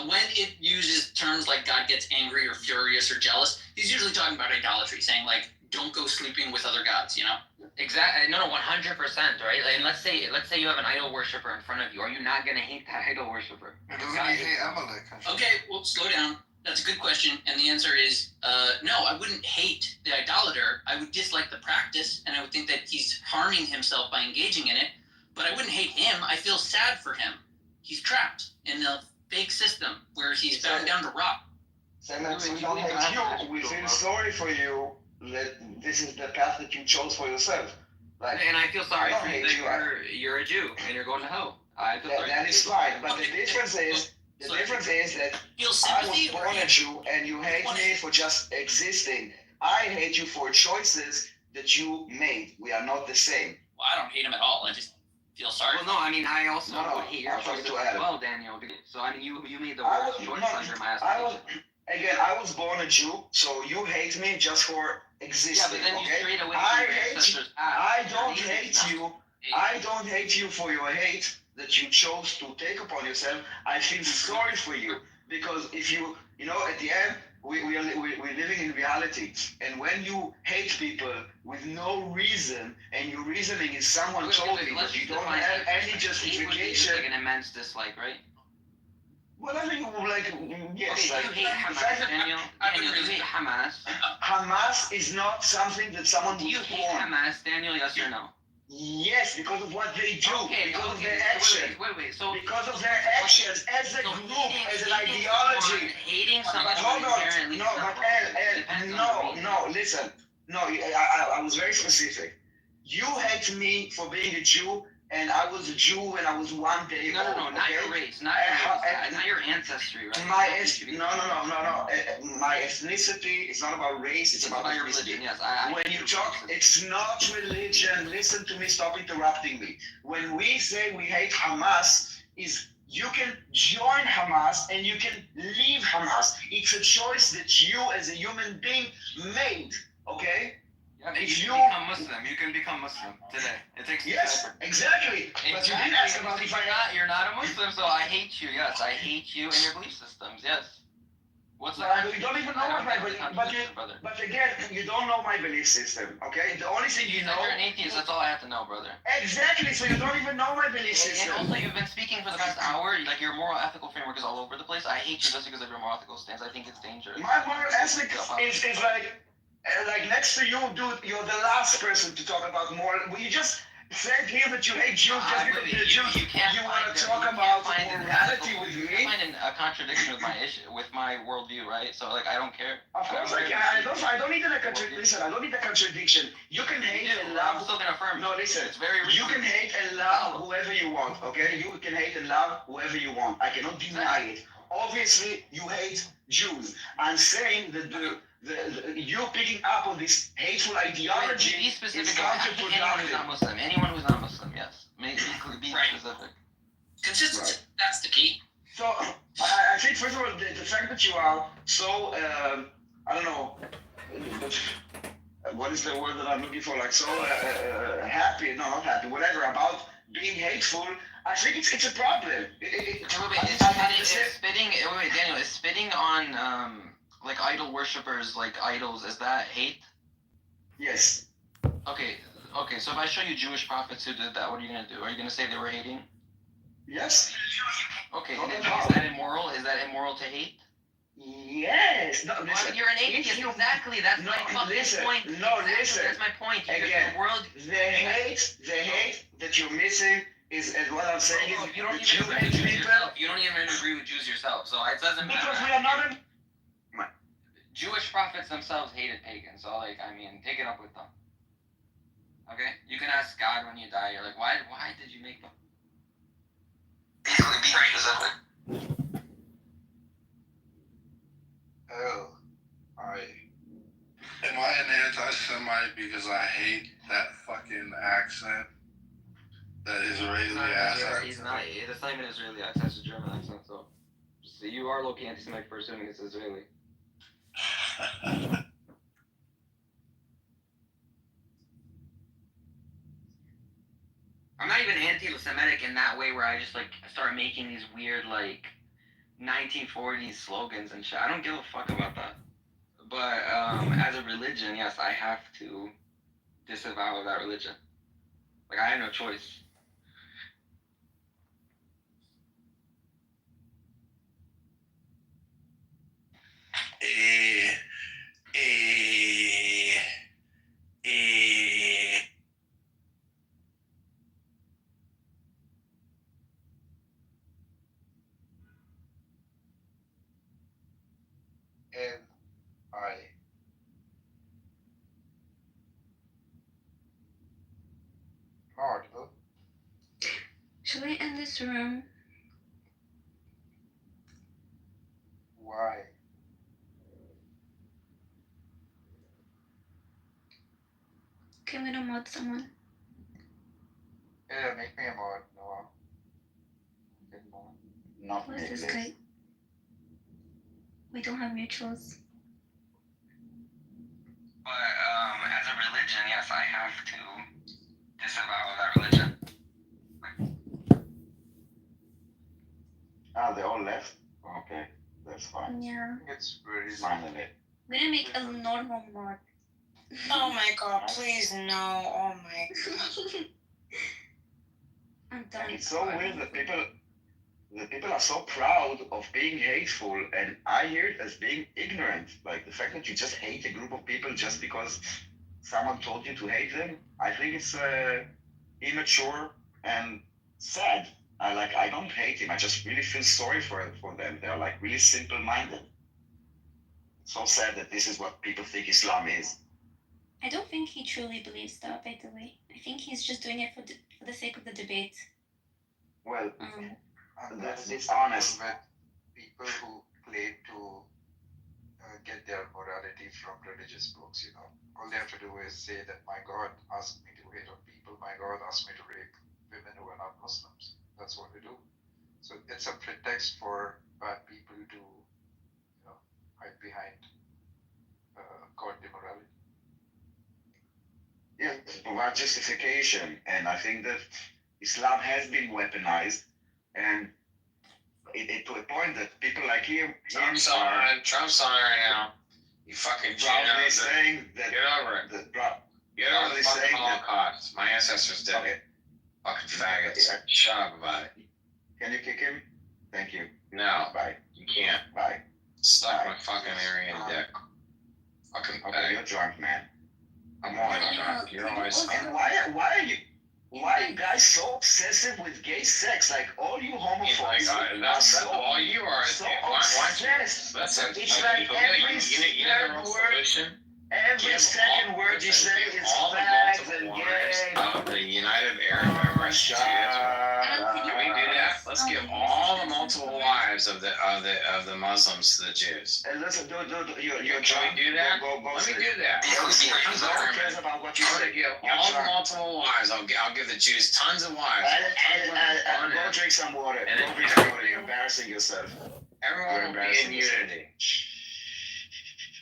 When it uses terms like God gets angry or furious or jealous, he's usually talking about idolatry, saying, like, don't go sleeping with other gods, you know? Exactly. No, 100%, right? Like, let's say you have an idol worshiper in front of you. Are you not gonna hate that idol worshiper? Doesn't he hate Amalek? Okay, well, slow down. That's a good question, and the answer is no. I wouldn't hate the idolater. I would dislike the practice, and I would think that he's harming himself by engaging in it. But I wouldn't hate him. I feel sad for him. He's trapped in a fake system where he's bound down to rot. We don't hate you. We feel sorry for you. That this is the path that you chose for yourself. Like, and I feel sorry for you that you're a Jew and you're going to hell. I feel sorry. That is fine, but the difference is The difference is that Feel I was sympathy. born a Jew and you hate me for just existing. I hate you for choices that you made. We are not the same. Well, I don't hate him at all. I just feel sorry. Well, no, I mean, I also No, would hate your I'm talking choices to as Adam. well, Daniel. So, I mean, you made the I worst was choice not- under my I was estimation. again. I was born a Jew, so you hate me just for existing. Yeah, but then you okay? strayed away I from your hate you. ancestors' path. I don't You're hate atheist you. now. I don't hate you for your hate that you chose to take upon yourself. I feel sorry for you because if you know, at the end, we're living in reality. And when you hate people with no reason, and your reasoning is someone told you that you don't have any justification. Like an immense dislike, right? Well, I think, like, yes. Okay, like, you hate Hamas, Daniel. Daniel, you hate Hamas. Hamas is not something that someone Do you would hate form. Hamas, Daniel? Yes or no? Yes, because of what they do, because of their so action. wait. So Because of their actions as a group, as an ideology. Hating someone Hold on. inherently No, but listen. No, I was very specific. You hate me for being a Jew, and I was a Jew when I was 1 day No, old. not your race, not your ancestry, right? No. My ethnicity is not about race. It's about your ethnicity. religion. Yes, When you talk, it's not religion. Listen to me. Stop interrupting me. When we say we hate Hamas, is you can join Hamas and you can leave Hamas. It's a choice that you, as a human being, made. Okay. Yeah, If you you can become Muslim. You can become Muslim today. It takes yes, exactly. But you didn't ask about if you're not a Muslim, so I hate you. Yes, I hate you and your belief systems. Yes. What's you don't even know what my belief, but again, you don't know my belief system. Okay, the only thing you know. You're an atheist. That's all I have to know, brother. Exactly. So you don't even know my belief system. And also, you've been speaking for the past hour. Like your moral ethical framework is all over the place. I hate you just because of your moral ethical stance. I think it's dangerous. My moral ethic is like next to you, dude. You're the last person to talk about moral. Well, you just said here that you hate Jews just because they're Jews. You want to talk about morality with me? I find a contradiction with my issue, with my worldview, right? So like, I don't care. Of course I can. I don't need a contradiction. Listen, I don't need a contradiction. You can hate and love. I'm still gonna affirm. No, listen. It's very. You can hate and love whoever you want. Okay, you can hate and love whoever you want. I cannot deny it. Obviously, you hate Jews. I'm saying that you picking up on this hateful ideology be specific. is Anyone who's not Muslim. Anyone who's not Muslim. Yes. Be specific. Consistency. Right. That's the key. So I think first of all the fact that you are so I don't know what is the word that I'm looking for, like so happy, no, not happy, whatever, about being hateful. I think it's a problem. Daniel, is spitting on like idol worshippers, like idols, is that hate? Yes. Okay, so if I show you Jewish prophets who did that, what are you gonna do? Are you gonna say they were hating? Yes. Okay, and is that immoral? Is that immoral to hate? Yes. No, listen. You're an atheist. Exactly. That's my fucking point. No, listen. That's my point. Again, the world. The hate that you're missing is, and what I'm saying is, you don't even agree with Jews yourself. You don't even agree with Jews yourself. So it doesn't matter. Because we are not. Jewish prophets themselves hated pagans. So like, I mean, take it up with them. Okay, you can ask God when you die. You're like, why did you make them? Oh, am I an anti-Semite because I hate that fucking accent? That Israeli accent. He's not. It's not even Israeli accent. It's a German accent. So you are low-key anti-Semitic for assuming it's Israeli. I'm not even anti-Semitic in that way where I just like start making these weird like 1940s slogans and shit. I don't give a fuck about that. But as a religion, yes, I have to disavow that religion. Like I have no choice. Should we end this room? Okay, I'm gonna mod someone. Yeah, make me a mod, Noah. Good mod. Not Who is me, this please. guy? We don't have mutuals. But as a religion, yes, I have to disavow that religion. Ah, they all left? Okay, that's fine. Yeah. It's very Finally. I'm gonna make a normal mod. Oh my god, please no. Oh my god. I'm done. And it's so weird that people are so proud of being hateful, and I hear it as being ignorant. Like the fact that you just hate a group of people just because someone told you to hate them, I think it's immature and sad. I don't hate him. I just really feel sorry for them. They're like really simple-minded. It's so sad that this is what people think Islam is. I don't think he truly believes that, by the way. I think he's just doing it for the sake of the debate. Well, And that's that's dishonest. with people who claim to get their morality from religious books, you know. All they have to do is say that my God asked me to hate on people, my God asked me to rape women who are not Muslims. That's what they do. So it's a pretext for bad people to, you know, hide behind godly morality. Yeah, provide justification. And I think that Islam has been weaponized, and it to a point that people like him Trump's are on right now. You fucking proudly saying that Get over it. Get Get over proudly the fucking saying that. Holocaust. My ancestors did it. Fucking faggots. Shut up about it. Can you kick him? Thank you. No, Bye. you can't. Bye. Suck my fucking Aryan dick. Fucking Okay, you're drunk, man. I'm always drunk. You're always And why are you guys so obsessive with gay sex? Like all you homophobes are so all you are. so obsessed. obsessed. It's like every third word, every second word you say is fags and gay. Of the United Arab Emirates. Can we do that? Let's give all the multiple wives of the Muslims to the Jews. And listen, you're Can drunk. we do that? Go Let me sleep. do that. Go sleep. No one cares about what you I'm say. gonna give You're all the drunk. multiple wives. I'll give the Jews tons of wives. Go drink some water. Go drink some water. You're embarrassing yourself. Everyone will be in unity.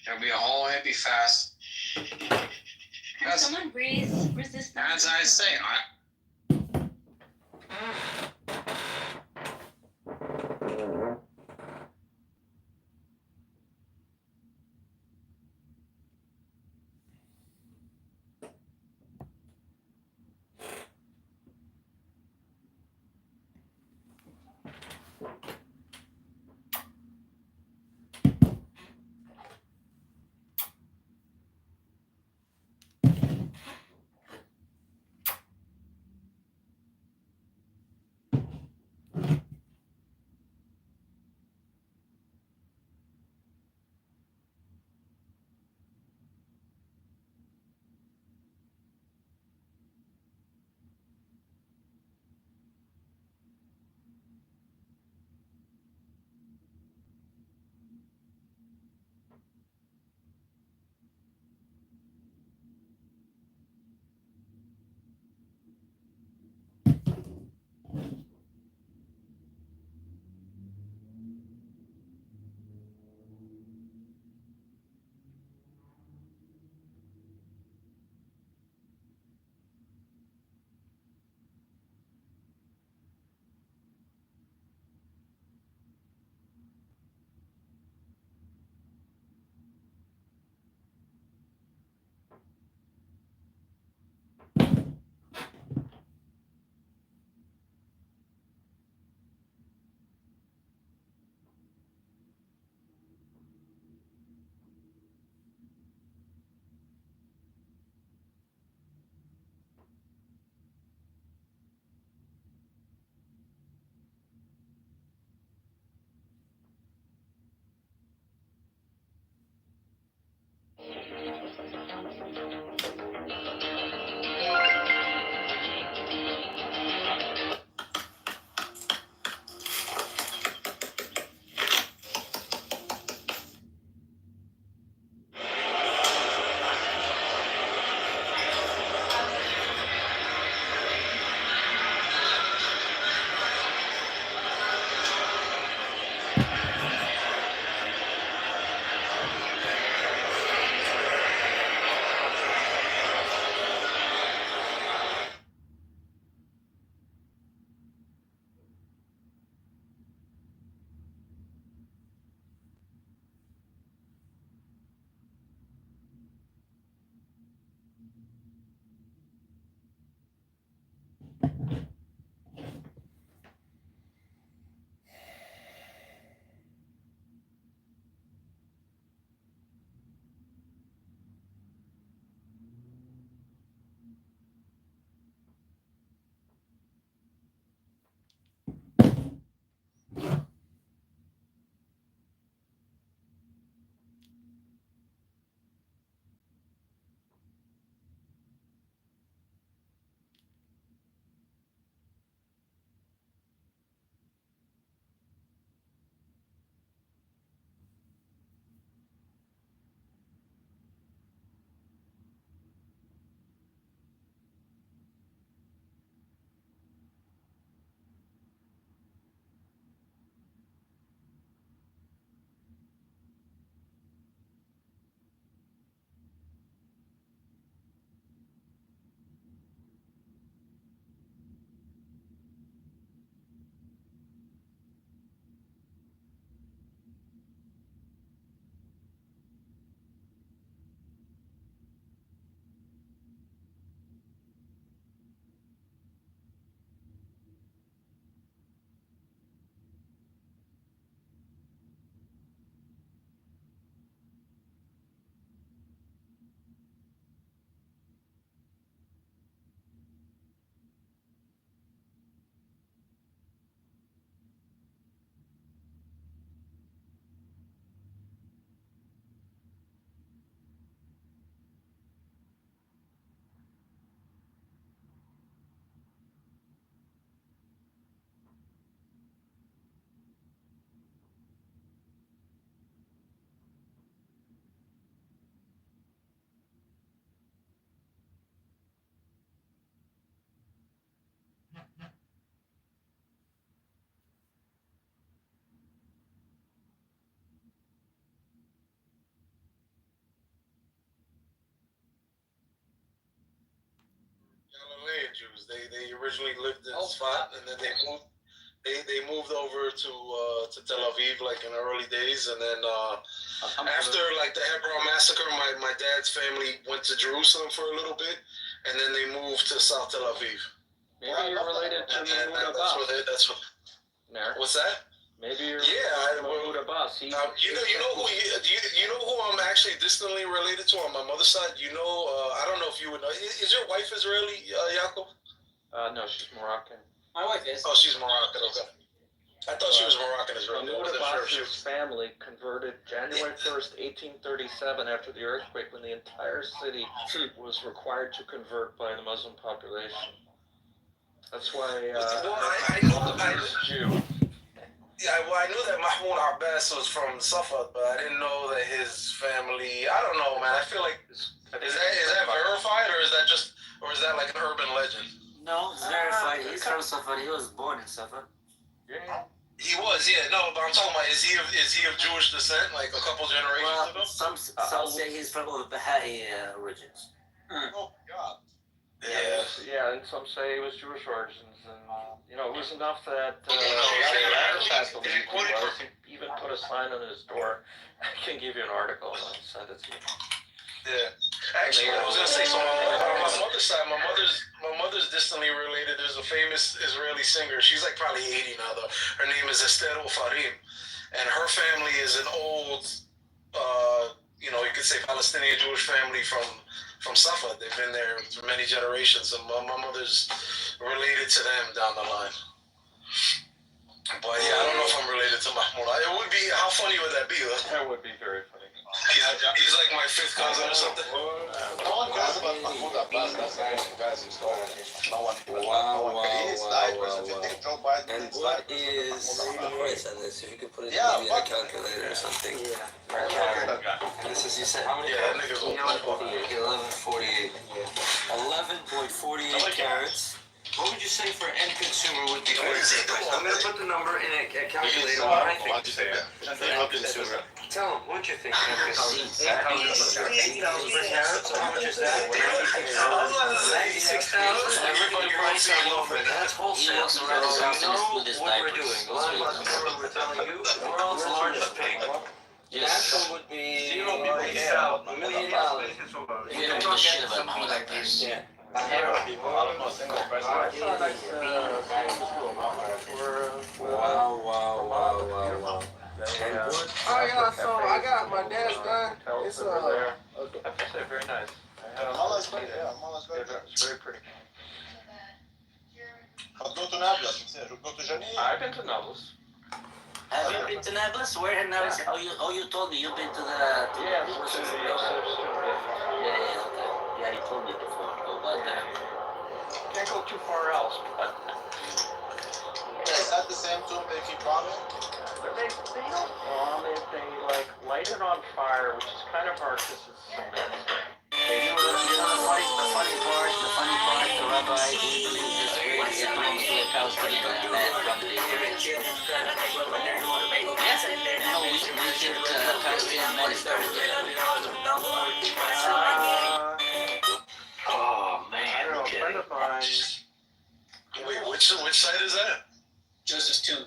There'll be a whole hippie fest. Can someone raise resistance? As I say, Galilean Jews. They originally lived in Sfat, and then they moved over to Tel Aviv like in the early days, and then after like the Hebron massacre, my dad's family went to Jerusalem for a little bit, and then they moved to South Tel Aviv. Maybe you're related to Mahmoud Abbas. That's what. What's that? Maybe you're Mahmoud Abbas. You know who I'm actually distantly related to on my mother's side. I don't know if you would know. Is your wife Israeli, Yaakov? No, she's Moroccan. My wife is. Oh, she's Moroccan. Okay. I thought she was Moroccan Israeli. I Mahmoud wasn't sure if she Abbas's family converted January 1st, 1837, after the earthquake, when the entire city was required to convert by the Muslim population. That's why I know Jew. Yeah, well, I knew that Mahmoud Abbas was from Safad, but I didn't know that his family. I don't know, man. I feel like is that verified, or is that like an urban legend? No, it's verified. He's from Safad. He was born in Safad. Yeah. He was, yeah. No, but I'm talking about is he of Jewish descent, like a couple generations ago? Some say he's from the Baha'i origins. Oh God. Yeah, and some say he was Jewish origins, and it was enough that even put a sign on his door. I can give you an article and I'll send it to you. Yeah, actually, I was gonna say, so on my mother's side, my mother's distantly related. There's a famous Israeli singer. She's like probably 80 now, though. Her name is Esther Ofarim, and her family is an old, you could say Palestinian Jewish family from Safad. They've been there for many generations, and my mother's related to them down the line. But yeah, I don't know if I'm related to Mahmoud. It would be. How funny would that be? That would be very funny. He's like my fifth cousin or something. No one cares about Mahmoud Abbas. That's the most embarrassing story. No one cares. He is diapers. If you think Joe Biden And needs what diapers, is the Mahmoud price on this? If you could put it Yeah, maybe in a calculator or something. This is, you said how many? Yeah, that nigga's 1148. 11.48 carats. What would you say for end consumer would be fair to say price? I'm going to put the number in a calculator. What I think for end consumer. Tell them, what do you think? $8,000 per carat? So how much is that? 96,000? Everybody price on low for that. That's wholesale. So you know what we're doing. We're telling you, world's largest pig. The answer would be $1 million. We don't give a shit about Muhammad Abbas. Yeah. Wow. Oh yeah, so I got my desk done. It's I have to say, very nice. Mullah's great, yeah, Mullah's great. It's very pretty. But go to Nablus instead. Go to Janine. I've been to Nablus. Have you been to Nablus? Where in Nablus? Oh, you told me you've been to the. Yeah, to the Yosef Yeah, okay. Yeah, you told me before. But can't go too far else. But is that the same tomb they keep bombing? they don't bomb it. They like light it on fire, which is kind of hard because it's cement. you know the funny part, the rabbi, he believes this grave it belongs to a Palestinian man from the area. Yes, no, we think Palestinian man is buried there. Oh man, I know a friend of mine. Wait, which side is that? Joseph's tomb.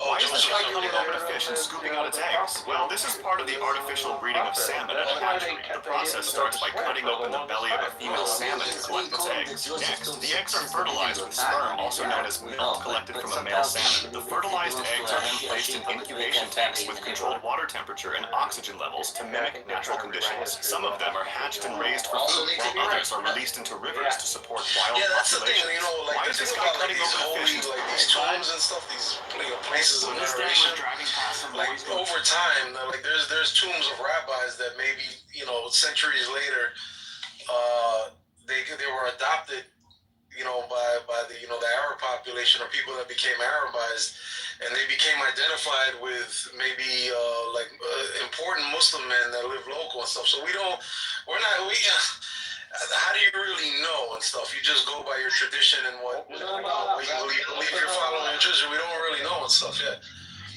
Why is this guy coming over to fish and scooping out its eggs? Well, this is part of the artificial breeding of salmon at a hatchery. The process starts by cutting open the belly of a female salmon to collect its eggs. Next, the eggs are fertilized with sperm, also known as milk, collected from a male salmon. The fertilized eggs are then placed in incubation tanks with controlled water temperature and oxygen levels to mimic natural conditions. Some of them are hatched and raised for food, while others are released into rivers to support wild That's the thing, populations. you know, like Why the is this thing guy about like cutting these open the holy, fish? like these tombs and stuff, these places of veneration. Like over time, like there's tombs of rabbis that maybe centuries later, they were adopted, by the the Arab population or people that became Arabized, and they became identified with maybe important Muslim men that live local and stuff. So we. How do you really know and stuff? You just go by your tradition and what you believe you're following your tradition. We don't really know and stuff yet.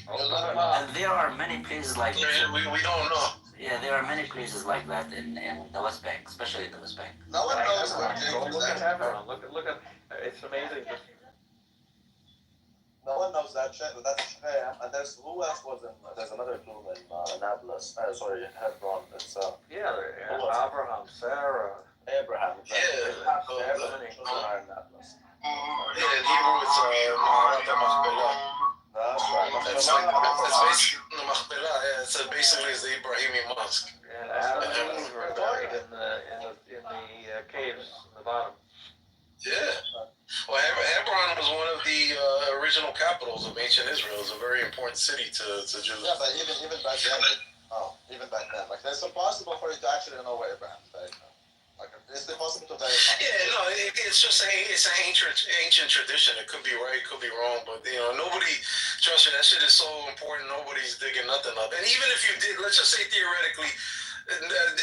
And there are many places like that. We don't know. Yeah, there are many places like that in the West Bank, especially in the West Bank. No one knows what Look at Hebron. Look at. It's amazing. No one knows that shit. That's Shechem. And there's who else was in? There's another tomb in Nablus. Sorry, Hebron. It's Abraham, Sarah. Abraham. Yeah. Many children are in Nablus. Yeah, in Hebrew it's Ma'arat HaMachpelah. That's right. It's basically the Machpelah. Yeah, it's basically the Ibrahimi mosque. And Adam and Eve were buried in the caves in the bottom. Yeah. Well, Hebron was one of the original capitals of ancient Israel. It's a very important city to Jews. Yeah, but even back then, like it's impossible for you to actually know where Abraham's buried. Like it's impossible to verify. Yeah, no, it's just it's an ancient tradition. It could be right, it could be wrong, but nobody. Trust me, that shit is so important. Nobody's digging nothing up. And even if you did, let's just say theoretically,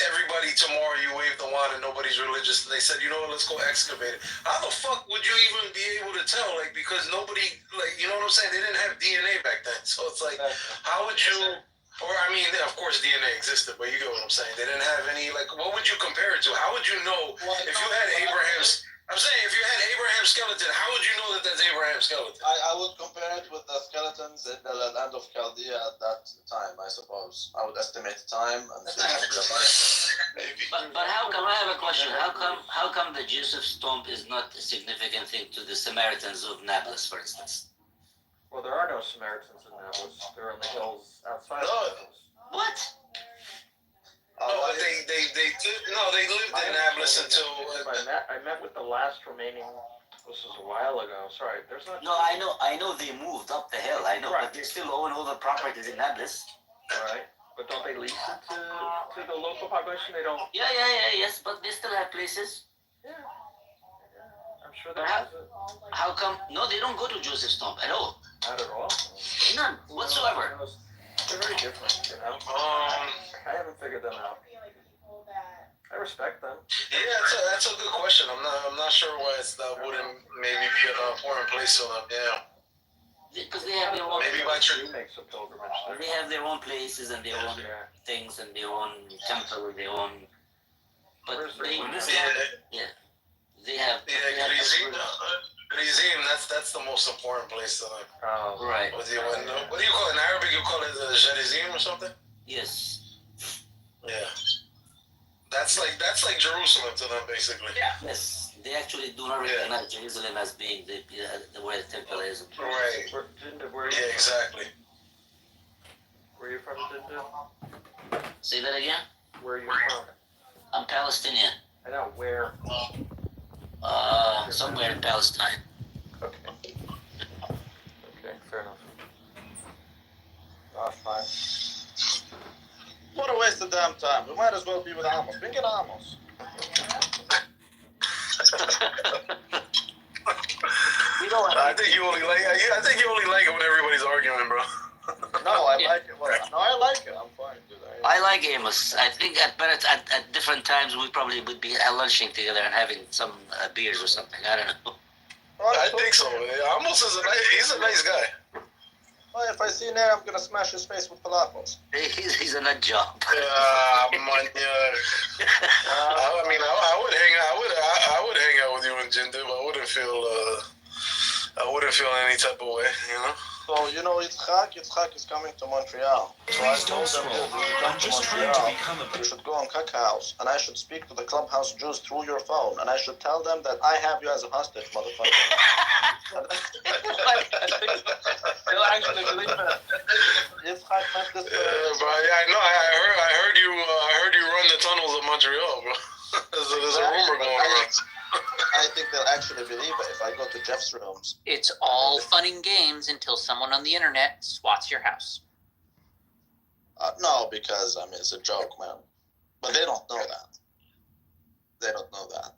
everybody tomorrow you wave the wand and nobody's religious, and they said, let's go excavate it. How the fuck would you even be able to tell? Like, because nobody, you know what I'm saying? They didn't have DNA back then, so it's like, how would you? Or, I mean, of course DNA existed, but you get what I'm saying. They didn't have any, what would you compare it to? How would you know if you had Abraham's, I'm saying, if you had Abraham's skeleton, how would you know that that's Abraham's skeleton? I would compare it with the skeletons in the land of Chaldea at that time, I suppose. I would estimate time and maybe. But how come, I have a question, how come the Joseph's tomb is not a significant thing to the Samaritans of Nablus, for instance? Well, there are no Samaritans in Nablus. They're in the hills outside. What? They lived in Nablus until. I met with the last remaining. This was a while ago. Sorry, there's not. No, I know they moved up the hill. I know, right. But they still own all the properties in Nablus. All right, but don't they lease it to the local population? They don't. Yes, but they still have places. Yeah. I'm sure they have. How come? No, they don't go to Joseph's tomb at all. Not at all. None whatsoever. They're very different, I haven't figured them out. I respect them. Yeah, that's a good question. I'm not sure why that wouldn't maybe be an important place for them. Yeah. Because they have their own. Maybe by church makes a pilgrimage. They have their own places and their own things and their own temple, their own. But they have. Rizim, that's the most important place to learn. Right. What do you call it in Arabic? You call it the Jerizim or something? Yes. Yeah. That's like Jerusalem to them, basically. Yeah. Yes. They actually do not recognize Jerusalem as being the where the temple is. Right. Where Yeah, exactly. Where are you from, Jindu? Say that again? Where are you from? I'm Palestinian. I know, where? Somewhere in Palestine. Okay. Okay, fair enough. That's fine. What a waste of damn time. We might as well be with Amos. Bring in Amos. I think you only like it when everybody's arguing, bro. No, I like it. Well, no, I like it. I'm fine, dude. I like Amos. I think at different times we probably would be lunching together and having some beers or something. I don't know. I think so. Amos is he's a nice guy. Well, if I see him there, I'm gonna smash his face with falafels. He's a nut job. I mean, I would hang out with you and Jindu. I wouldn't feel any type of way, you know. So, you know, Yitzhak is coming to Montreal. So I told them, I'm just trying to become you should go on House, and I should speak to the clubhouse Jews through your phone, and I should tell them that I have you as a hostage, motherfucker. They'll actually believe it. Yitzhak meant this. But I know. I heard you run the tunnels of Montreal, bro. There's a rumor going around. I think they'll actually believe it if I go to Jeff's rooms. It's all fun and games until someone on the internet swats your house. No, because, I mean, it's a joke, man. But they don't know that. They don't know that.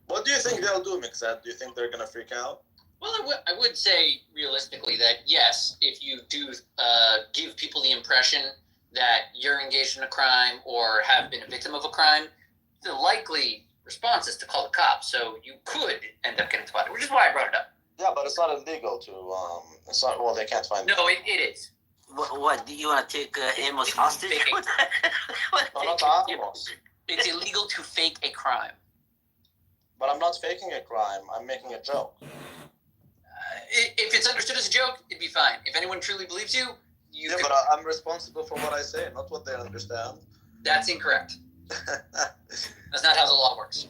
What do you think they'll do, Mixed? Do you think they're going to freak out? Well, I would say realistically that yes, if you do give people the impression that you're engaged in a crime or have been a victim of a crime, the likely response is to call the cops. So you could end up getting spotted, which is why I brought it up. Yeah, but it's not illegal to. It's not. Well, they can't find. No, it is. What do you want to take Amos hostage? No, not Amos. It's illegal to fake a crime. But I'm not faking a crime. I'm making a joke. If it's understood as a joke, it'd be fine. If anyone truly believes you, but I'm responsible for what I say, not what they understand. That's incorrect. That's not how the law works.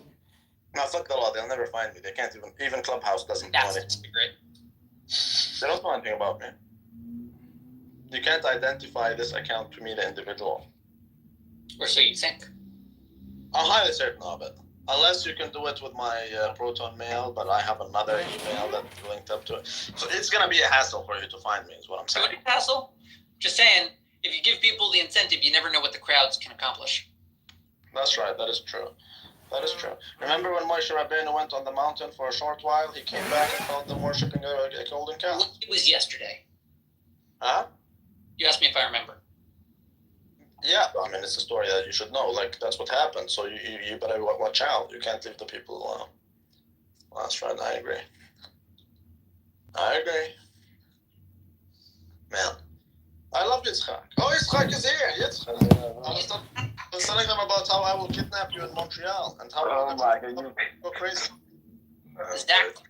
No, fuck the law. They'll never find me. They can't even Clubhouse doesn't know anything. They don't know anything about me. You can't identify this account to me, the individual. Or so you think. I'm highly certain of it. Unless you can do it with my Proton mail, but I have another email that's linked up to it. So it's going to be a hassle for you to find me, is what I'm saying. It's a hassle. Just saying, if you give people the incentive, you never know what the crowds can accomplish. That's right. That is true. That is true. Remember when Moshe Rabbeinu went on the mountain for a short while? He came back and found them worshiping a golden cow. It was yesterday. Huh? You asked me if I remember. Yeah, I mean, it's a story that you should know. Like, that's what happened. So you better watch out. You can't leave the people alone. Well, that's right. I agree. Man. I love Yitzhak. Oh, Yitzhak is here. Yitzhak. I was telling them about how I will kidnap you in Montreal and how you go crazy. Yitzhak.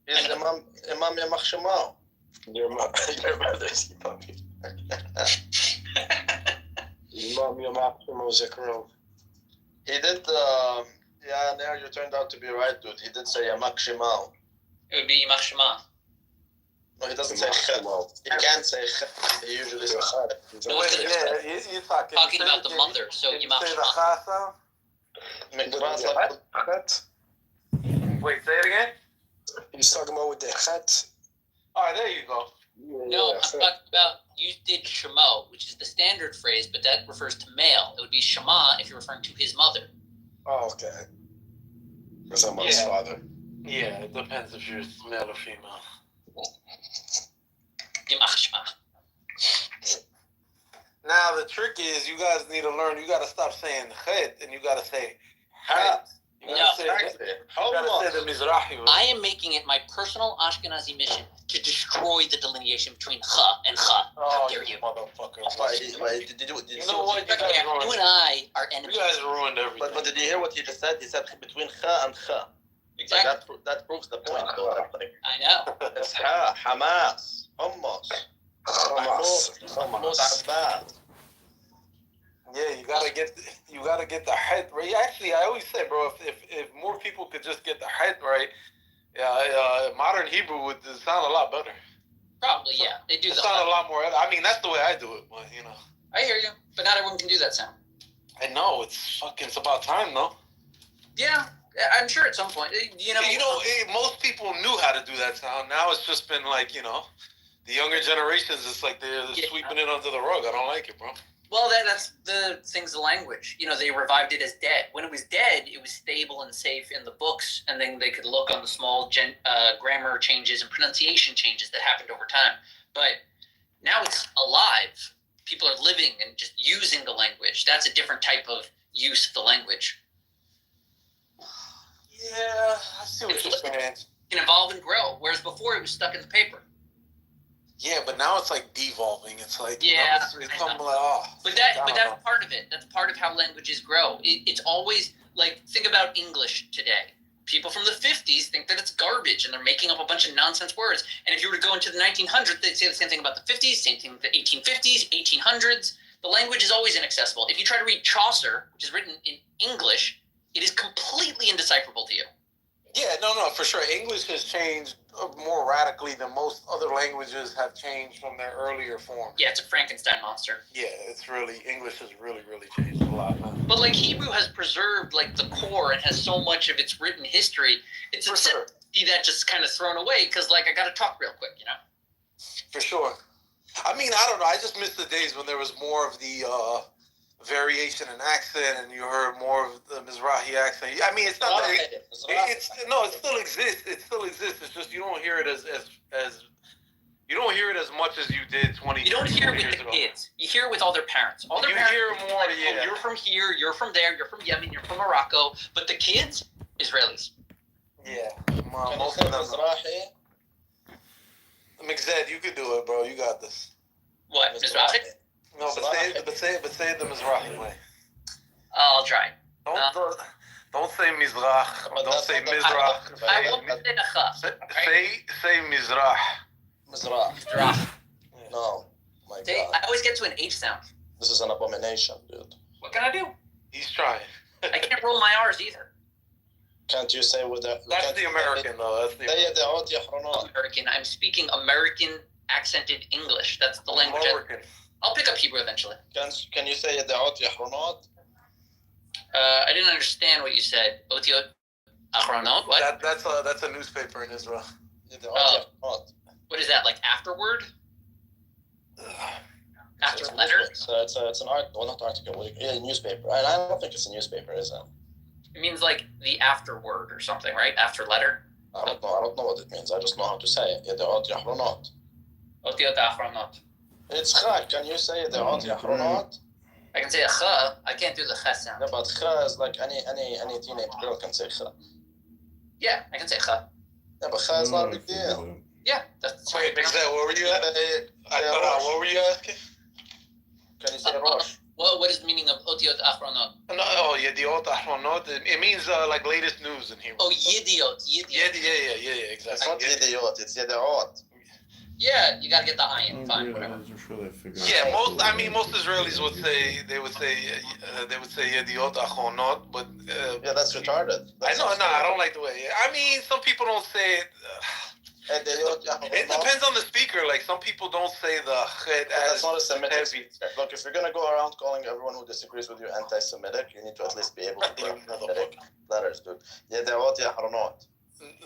Is Imam Yamach Shemo. Your mother's Imam Yamach Shemo Zekrov. He did, yeah, there you turned out to be right, dude. He did say Yamach Shemo. It would be Yamach Shema. No, he doesn't say chet. He can't say chet. He usually says chet. No, he's talking about the mother, so Yamach Shema. Wait, say it again? He's talking about with the chet. Alright, there you go. No, I'm talking about you did Shemo, which is the standard phrase, but that refers to male. It would be Shema if you're referring to his mother. Oh, okay. Because I'm his father. Yeah, it depends if you're male or female. Yamach Shema. Now the trick is you guys need to learn. You got to stop saying chet and you got to say hat. No. I am making it my personal Ashkenazi mission. to destroy the delineation between cha and cha. How dare you? Motherfucker. Did you You know what? You guys You ruined and I are enemies. You guys ruined everything. But did you hear what he just said? He said between cha and cha. Exactly. Like that proves the point, though. Like, I know. it's ha, Hamas, Hummus, Hummus Abbas. Yeah, you gotta get the head right. Actually, I always say, bro, if more people could just get the head right, modern Hebrew would sound a lot better. Probably, yeah. They do It sound a lot more. I mean, that's the way I do it, but you know. I hear you, but not everyone can do that sound. I know it's about time, though. Yeah, I'm sure at some point. Most people knew how to do that sound. Now it's just been like, the younger generations. It's like they're sweeping it under the rug. I don't like it, bro. Well, that's the thing's the language. They revived it as dead. When it was dead, it was stable and safe in the books, and then they could look on the small grammar changes and pronunciation changes that happened over time. But now it's alive. People are living and just using the language. That's a different type of use of the language. Yeah, I see what you're saying. It can evolve and grow, whereas before it was stuck in the paper. Yeah, but now it's like devolving. It's like yeah, it's like, oh. But that's part of it. That's part of how languages grow. It's always like, think about English today. People from the 50s think that it's garbage and they're making up a bunch of nonsense words. And if you were to go into the 1900s, they'd say the same thing about the 50s, same thing with the 1850s, 1800s. The language is always inaccessible. If you try to read Chaucer, which is written in English, it is completely indecipherable to you. Yeah, no, for sure. English has changed more radically than most other languages have changed from their earlier form. Yeah, it's a Frankenstein monster. Yeah, English has really, really changed a lot, man. But like Hebrew has preserved like the core and has so much of its written history. It's a sure. See that just kind of thrown away because like I got to talk real quick, For sure. I mean, I don't know. I just miss the days when there was more of the variation in accent, and you heard more of the Mizrahi accent. I mean, it's not that it still exists. It still exists. It's just you don't hear it as you don't hear it as much as you did 20 years ago. You don't hear it with the kids. You hear it with all their parents. All their parents hear more. Like, oh, you're from here. You're from there. You're from Yemen. You're from Morocco. But the kids, Israelis. Yeah, most of them. Mixed, you could do it, bro. You got this. What, Mizrahi? No, but say it the Mizrahi way. I'll try. Don't say Mizrach. Don't say Mizrach. I won't say the Say Mizrach. Mizrach. No, my God. I always get to an H sound. This is an abomination, dude. What can I do? He's trying. I can't roll my R's either. Can't you say with that? That's the American, though. That's the American. I'm speaking American accented English. That's the language. I'll pick up Hebrew eventually. Can you say Yad'ot Yahronot? I didn't understand what you said. Otiot Achronot? What? That's a newspaper in Israel. What is that, like afterword? After letter? It's an art. Well, not article. A newspaper. I don't think it's a newspaper, is it? It means like the afterword or something, right? After letter? I don't know what it means. I just know how to say it. Yad'ot Yahronot. Otiot Achronot. It's cha. Can you say Yad'ot Yahronot? I can say a cha. I can't do the cha sound. Yeah, but cha is like any teenage girl can say cha. Yeah, I can say cha. Yeah, but cha is not a big deal. Yeah, that's. Wait, what were you asking? What were you asking? Can you say Rosh? What is the meaning of Otiot Achronot? No, Yediot Achronot. It means like latest news in Hebrew. Oh, Yediot. Yeah, exactly. It's not Yediot. It's Yed'ot. Yeah, you gotta get the ayin. Fine, whatever. Yeah, most Israelis would say Yediot Achronot, but yeah, that's retarded. I don't like the way. I mean, some people don't say it. It depends on the speaker. Like some people don't say the chet as that's not a Semitic speaker. Look, if you're gonna go around calling everyone who disagrees with you anti-Semitic, you need to at least be able to put Semitic letters, dude. Yed'ot Yahronot.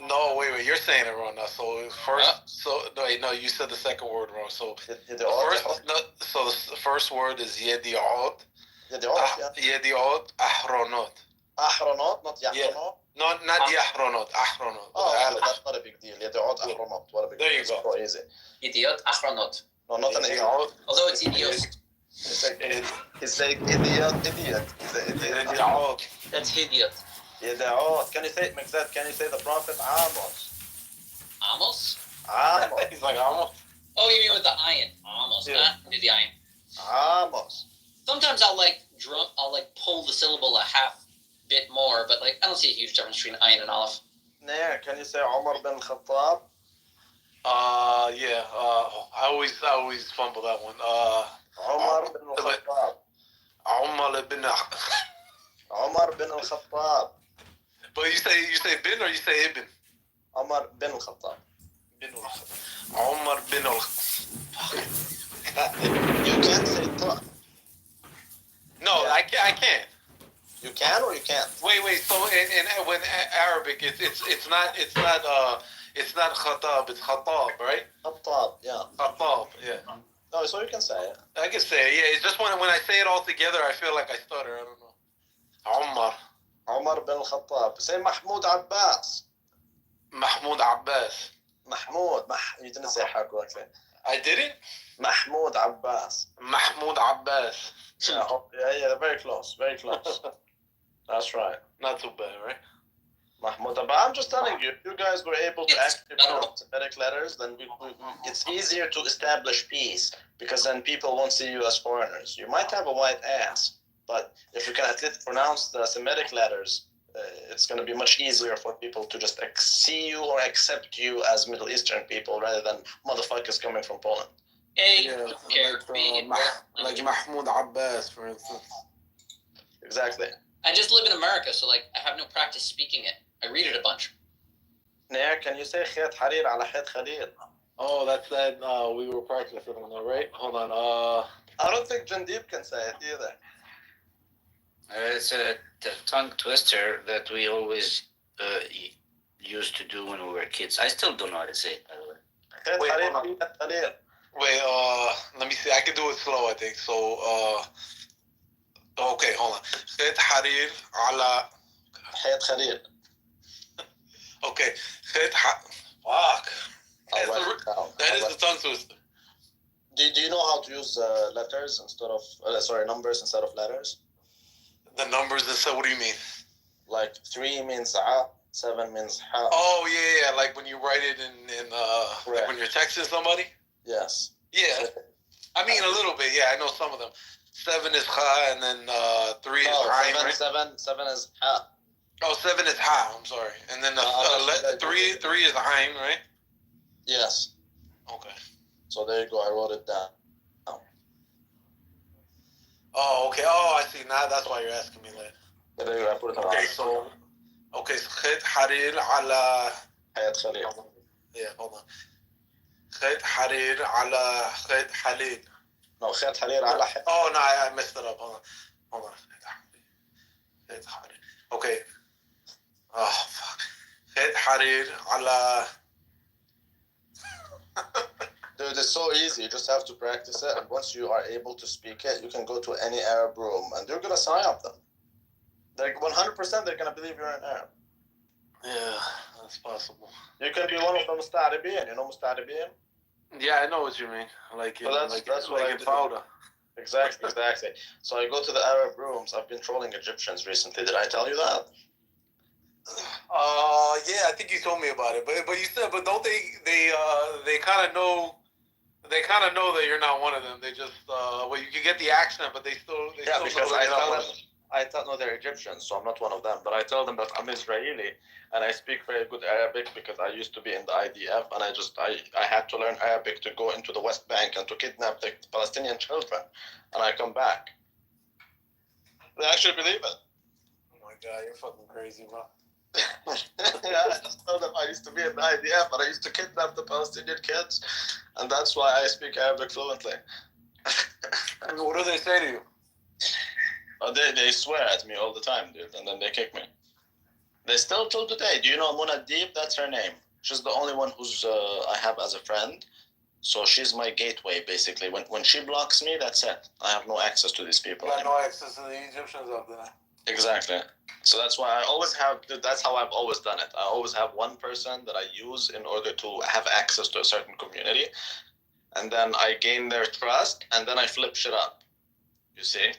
No, wait, you're saying it wrong now. So first, no, you said the second word wrong. So the first word is Yediot. Yediot Ahronot. Ahronot, not Yahronot. Yeah. Not Yahronot, Ahronot. Oh, that's not a big deal. Yediot Ahronot. What a big deal. There you go. So easy. Idiot Achronot. No, not an idiot. Although it's idiot. It's like idiot. That's idiot. Yed'ot. Can you say it, Mixed? Can you say the prophet Amos? Amos? Amos. He's like, almost. Oh, you mean with the iron? Almost. Yeah. Not with the iron. Amos. Sometimes I'll pull the syllable a half bit more, but like I don't see a huge difference between ayin and aleph. Nair, can you say Omar bin Khattab? Yeah. I always fumble that one. Omar bin Khattab. Omar bin. Omar bin Khattab. But you say bin or you say ibn? Omar bin Khattab. Bin Omar bin You can't say ta. No, yeah. I can't. You can or you can't? Wait. So when Arabic, it's not khatab, it's khatab, right? Khattab, yeah. Khatab, yeah. No, so you can say it. I can say it. Yeah. It's just when I say it all together, I feel like I stutter. I don't know. Omar bin Khattab. Say Mahmoud Abbas. Mahmoud Abbas. You didn't say how correctly. I didn't? Mahmoud Abbas. Mahmoud Abbas. Yeah, very close. That's right. Not too bad, right? Mahmoud Abbas. I'm just telling you, if you guys were able to actually pronounce Semitic letters, then it's easier to establish peace, because then people won't see you as foreigners. You might have a white ass, but if you can at least pronounce the Semitic letters, it's going to be much easier for people to just see you or accept you as Middle Eastern people rather than motherfuckers coming from Poland. Like Mahmoud Abbas, for instance. Exactly. I just live in America, so like I have no practice speaking it. I read it a bunch. Nair, can you say Khayat Harir ala Khayat Khalil? Oh, that's that. We were practicing on that, right? Hold on. I don't think Jandeep can say it either. It's a tongue twister that we always used to do when we were kids. I still don't know how to say it, by the way. Wait, let me see. I can do it slow, I think. So, okay, hold on. Khayat Harir ala Khayat Khalil. Okay. Fuck. That is the tongue twister. Do you know how to use letters instead of numbers instead of letters? The numbers instead. What do you mean? Like 3 means a, 7 means ha. Oh yeah. Like when you write it in like when you're texting somebody. Yes. Yeah. I mean a little bit. Yeah, I know some of them. 7 is ha, and then 3 is ha. Right? 7 is ha. Oh, 7 is ha. I'm sorry. And then 3 is haim, right? Yes. Okay. So there you go. I wrote it down. Oh, okay. Oh, I see. Now that's why you're asking me that. There you go. I put it on. Okay, so Khayat Harir ala Khayat Khalil. Yeah, hold on. Khayat Harir ala Khayat Khalil. No, Khayat Harir ala. Oh no, I messed it up. Hold on. Khayat Harir. Okay. Oh fuck. Khayat Harir ala. Dude, it's so easy. You just have to practice it, and once you are able to speak it, you can go to any Arab room, and you're gonna sign up them. They're 100%. They're gonna believe you're an Arab. Yeah, that's possible. You can be one of the Musta'aribin. You know Musta'aribin? Yeah, I know what you mean. Like that's what I in do. Fauda. Exactly. So I go to the Arab rooms. I've been trolling Egyptians recently. Did I tell you that? Yeah, I think you told me about it. But you said, but don't they kind of know. They kind of know that you're not one of them. They just, you can get the accent, but they still because know I you're not tell one them, of them. I tell no, they're Egyptians, so I'm not one of them. But I tell them that I'm Israeli and I speak very good Arabic because I used to be in the IDF, and I had to learn Arabic to go into the West Bank and to kidnap the Palestinian children, and I come back. They actually believe it. Oh my God, you're fucking crazy, bro. Yeah, I just told them I used to be in the IDF, and I used to kidnap the Palestinian kids, and that's why I speak Arabic fluently. What do they say to you? They swear at me all the time, dude, and then they kick me. They still till today. Do you know Muna Deep? That's her name. She's the only one who's I have as a friend. So she's my gateway, basically. When she blocks me, that's it. I have no access to these people. You have no access to the Egyptians up there. Exactly. So that's why I always have, that's how I've always done it. I always have one person that I use in order to have access to a certain community. And then I gain their trust, and then I flip shit up. You see?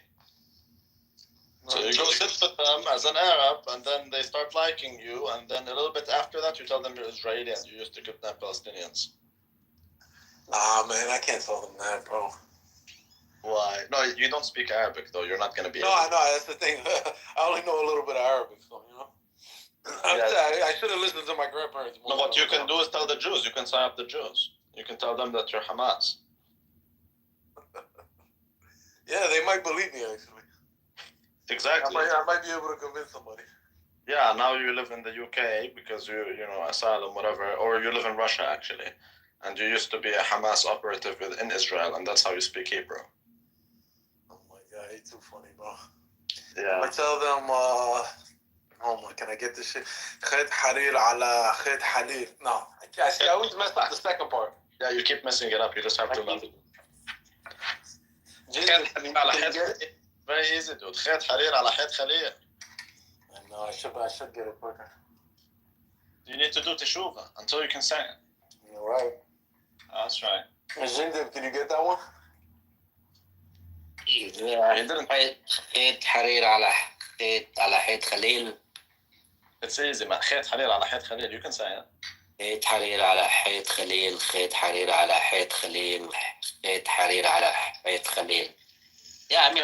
So you go sit with them as an Arab, and then they start liking you, and then a little bit after that, you tell them you're Israeli and you used to kidnap Palestinians. Ah, man, I can't tell them that, bro. Why? No, you don't speak Arabic though. You're not gonna be. No, I know. That's the thing. I only know a little bit of Arabic, so you know. I should have listened to my grandparents more. No, what you can do is tell the Jews. You can sign up the Jews. You can tell them that you're Hamas. Yeah, they might believe me actually. Exactly. I might be able to convince somebody. Yeah, now you live in the UK because you know, asylum, whatever, or you live in Russia actually, and you used to be a Hamas operative in Israel, and that's how you speak Hebrew. Oh my God, he's too funny, bro. Yeah. I tell them, oh my, can I get this shit? Khed harir ala khed harir. No, I always mess up the second part. Yeah, you keep messing it up. You just have to remember. Very easy, dude. خيط حرير على حيط خليل. No, I should get it quicker. You need to do teshuva until you can say it. You're right. That's right. Jindim, can you get that one? Yeah, he didn't. خيط حرير على حيط خليل. It's easy, man. خيط حرير على حيط خليل. You can say it. خيط حرير على حيط خليل. خيط حرير على حيط خليل. خيط حرير على حيط خليل. Yeah, I mean,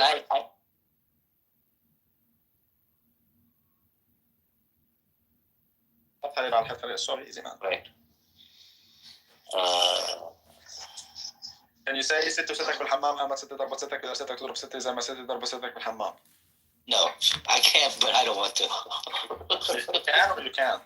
حرير على حيط خليل. So easy, man. Right. Can you say ست وستك بالحمام أما ست ضربة ستك إذا ستك تضرب ستة زي ما ست ضربة ستك بالحمام. No, I can't, but I don't want to. You can or you can't?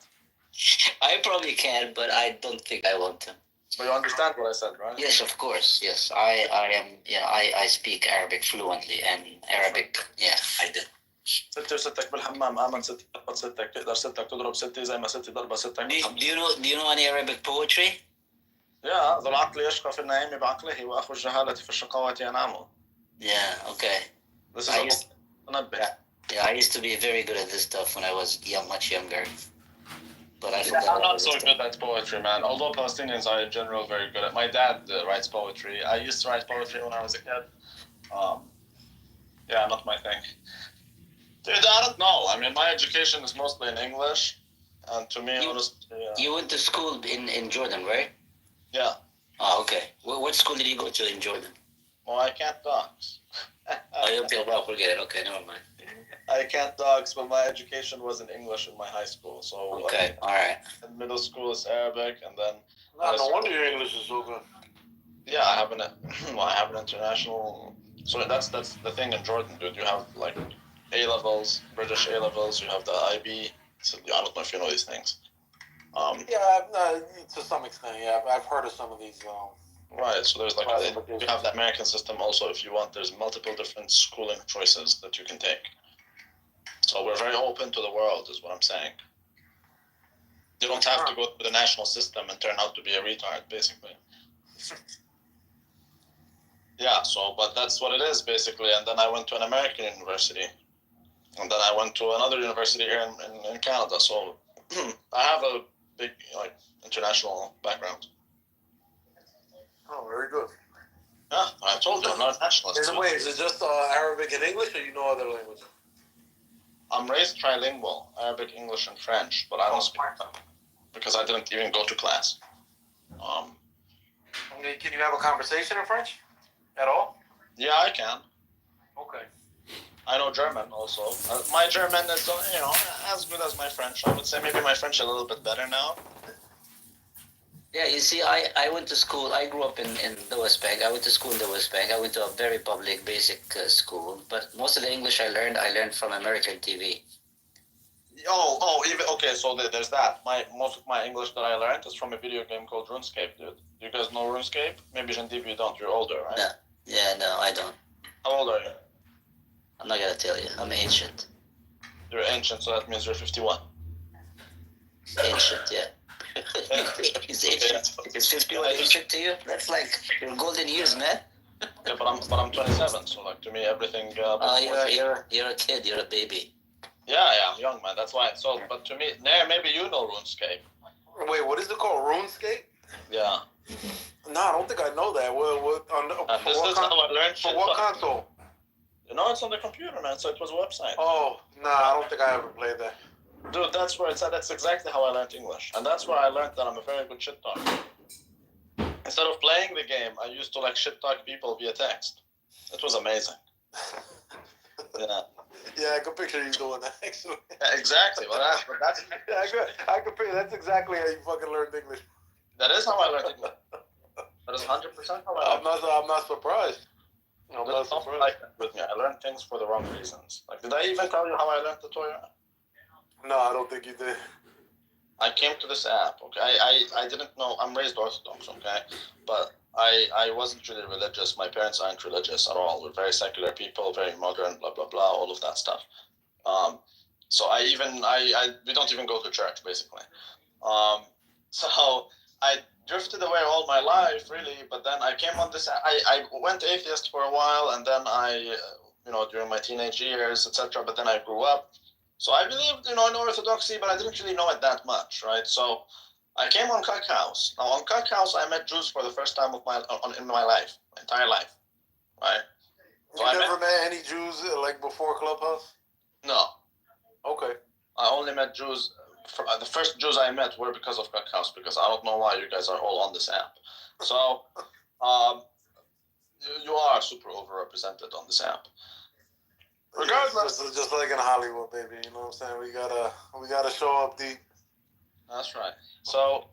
I probably can, but I don't think I want to. But you understand what I said, right? Yes, of course. Yes, I am. Yeah, I speak Arabic fluently, and Arabic. Yeah, I do. ستة وستك بالحمام آمن ستة ضربة ستك تقدر ستك تضرب ستة زي ما ستة ضربة ستك. Do you know any Arabic poetry? Yeah, ذو العقل يشقى في النعيم بعقله وأخو الجهالة في الشقاوة ينام. Yeah. Okay. This is Yeah, I used to be very good at this stuff when I was much younger. But I I'm not so good at poetry, man. Although Palestinians are in general very good at. My dad writes poetry. I used to write poetry when I was a kid. Yeah, not my thing. Dude, I don't know. I mean, my education is mostly in English, and to me, honestly, You went to school in Jordan, right? Yeah. Oh, okay. What school did you go to in Jordan? Well, I can't dox. Well, forget it. Okay, never mind. I can't dox, but my education was in English in my high school. So okay, all right. In middle school is Arabic, and then. No wonder your English is so good. Yeah, I have an international. So that's the thing in Jordan, dude. You have like A levels, British A levels. You have the IB. So I don't know if you know these things. Yeah, to some extent, yeah. I've heard of some of these. Right, so there's like you have the American system also. If you want, there's multiple different schooling choices that you can take. So we're very open to the world, is what I'm saying. You don't have to go to the national system and turn out to be a retard, basically. Yeah, so, but that's what it is, basically. And then I went to an American university. And then I went to another university here in Canada. So I have a big, like, international background. Oh, very good. Yeah, I told you, I'm not a nationalist. Is it just Arabic and English, or you know other languages? I'm raised trilingual, Arabic, English, and French, but I don't speak them because I didn't even go to class. Can you have a conversation in French at all? Yeah, I can. Okay. I know German also. My German is, as good as my French. I would say maybe my French is a little bit better now. Yeah, you see, I went to school. I grew up in the West Bank. I went to school in the West Bank. I went to a very public basic school. But most of the English I learned from American TV. Even okay. So there's that. Most of my English that I learned is from a video game called RuneScape, dude. You guys know RuneScape? Maybe Gendiv, you don't. You're older, right? No. Yeah, no, I don't. How old are you? I'm not gonna tell you. I'm ancient. You're ancient, so that means you're 51. Ancient, yeah. It's ancient. It's 51 ancient to you? That's like your golden years, man. Yeah, but I'm 27, so like to me everything. You're a kid. You're a baby. Yeah, I'm young, man. That's why. So, but to me, maybe you know RuneScape. Wait, what is it called? RuneScape? Yeah. No, I don't think I know that. This is how I learned shit. For what console? It's on the computer, man. So it was a website. Oh, nah, I don't think I ever played that. Dude, that's where it's at. That's exactly how I learned English. And that's where I learned that I'm a very good shit talker. Instead of playing the game, I used to like shit talk people via text. It was amazing. Yeah. Yeah, I can picture you doing that actually. Yeah, exactly. Well, that's yeah, I can picture. That's exactly how you fucking learned English. That is how I learned English. That is 100% how I learned. I'm not surprised. I'm not surprised. Like that with me. I learned things for the wrong reasons. Like, did I even tell you how I learned the Torah? No, I don't think you did. I came to this app. Okay, I didn't know. I'm raised Orthodox. Okay, but I wasn't really religious. My parents aren't religious at all. We're very secular people, very modern, blah blah blah, all of that stuff. So we don't even go to church basically. So I drifted away all my life really, but then I came on this. I went atheist for a while, and then I during my teenage years, etc. But then I grew up. So I believed, in Orthodoxy, but I didn't really know it that much, right? So I came on Cock House. Now, on Cock House, I met Jews for the first time in my life, my entire life, right? So you never met any Jews like before Clubhouse? No. Okay. I only met Jews. The first Jews I met were because of Cock House, because I don't know why you guys are all on this app. So you are super overrepresented on this app. Regardless, it's just like in Hollywood, baby. You know what I'm saying? We gotta show up deep. That's right. So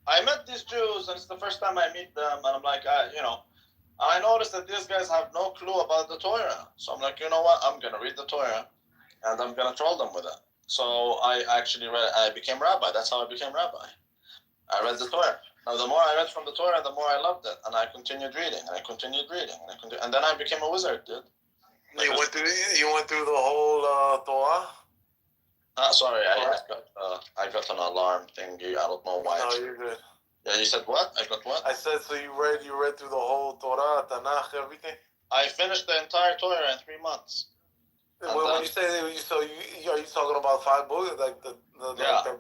I met these Jews, and it's the first time I meet them, and I'm like, I noticed that these guys have no clue about the Torah. So I'm like, you know what? I'm gonna read the Torah, and I'm gonna troll them with it. So I became rabbi. That's how I became rabbi. I read the Torah. Now, the more I read from the Torah, the more I loved it, and I continued reading, and then I became a wizard, dude. You went through the whole Torah? Sorry, I got an alarm thingy. I don't know why. No, you're good. Yeah, you said what? I got what? I said, so you read through the whole Torah, Tanakh, everything? I finished the entire Torah in 3 months. When you say are you talking about 5 books, like the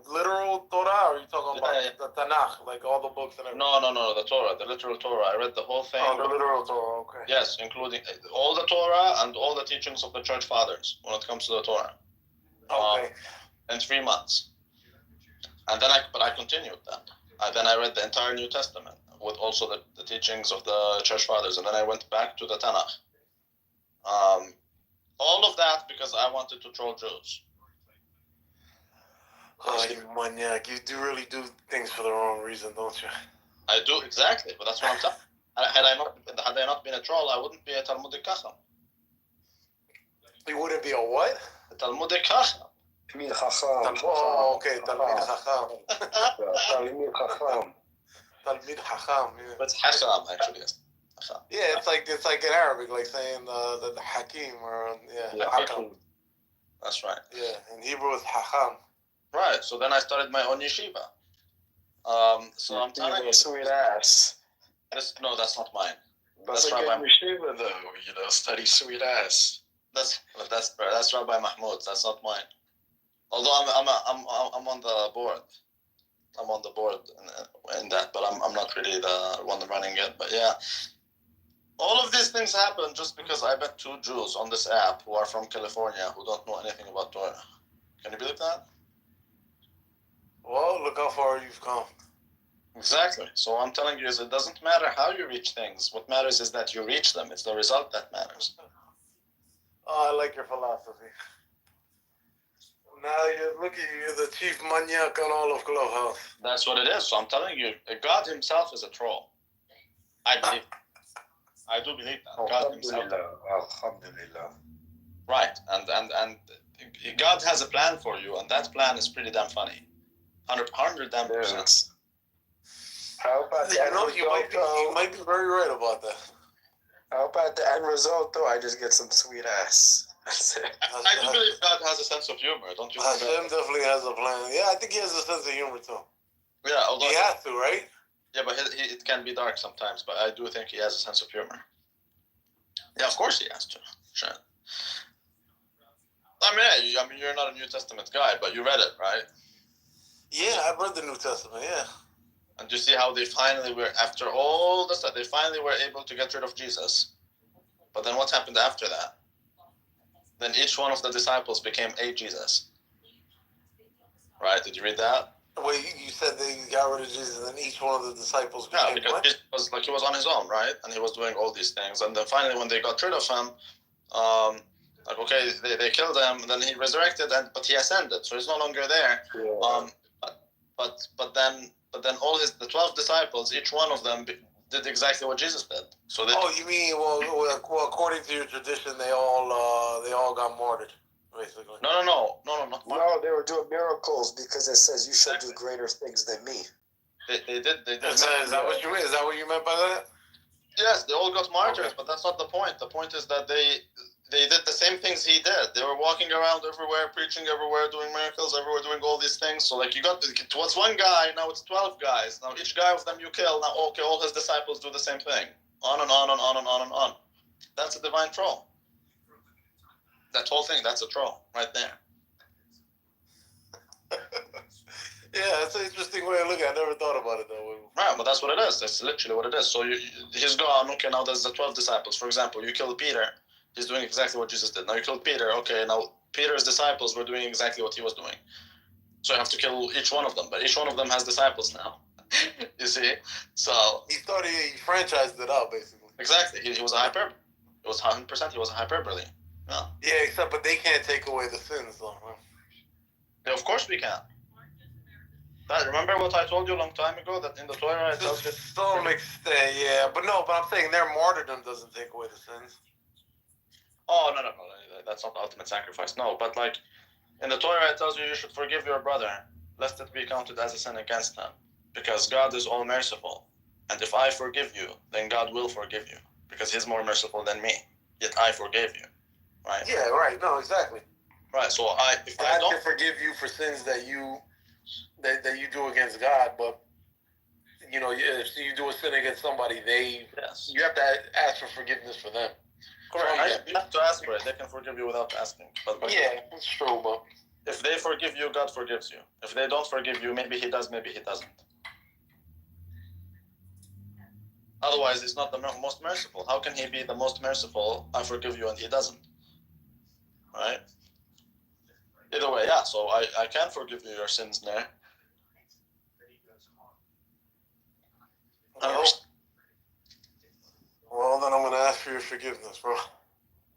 literal Torah, or are you talking about the Tanakh, like all the books and everything? No, the Torah, the literal Torah. I read the whole thing. Oh, the literal Torah, okay. Yes, including all the Torah and all the teachings of the church fathers when it comes to the Torah. Okay. In 3 months. And then I continued that. And then I read the entire New Testament with also the teachings of the church fathers. And then I went back to the Tanakh. All of that because I wanted to troll Jews. Oh, you maniac. You really do things for the wrong reason, don't you? I do, exactly. But that's what I'm saying. Had I not been a troll, I wouldn't be a Talmudic Chacham. You wouldn't be a what? A Talmudic Chacham. Talmid Chacham. Oh, okay. Talmid Chacham. Talmid Chacham. Talmid Chacham, yeah. But Chacham, actually, yes. Yeah, it's like in Arabic, like saying the Hakim or Hakam. That's right. Yeah, in Hebrew it's Hakam. Right. So then I started my own yeshiva. So I'm telling you, sweet ass. No, that's not mine. That's Rabbi yeshiva, though. Study sweet ass. That's Rabbi Mahmoud. That's not mine. Although I'm on the board. I'm on the board in that, but I'm not really the one running it. But yeah. All of these things happen just because I met 2 Jews on this app who are from California who don't know anything about Torah. Can you believe that? Well, look how far you've come. Exactly. So I'm telling you, it doesn't matter how you reach things. What matters is that you reach them. It's the result that matters. Oh, I like your philosophy. Now look at you, you're the chief maniac on all of Clubhouse. That's what it is. So I'm telling you, God himself is a troll. I believe. I do believe that. God himself. Right, and God has a plan for you, and that plan is pretty damn funny. 100 damn %. How about the end result? You might be very right about that. How about the end result, though? I just get some sweet ass. That's it. I do believe God has a sense of humor, don't you? Hashem definitely has a plan. Yeah, I think he has a sense of humor, too. Yeah, although he has to, right? Yeah, but it can be dark sometimes, but I do think he has a sense of humor. Yeah, of course he has to. Sure. I mean, you're not a New Testament guy, but you read it, right? Yeah, I've read the New Testament, yeah. And you see how they finally were, after all this, they finally were able to get rid of Jesus. But then what happened after that? Then each one of the disciples became a Jesus. Right? Did you read that? Well, you said they got rid of Jesus, and each one of the disciples Yeah, became because what? Jesus was like he was on his own, right? And he was doing all these things. And then finally, when they got rid of him, like okay, they killed him. And then he resurrected, but he ascended, so he's no longer there. Yeah. But then all the 12 disciples, each one of them did exactly what Jesus did. So they, Oh, you mean well, according to your tradition, they all got martyred, basically. No, not martyred. No, they were doing miracles because it says you shall do greater things than me. They did. Is that what you mean? Is that what you meant by that? Yes, they all got martyred, Okay. but that's not the point. The point is that they did the same things he did. They were walking around everywhere, preaching everywhere, doing miracles everywhere, doing all these things. So like it was one guy, now it's 12 guys. Now each guy of them you kill, now okay, all his disciples do the same thing. On and on and on and on and on. That's a divine troll. That whole thing, that's a troll right there. Yeah, that's an interesting way of looking. I never thought about it that way. Right, but that's what it is. That's literally what it is. So he's gone. Okay, now there's the 12 disciples. For example, you killed Peter. He's doing exactly what Jesus did. Now you killed Peter. Okay, now Peter's disciples were doing exactly what he was doing. So you have to kill each one of them. But each one of them has disciples now. You see? So he franchised it out, basically. Exactly. He was a hyperbole. It was 100%. He was a hyperbole. Yeah. Yeah, but they can't take away the sins, though. Huh? Yeah, of course we can. Remember what I told you a long time ago that in the Torah it tells you? To some extent, yeah. But I'm saying their martyrdom doesn't take away the sins. Oh, no. That's not the ultimate sacrifice. No, but like in the Torah it tells you should forgive your brother, lest it be counted as a sin against him. Because God is all merciful. And if I forgive you, then God will forgive you. Because he's more merciful than me. Yet I forgave you. Right? Yeah, right. No, exactly. Right, so if I don't forgive you for sins that you do against God, but if you do a sin against somebody, you have to ask for forgiveness for them. Correct. You have to ask for it. They can forgive you without asking. But yeah, it's true. But if they forgive you, God forgives you. If they don't forgive you, maybe he does, maybe he doesn't. Otherwise, he's not the most merciful. How can he be the most merciful? I forgive you and he doesn't. Right? Either way, yeah. So I can forgive you your sins there. Well, then I'm going to ask for your forgiveness, bro.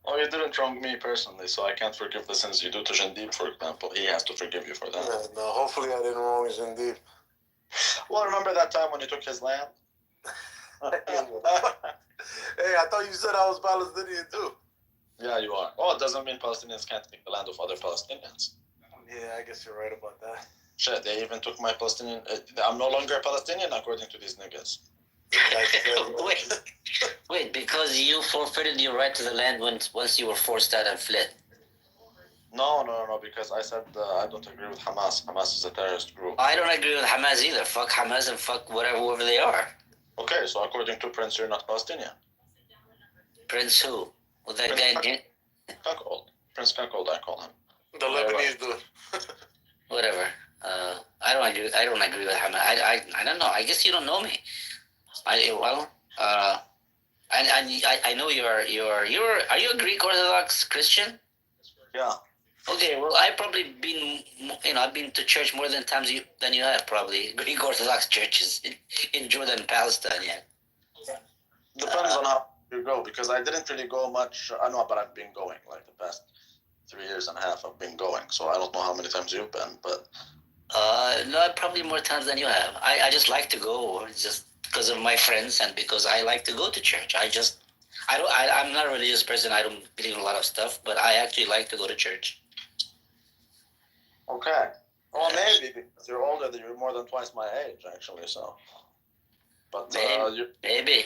Oh, you didn't wrong me personally, so I can't forgive the sins you do to Jandib, for example. He has to forgive you for that. Yeah, no, hopefully I didn't wrong Jandib. Well, remember that time when you took his land? Hey, I thought you said I was Palestinian too. Yeah, you are. Oh, it doesn't mean Palestinians can't take the land of other Palestinians. Yeah, I guess you're right about that. Shit, they even took my Palestinian... I'm no longer a Palestinian according to these niggas. Wait, because you forfeited your right to the land once you were forced out and fled. No, because I said I don't agree with Hamas. Hamas is a terrorist group. I don't agree with Hamas either. Fuck Hamas and fuck whoever they are. Okay, so according to Prince, you're not Palestinian. Prince who? Well, that guy... Cuckold. Prince Cuckold, I call him. The Lebanese dude. Whatever. I don't agree with Hamas. I don't know. I guess you don't know me. I know are you a Greek Orthodox Christian? Yeah. Okay, well, I've been to church more times than you have, probably. Greek Orthodox churches in Jordan and Palestine, yeah. Depends on how you go, because I didn't really go much. I know, but I've been going, like the past 3 years and a half I've been going, so I don't know how many times you've been, but... No, probably more times than you have. I just like to go, just because of my friends and because I like to go to church. I'm not a religious person. I don't believe in a lot of stuff, but I actually like to go to church. Okay. Well, maybe because you're older, you're more than twice my age, actually. So, but maybe.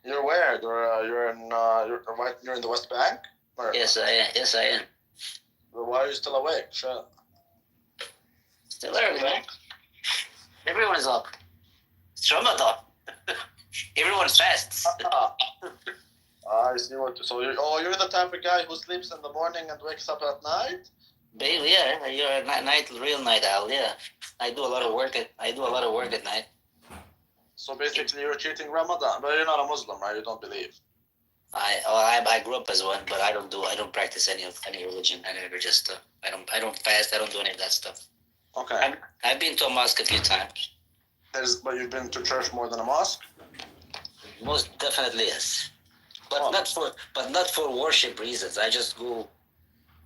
You're where? You're in the West Bank. Or? Yes, I am. Well, why are you still awake? Shit. Still early, man. Everyone's up. It's Ramadan. Everyone fasts. I see what. So you're the type of guy who sleeps in the morning and wakes up at night. Baby, yeah, you're a real night owl. Yeah, I do a lot of work at night. So basically, you're cheating Ramadan, but you're not a Muslim, right? You don't believe. I grew up as one, but I don't practice any religion, any religious stuff. I don't fast. I don't do any of that stuff. Okay. I've been to a mosque a few times. But you've been to church more than a mosque? Most definitely, yes. But not for worship reasons. I just go.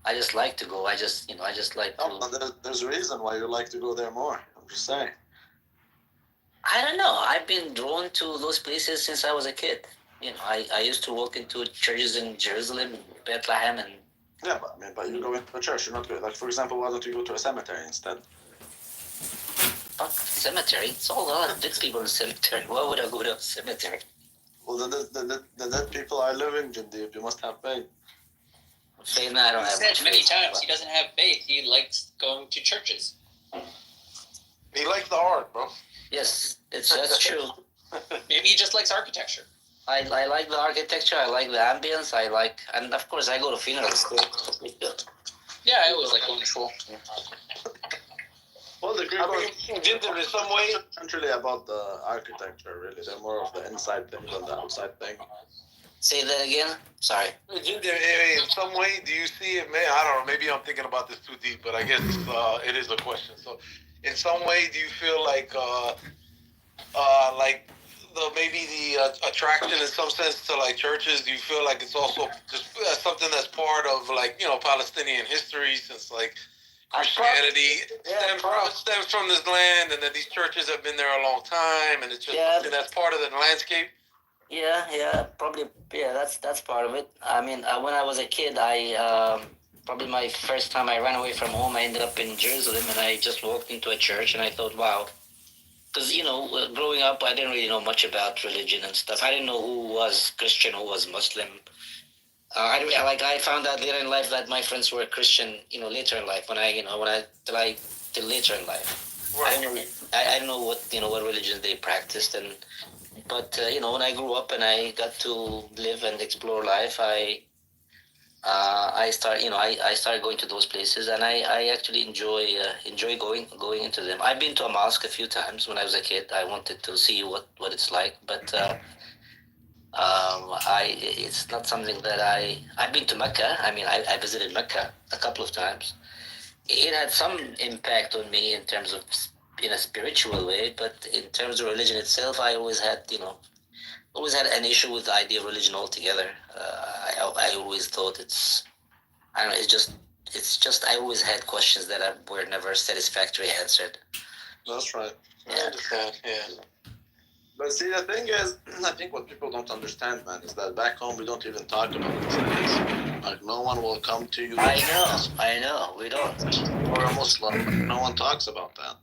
I just like to go. I just like to. There's a reason why you like to go there more. I'm just saying. I don't know. I've been drawn to those places since I was a kid. I used to walk into churches in Jerusalem, Bethlehem, and. Yeah, but you go into a church. You're not good. Like, for example, why don't you go to a cemetery instead? Fuck cemetery. It's all a lot of dead people in the cemetery. Why would I go to a cemetery? Well, the dead people are living, Jindib. You must have faith. Faith, I don't have said much many faith. times he doesn't have faith. He likes going to churches. He likes the art, bro. Yes, that's true. Maybe he just likes architecture. I like the architecture. I like the ambience. And of course I go to funerals too. Yeah, I always like going to school. Well, the Greek Jinder, in some way, aren't really about the architecture, really. They're more of the inside thing than the outside thing. Say that again? Sorry. Jinder, in some way, do you see it? Man, I don't know. Maybe I'm thinking about this too deep, but I guess it is a question. So, in some way, do you feel like maybe the attraction in some sense to like churches? Do you feel like it's also just something that's part of like Palestinian history, since like Christianity stems from this land, and that these churches have been there a long time, and it's just something that's part of the landscape? Yeah, probably. Yeah, that's part of it. I mean, when I was a kid, probably my first time I ran away from home, I ended up in Jerusalem, and I just walked into a church, and I thought, wow. Because, growing up, I didn't really know much about religion and stuff. I didn't know who was Christian, who was Muslim. I found out later in life that my friends were Christian, later in life, till later in life. Right. I don't know what religion they practiced, but when I grew up and I got to live and explore life, I started going to those places, and I actually enjoy going into them. I've been to a mosque a few times when I was a kid. I wanted to see what it's like, but it's not something that I've been to Mecca. I mean, I visited Mecca a couple of times. It had some impact on me in terms of in a spiritual way, but in terms of religion itself, I always had an issue with the idea of religion altogether. I always thought I always had questions that were never satisfactorily answered. That's right. Yeah. I understand, yeah. But see, the thing is, I think what people don't understand, man, is that back home we don't even talk about these. Like, no one will come to you. I know, we don't. Or a Muslim, no one talks about that.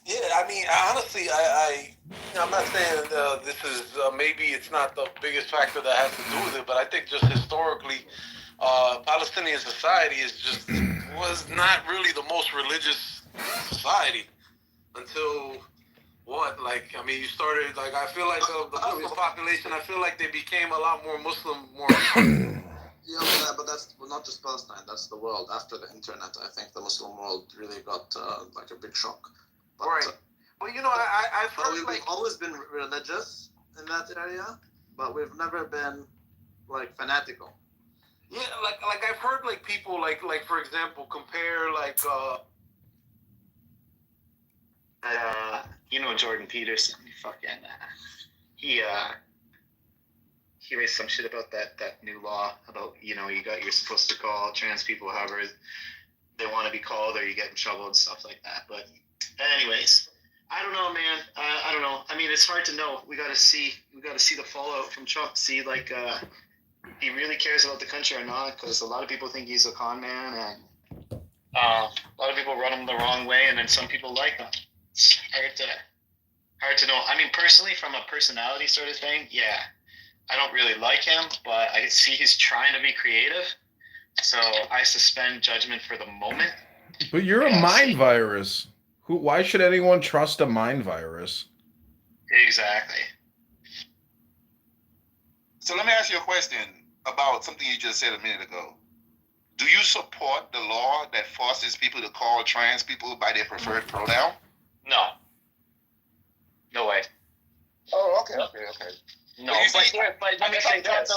Yeah, I mean, honestly, I'm not saying this is maybe it's not the biggest factor that has to do with it, but I think just historically, Palestinian society was not really the most religious society until you started, I feel like the Muslim population, I feel like they became a lot more Muslim, Yeah, but that's not just Palestine, that's the world. After the internet, I think the Muslim world really got a big shock. But, right. Well, I've heard we've always been religious in that area, but we've never been fanatical. Yeah, I've heard people for example compare Jordan Peterson, he raised some shit about that new law about you're supposed to call trans people however they want to be called, or you get in trouble and stuff like that. But anyways, I don't know, man. I don't know. I mean, it's hard to know. We got to see the fallout from Trump. See, if he really cares about the country or not. Because a lot of people think he's a con man, and a lot of people run him the wrong way, and then some people like him. It's hard to know. I mean, personally, from a personality sort of thing, yeah, I don't really like him, but I see he's trying to be creative. So I suspend judgment for the moment. But you're a mind virus. Why should anyone trust a mind virus? Exactly. So let me ask you a question about something you just said a minute ago. Do you support the law that forces people to call trans people by their preferred pronoun? No. No way. Oh, okay. No, but let me say this.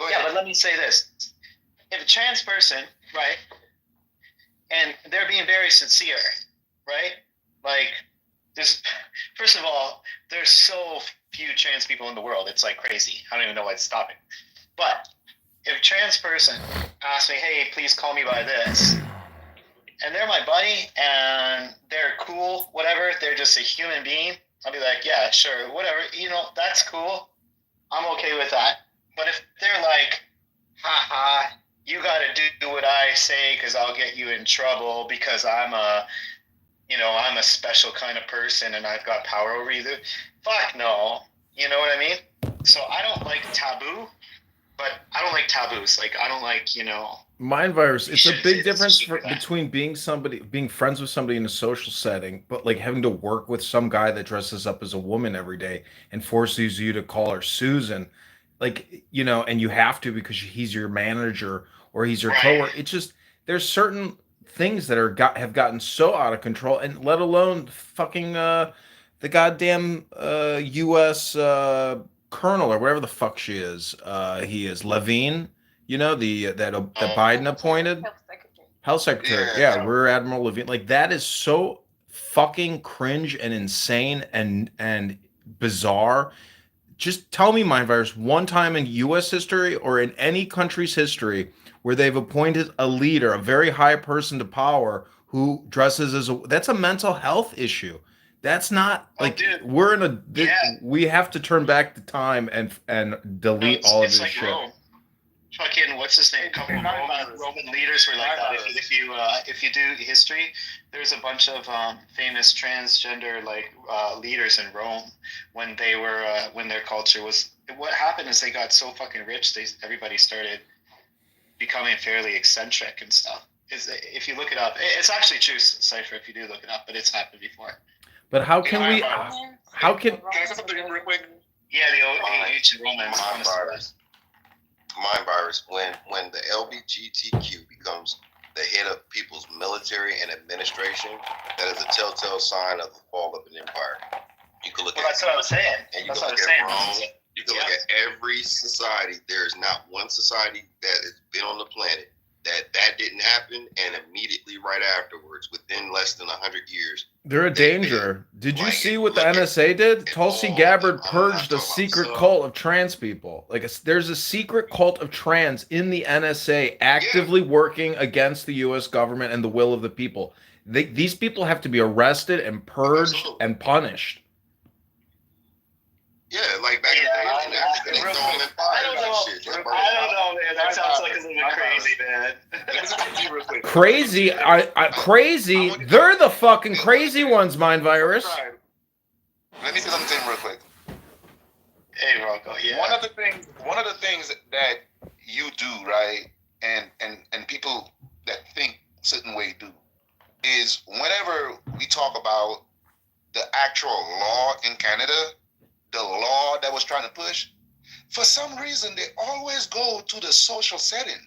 Yeah, but let me say this. If a trans person, right, and they're being very sincere, right? Like, first of all, there's so few trans people in the world. It's like crazy. I don't even know why it's stopping. But if a trans person asks me, hey, please call me by this, and they're my buddy and they're cool, whatever, they're just a human being, I'll be like, yeah, sure, whatever, that's cool. I'm okay with that. But if they're like, haha, you got to do what I say because I'll get you in trouble because I'm a special kind of person and I've got power over you. Fuck no. You know what I mean? So I don't like taboo, but I don't like taboos. Like, I don't like, Mind virus. It's a big difference between being friends with somebody in a social setting, but like having to work with some guy that dresses up as a woman every day and forces you to call her Susan, like, and you have to because he's your manager or he's your coworker. It's just there's certain things that have gotten so out of control, and let alone fucking the goddamn U.S. Colonel or whatever the fuck she is. He is Levine. That Biden appointed health secretary. Yeah, Rear Admiral Levine. Like, that is so fucking cringe and insane and bizarre. Just tell me, Mind Virus, one time in U.S. history or in any country's history where they've appointed a leader, a very high person to power, who dresses as that's a mental health issue. That's not we're in we have to turn back the time and delete all of this shit. Rome. Fucking what's his name? A couple of Roman leaders were like that. If you do history, there's a bunch of famous transgender leaders in Rome when they were when their culture was. What happened is they got so fucking rich, everybody started becoming fairly eccentric and stuff. If you look it up, it's actually true, Cypher. If you do look it up, but it's happened before. But how can we? How can? Can I say something real quick? Yeah, the ancient Romans. Mind virus. When the LGBTQ becomes the head of people's military and administration, that is a telltale sign of the fall of an empire. You can look at. That's what I was saying. And you can look at Rome. You can look at every society. There is not one society that has been on the planet that didn't happen, and immediately right afterwards, within less than 100 years, they're a danger. Did you see what the NSA did? Tulsi Gabbard purged a secret cult of trans people. There's a secret cult of trans in the NSA actively working against the U.S. government and the will of the people. These people have to be arrested and purged and punished. Yeah, like back in the day, I don't know, man. That sounds like a little bit crazy, man. Crazy? Crazy? They're the fucking crazy ones, Mind Virus. Let me say something real quick. Hey, Rocco. Yeah. One of the things that you do, right, and people that think certain way do, is whenever we talk about the actual law in Canada, the law that was trying to push, for some reason they always go to the social setting.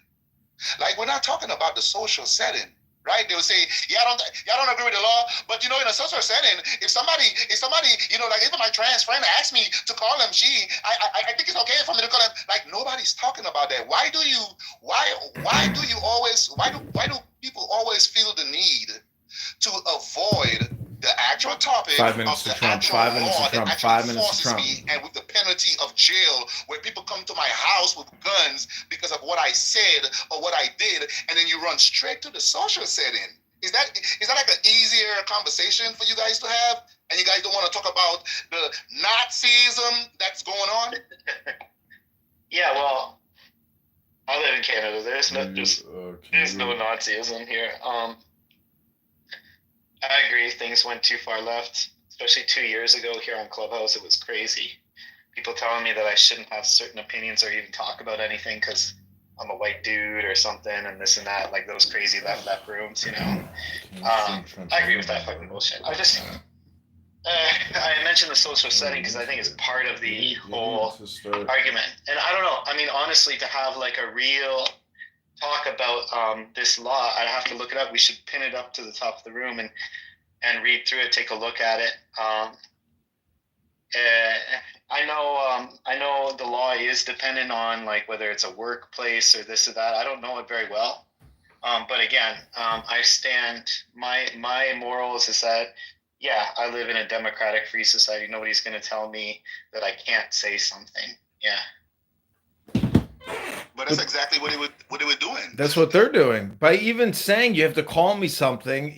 Like, we're not talking about the social setting, right? They will say, y'all don't agree with the law, but in a social setting, if somebody, like even my trans friend asked me to call him she, I think it's okay for me to call him. Like, nobody's talking about that. Why do people always feel the need to avoid the actual topic 5 minutes of to the Trump, actual 5 minutes law to Trump, that 5 actually minutes to forces Trump. me, and with the penalty of jail, where people come to my house with guns because of what I said or what I did, and then you run straight to the social setting? Is that like an easier conversation for you guys to have? And you guys don't want to talk about the Nazism that's going on? Yeah, well, I live in Canada. There's no Nazism here. I agree. Things went too far left, especially 2 years ago here on Clubhouse. It was crazy. People telling me that I shouldn't have certain opinions or even talk about anything because I'm a white dude or something, and this and that, like those crazy left rooms, I agree with that fucking bullshit. I mentioned the social setting because I think it's part of the whole argument. And I don't know. I mean, honestly, to have like a real talk about this law, I'd have to look it up. We should pin it up to the top of the room and read through it, take a look at it. I know the law is dependent on like whether it's a workplace or this or that. I don't know it very well. But again, I stand. My morals is that yeah, I live in a democratic free society. Nobody's going to tell me that I can't say something. Yeah. But that's exactly what they were doing. That's what they're doing. By even saying you have to call me something,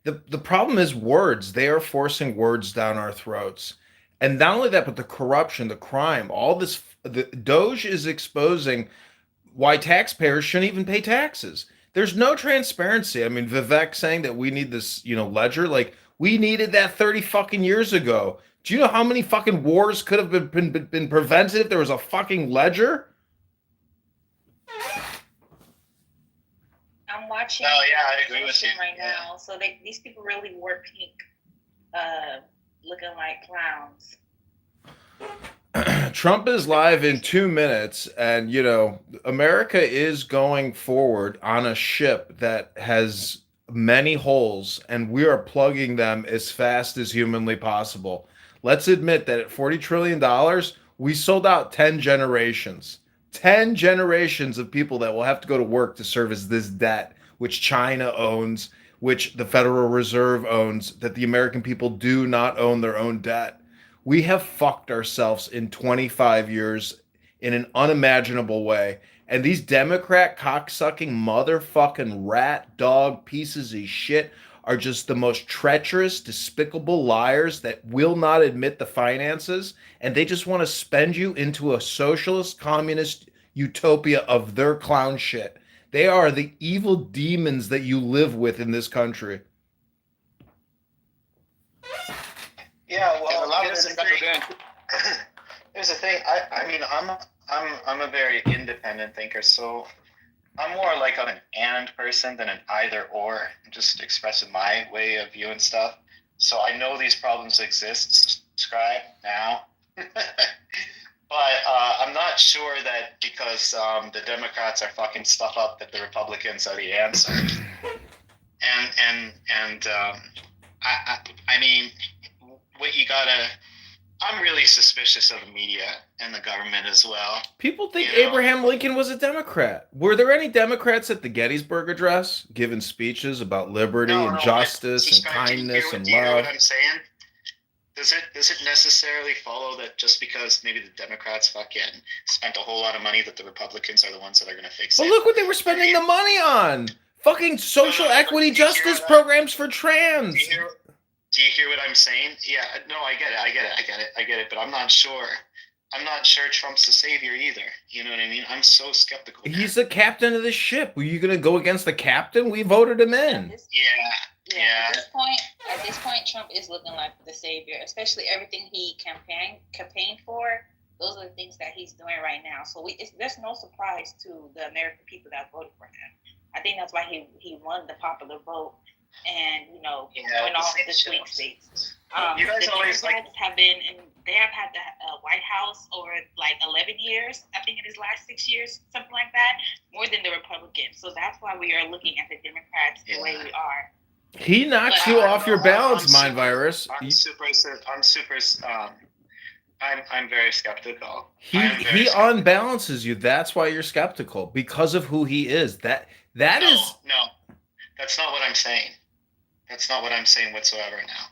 the problem is words. They are forcing words down our throats. And not only that, but the corruption, the crime, all this, the Doge is exposing why taxpayers shouldn't even pay taxes. There's no transparency. I mean, Vivek saying that we need this, ledger, like we needed that 30 fucking years ago. Do you know how many fucking wars could have been prevented if there was a fucking ledger? I'm watching. Oh yeah, I agree with you right now. So these people really wore pink, looking like clowns. Trump is live in 2 minutes, and America is going forward on a ship that has many holes, and we are plugging them as fast as humanly possible. Let's admit that at $40 trillion, we sold out 10 generations. 10 generations of people that will have to go to work to service this debt, which China owns, which the Federal Reserve owns, that the American people do not own their own debt. We have fucked ourselves in 25 years in an unimaginable way. And these Democrat cocksucking motherfucking rat dog pieces of shit are just the most treacherous, despicable liars that will not admit the finances, and they just want to spend you into a socialist, communist utopia of their clown shit. They are the evil demons that you live with in this country. Yeah, well, here's the thing. I mean, I'm a very independent thinker, so I'm more like an and person than an either or. I'm just expressing my way of viewing stuff. So I know these problems exist, subscribe now. But I'm not sure that because the Democrats are fucking stuff up that the Republicans are the answer. And I mean, what you gotta. I'm really suspicious of the media and the government as well. People think Abraham Lincoln was a Democrat. Were there any Democrats at the Gettysburg Address giving speeches about liberty and justice and kindness and love? Do you hear what I'm saying? Does it necessarily follow that just because maybe the Democrats fucking spent a whole lot of money that the Republicans are the ones that are going to fix it? Well, look what they were spending the money on. Fucking social equity justice programs for trans. Do you hear what I'm saying? Yeah, no, I get it, but I'm not sure. I'm not sure Trump's the savior either. You know what I mean? I'm so skeptical. He's the captain of the ship. Were you going to go against the captain? We voted him in. Yeah. At this point, Trump is looking like the savior, especially everything he campaigned for. Those are the things that he's doing right now. So there's no surprise to the American people that voted for him. I think that's why he won the popular vote. And going off the swing states. You guys the always Democrats have been they have had the White House over like 11 years, I think in his last 6 years, something like that, more than the Republicans. So that's why we are looking at the Democrats the way we are. He knocks you off your balance, Mind Virus. I'm very skeptical. He unbalances you. That's why you're skeptical, because of who he is. No, that's not what I'm saying. That's not what I'm saying whatsoever now.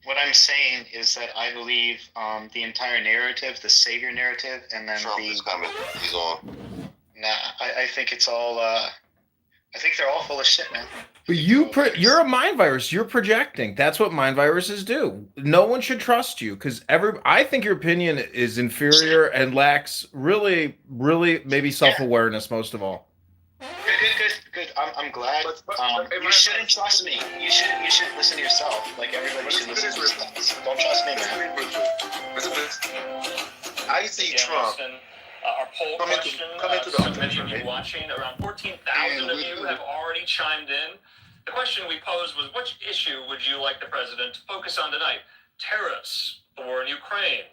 What I'm saying is that I believe the entire narrative, the savior narrative, and then Trump is coming. He's on. Nah, I think it's all. I think they're all full of shit, man. But you're a mind virus. You're projecting. That's what mind viruses do. No one should trust you because I think your opinion is inferior and lacks really maybe self-awareness most of all. Good. I'm glad. You shouldn't trust me. You should listen to yourself. Like everybody should listen to themselves. Don't trust me, man. I see Trump. Our poll question, so many of you watching, around 14,000 of you have already chimed in. The question we posed was, which issue would you like the president to focus on tonight? Tariffs, the war in Ukraine,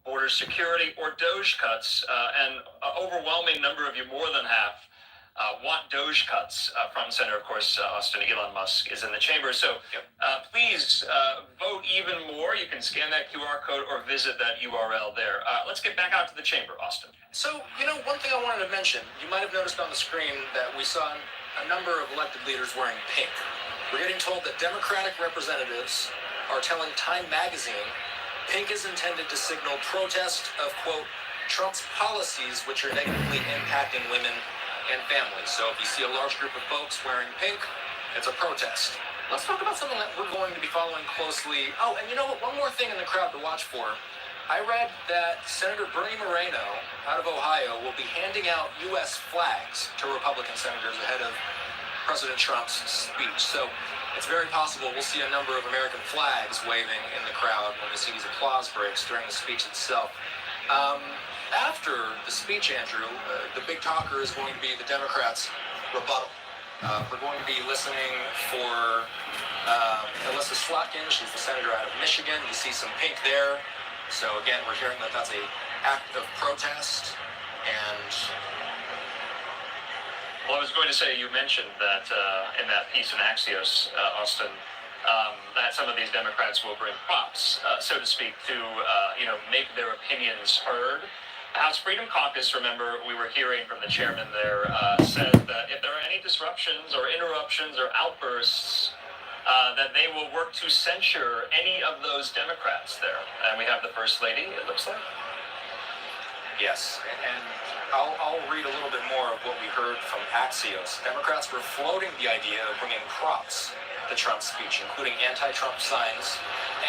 border security, or Doge cuts? And an overwhelming number of you, more than half, want Doge cuts. Front and center, of course, Austin, Elon Musk is in the chamber. So please vote even more. You can scan that QR code or visit that URL there. Let's get back out to the chamber, Austin. So, one thing I wanted to mention, you might have noticed on the screen that we saw a number of elected leaders wearing pink. We're getting told that Democratic representatives are telling Time magazine pink is intended to signal protest of, quote, Trump's policies, which are negatively impacting women and families. So if you see a large group of folks wearing pink, it's a protest. Let's talk about something that we're going to be following closely. Oh, and you know what? One more thing in the crowd to watch for. I read that Senator Bernie Moreno out of Ohio will be handing out U.S. flags to Republican senators ahead of President Trump's speech. So it's very possible we'll see a number of American flags waving in the crowd when we see these applause breaks during the speech itself. After the speech, Andrew, the big talker is going to be the Democrats' rebuttal. We're going to be listening for Alyssa Slotkin. She's the senator out of Michigan. You see some pink there. So again, we're hearing that that's an act of protest. And well, I was going to say, you mentioned that in that piece in Axios, Austin, that some of these Democrats will bring props, so to speak, to make their opinions heard. House Freedom Caucus, remember, we were hearing from the chairman there, said that if there are any disruptions or interruptions or outbursts, that they will work to censure any of those Democrats there. And we have the First Lady, it looks like. yes, and I'll read a little bit more of what we heard from Axios. Democrats were floating the idea of bringing props to Trump's speech, including anti-Trump signs,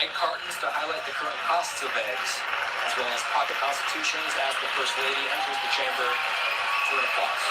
egg cartons to highlight the current costs of eggs, as well as pocket constitutions as the First Lady enters the chamber for an applause.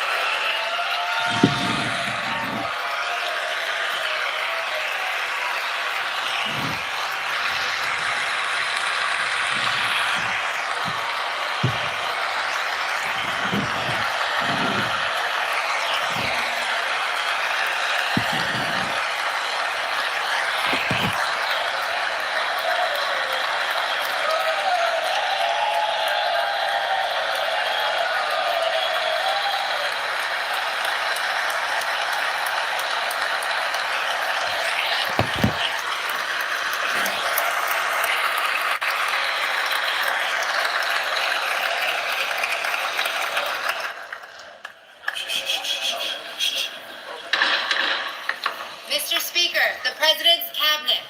Mr. Speaker, the President's Cabinet.